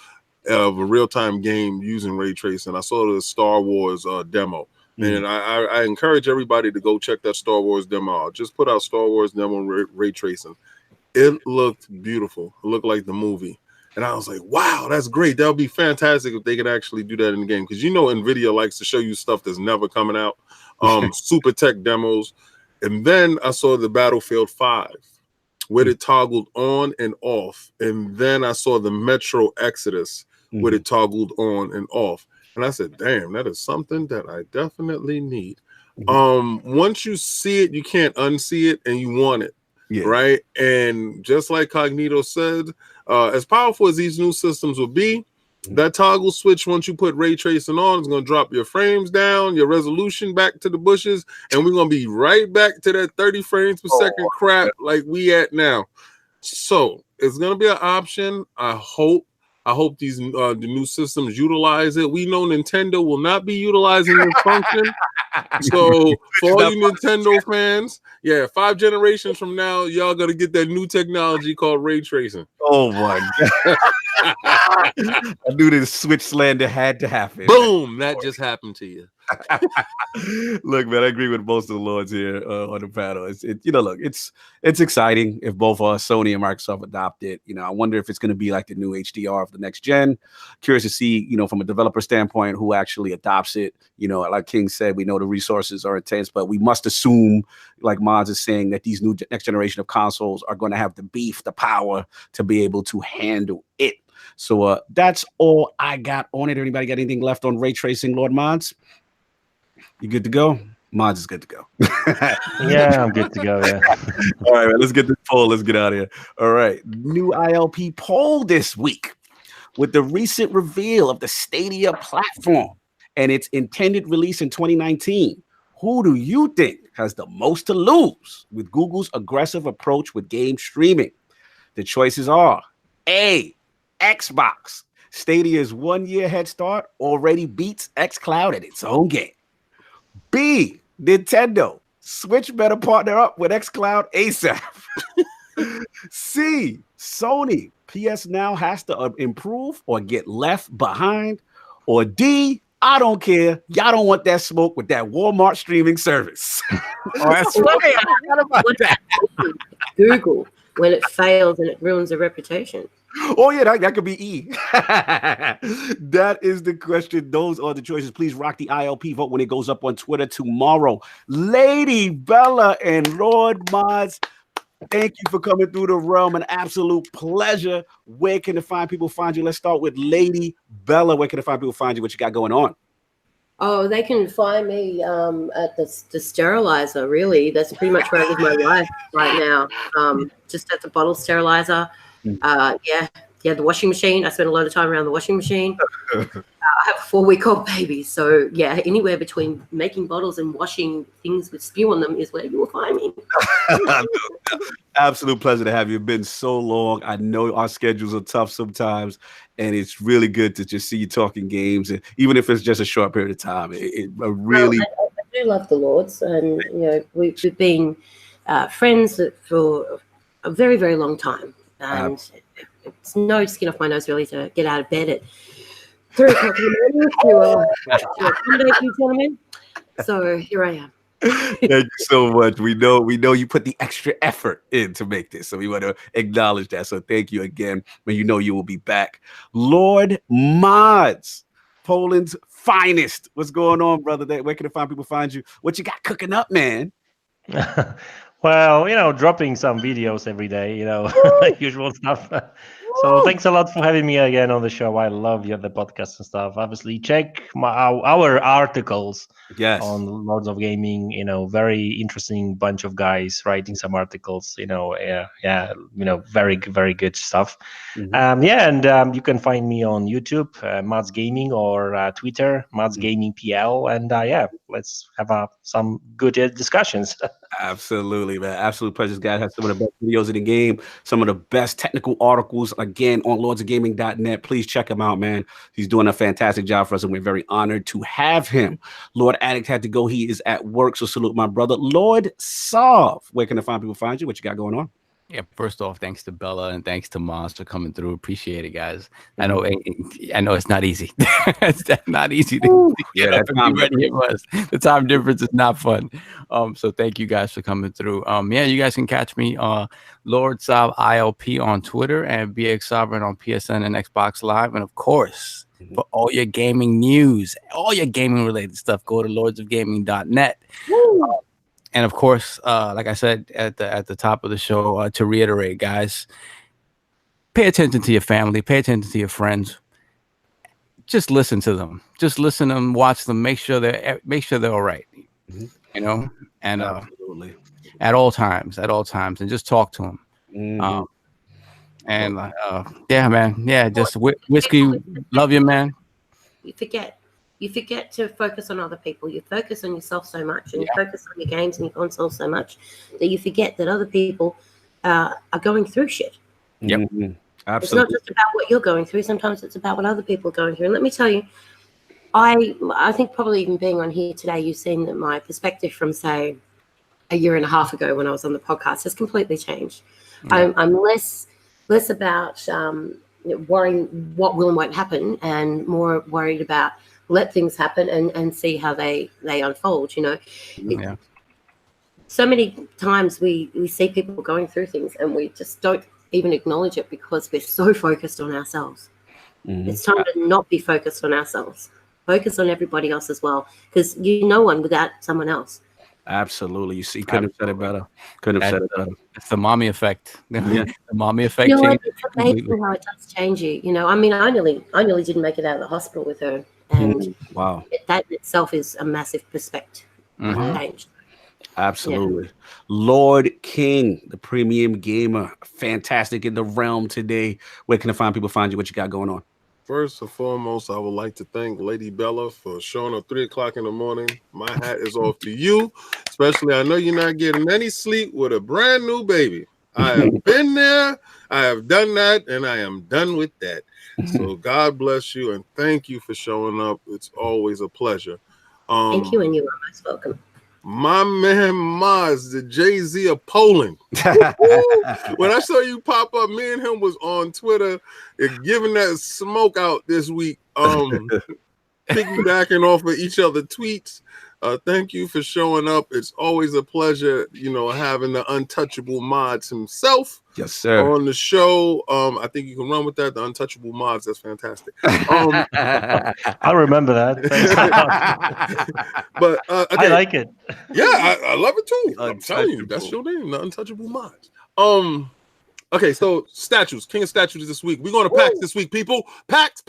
a real-time game using ray tracing, I saw the Star Wars demo. And I encourage everybody to go check that Star Wars demo out. Just put out Star Wars demo ray tracing. It looked beautiful. It looked like the movie. And I was like, wow, that's great. That would be fantastic if they could actually do that in the game. Because NVIDIA likes to show you stuff that's never coming out. Super tech demos. And then I saw the Battlefield 5, where it toggled on and off. And then I saw the Metro Exodus, where it toggled on and off. And I said, damn, that is something that I definitely need. Once you see it, you can't unsee it, and you want it. Yeah. Right. And just like Cognito said, as powerful as these new systems will be, that toggle switch, once you put ray tracing on, is going to drop your frames down, your resolution back to the bushes, and we're going to be right back to that 30 frames per second crap like we at now. So it's going to be an option. I hope these the new systems utilize it. We know Nintendo will not be utilizing this function. So for all you Nintendo fans, 5 generations from now, y'all gonna get that new technology called ray tracing. Oh my god! I knew this Switch slander had to happen. Boom! That just happened to you. Look, man, I agree with most of the lords here on the panel. It's exciting if both Sony and Microsoft adopt it. I wonder if it's going to be like the new HDR of the next gen. Curious to see, from a developer standpoint, who actually adopts it. Like King said, we know the resources are intense, but we must assume, like Madz is saying, that these new next generation of consoles are going to have the beef, the power to be able to handle it. So that's all I got on it. Anybody got anything left on ray tracing, Lord Madz? You good to go? Madz is good to go. Yeah, I'm good to go. Yeah. All right, man, let's get this poll. Let's get out of here. All right. New ILP poll this week with the recent reveal of the Stadia platform and its intended release in 2019. Who do you think has the most to lose with Google's aggressive approach with game streaming? The choices are A, Xbox. Stadia's 1 year head start already beats xCloud at its own game. B, Nintendo. Switch better partner up with xCloud ASAP. C, Sony. PS Now has to improve or get left behind. Or D, I don't care. Y'all don't want that smoke with that Walmart streaming service. Oh, that's funny. I forgot about that. Google, when it fails and it ruins a reputation. Oh, yeah, that could be E. That is the question. Those are the choices. Please rock the ILP vote when it goes up on Twitter tomorrow. Lady Bella and Lord Madz, thank you for coming through the realm. An absolute pleasure. Where can the fine people find you? Let's start with Lady Bella. Where can the fine people find you? What you got going on? Oh, they can find me at the sterilizer, really. That's pretty much where I live my life right now. Just at the bottle sterilizer. Yeah, the washing machine. I spend a lot of time around the washing machine. I have a 4-week-old baby. So, yeah, anywhere between making bottles and washing things with spew on them is where you will find me. Absolute pleasure to have you. It's been so long. I know our schedules are tough sometimes, and it's really good to just see you talking games, and even if it's just a short period of time. I do love the Lords, and we've been friends for a very, very long time, and it's no skin off my nose really to get out of bed at 3 o'clock in the morning to accommodate you gentlemen. So here I am. Thank you so much. We know you put the extra effort in to make this, so we want to acknowledge that. So thank you again. When you know you will be back, Lord Madz, Poland's finest. What's going on, brother? Where can the fine people find you? What you got cooking up, man? Well, dropping some videos every day, usual stuff. So thanks a lot for having me again on the show. I love the podcast and stuff. Obviously, check our articles on Lords of Gaming. Very interesting bunch of guys writing some articles. Very, very good stuff. Mm-hmm. And you can find me on YouTube, Madz Gaming, or Twitter, Madz Gaming PL. And let's have some good discussions. Absolutely, man. Absolute pleasure. This guy has some of the best videos in the game, some of the best technical articles, again, on lordsofgaming.net. Please check him out, man. He's doing a fantastic job for us, and we're very honored to have him. Lord Addict had to go. He is at work, so salute my brother. Lord Sov, where can the fine people find you? What you got going on? Yeah, first off, thanks to Bella and thanks to Madz for coming through. Appreciate it, guys. I know it's not easy. It's not easy to get up and be ready. It was. The time difference is not fun. So thank you guys for coming through. You guys can catch me LordSovILP on Twitter and BX Sovereign on PSN and Xbox Live. And of course, for all your gaming news, all your gaming related stuff, go to lordsofgaming.net. And of course, like I said at the top of the show, to reiterate, guys, pay attention to your family, pay attention to your friends. Just listen to them. Just listen to them, watch them, make sure they're all right. Mm-hmm. And absolutely. At all times, and just talk to them. Mm-hmm. Yeah, man, yeah, just whiskey. Love you, man. You forget to focus on other people. You focus on yourself so much, and you focus on your games and your consoles so much that you forget that other people are going through shit. Yep, absolutely. It's not just about what you're going through. Sometimes it's about what other people are going through. And let me tell you, I think probably even being on here today, you've seen that my perspective from, say, a year and a half ago when I was on the podcast has completely changed. Yeah. I'm less about worrying what will and won't happen, and more worried about let things happen and see how they unfold. So many times we see people going through things and we just don't even acknowledge it because we're so focused on ourselves. Mm-hmm. It's time to not be focused on ourselves. Focus on everybody else as well, because you're no one without someone else. Absolutely. You see, couldn't have said it better. It's the mommy effect. Yeah. The mommy effect. It's amazing how it does change you. I mean, I nearly didn't make it out of the hospital with her. And wow, that in itself is a massive perspective. changed. Absolutely. Lord King, the premium gamer, fantastic in the realm today. Where can find you? What you got going on? First and foremost, I would like to thank Lady Bella for showing up 3 o'clock in the morning. My hat is off to you, especially I know you're not getting any sleep with a brand new baby. I have been there, I have done that, and I am done with that. So God bless you, and thank you for showing up. It's always a pleasure. Thank you, and you are most welcome. My man Madz, the Jay-Z of Poland. When I saw you pop up, me and him was on Twitter giving that smoke out this week, piggybacking off of each other tweets. Thank you for showing up. It's always a pleasure, having the untouchable Madz himself. Yes, sir. On the show. I think you can run with that. The untouchable Madz. That's fantastic. I'll remember that. Thanks a lot. But okay. I like it. Yeah, I love it too. I'm telling you, that's your name, the untouchable Madz. Okay, so statues, King of Statues this week. We're going to PAX this week, people. PAX.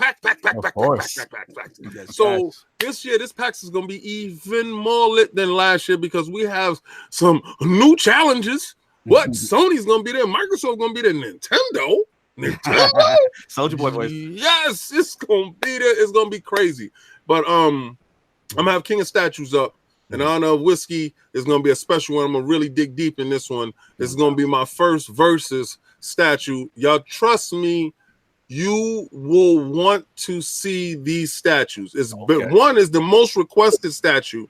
Yes, so this year, this PAX is going to be even more lit than last year because we have some new challenges. What? Sony's going to be there. Microsoft going to be there. Nintendo? Soldier Boy voice. Yes, it's going to be there. It's going to be crazy. But I'm going to have King of Statues up. In honor of Whiskey, is going to be a special one. I'm going to really dig deep in this one. This is going to be my first versus statue. Y'all trust me, you will want to see these statues. One is the most requested statue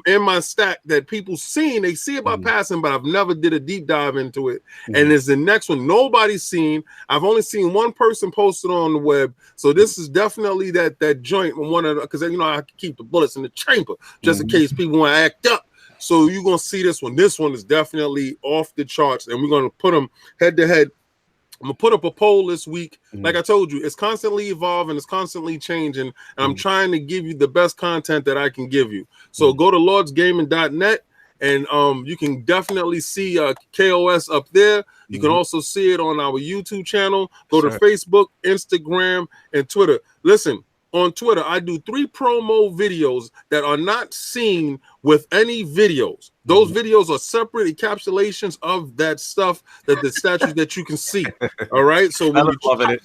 in my stack that people seen. They see it by passing, but I've never did a deep dive into it. And it's the next one nobody's seen. I've only seen one person posted on the web. So this is definitely that joint, one of because I can keep the bullets in the chamber just in case people want to act up. So you're gonna see this one. This one is definitely off the charts, and we're gonna put them head to head. I'm gonna put up a poll this week. Like I told you, it's constantly evolving, it's constantly changing, and I'm trying to give you the best content that I can give you. So go to lordsgaming.net, and you can definitely see KOS up there. You can also see it on our YouTube channel. Go to Facebook, Instagram, and Twitter. Listen, on Twitter, I do 3 promo videos that are not seen with any videos. Those videos are separate encapsulations of that stuff, that the statues that you can see. All right. So when you don't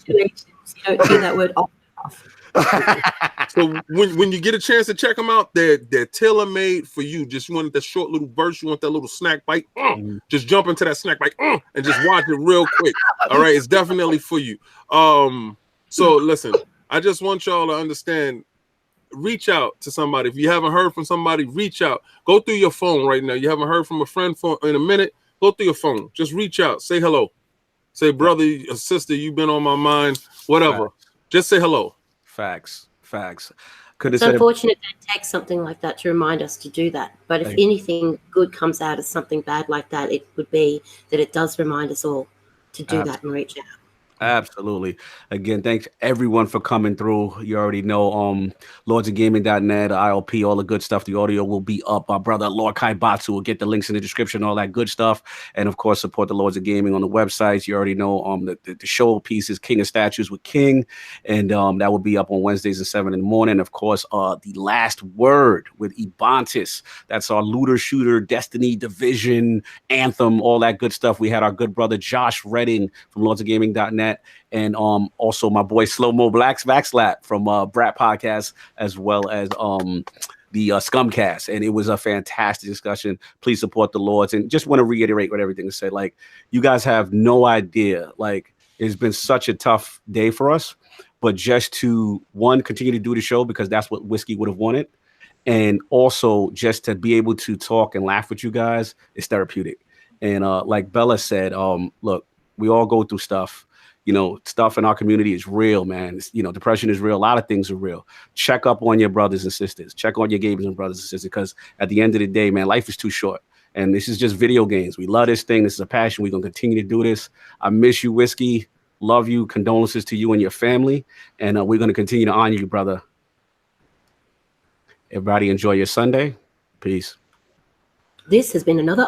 see that word off. So when you get a chance to check them out, they're tailor-made for you. Just you want that short little burst, you want that little snack bite, just jump into that snack bite and just watch it real quick. All right, it's definitely for you. So listen, I just want y'all to understand, reach out to somebody. If you haven't heard from somebody, reach out. Go through your phone right now. You haven't heard from a friend in a minute, go through your phone. Just reach out. Say hello. Say, brother or sister, you've been on my mind. Whatever. Just say hello. Facts. It's unfortunate that it takes something like that to remind us to do that. But if anything good comes out of something bad like that, it would be that it does remind us all to do that and reach out. Absolutely. Again, thanks everyone for coming through. You already know lordsofgaming.net, ILP, all the good stuff. The audio will be up. Our brother Lord Kaibatsu will get the links in the description, all that good stuff. And of course, support the Lords of Gaming on the websites. You already know the show piece is King of Statues with King, and that will be up on Wednesdays at 7 in the morning. Of course, the Last Word with Ibantis. That's our looter shooter, Destiny, Division, Anthem, all that good stuff. We had our good brother Josh Redding from lordsofgaming.net. And also my boy Slow Mo Blacks Backslap from Brat Podcast, as well as the Scumcast. And it was a fantastic discussion. Please support the Lords. And just want to reiterate what everything is said. Like, you guys have no idea. Like, it's been such a tough day for us. But just to, one, continue to do the show because that's what Whiskey would have wanted. And also just to be able to talk and laugh with you guys is therapeutic. And like Bella said, look, we all go through stuff. Stuff in our community is real, man. Depression is real. A lot of things are real. Check up on your brothers and sisters. Check on your gamers and brothers and sisters, because at the end of the day, man, life is too short. And this is just video games. We love this thing. This is a passion. We're going to continue to do this. I miss you, Whiskey. Love you. Condolences to you and your family. And we're going to continue to honor you, brother. Everybody enjoy your Sunday. Peace. This has been another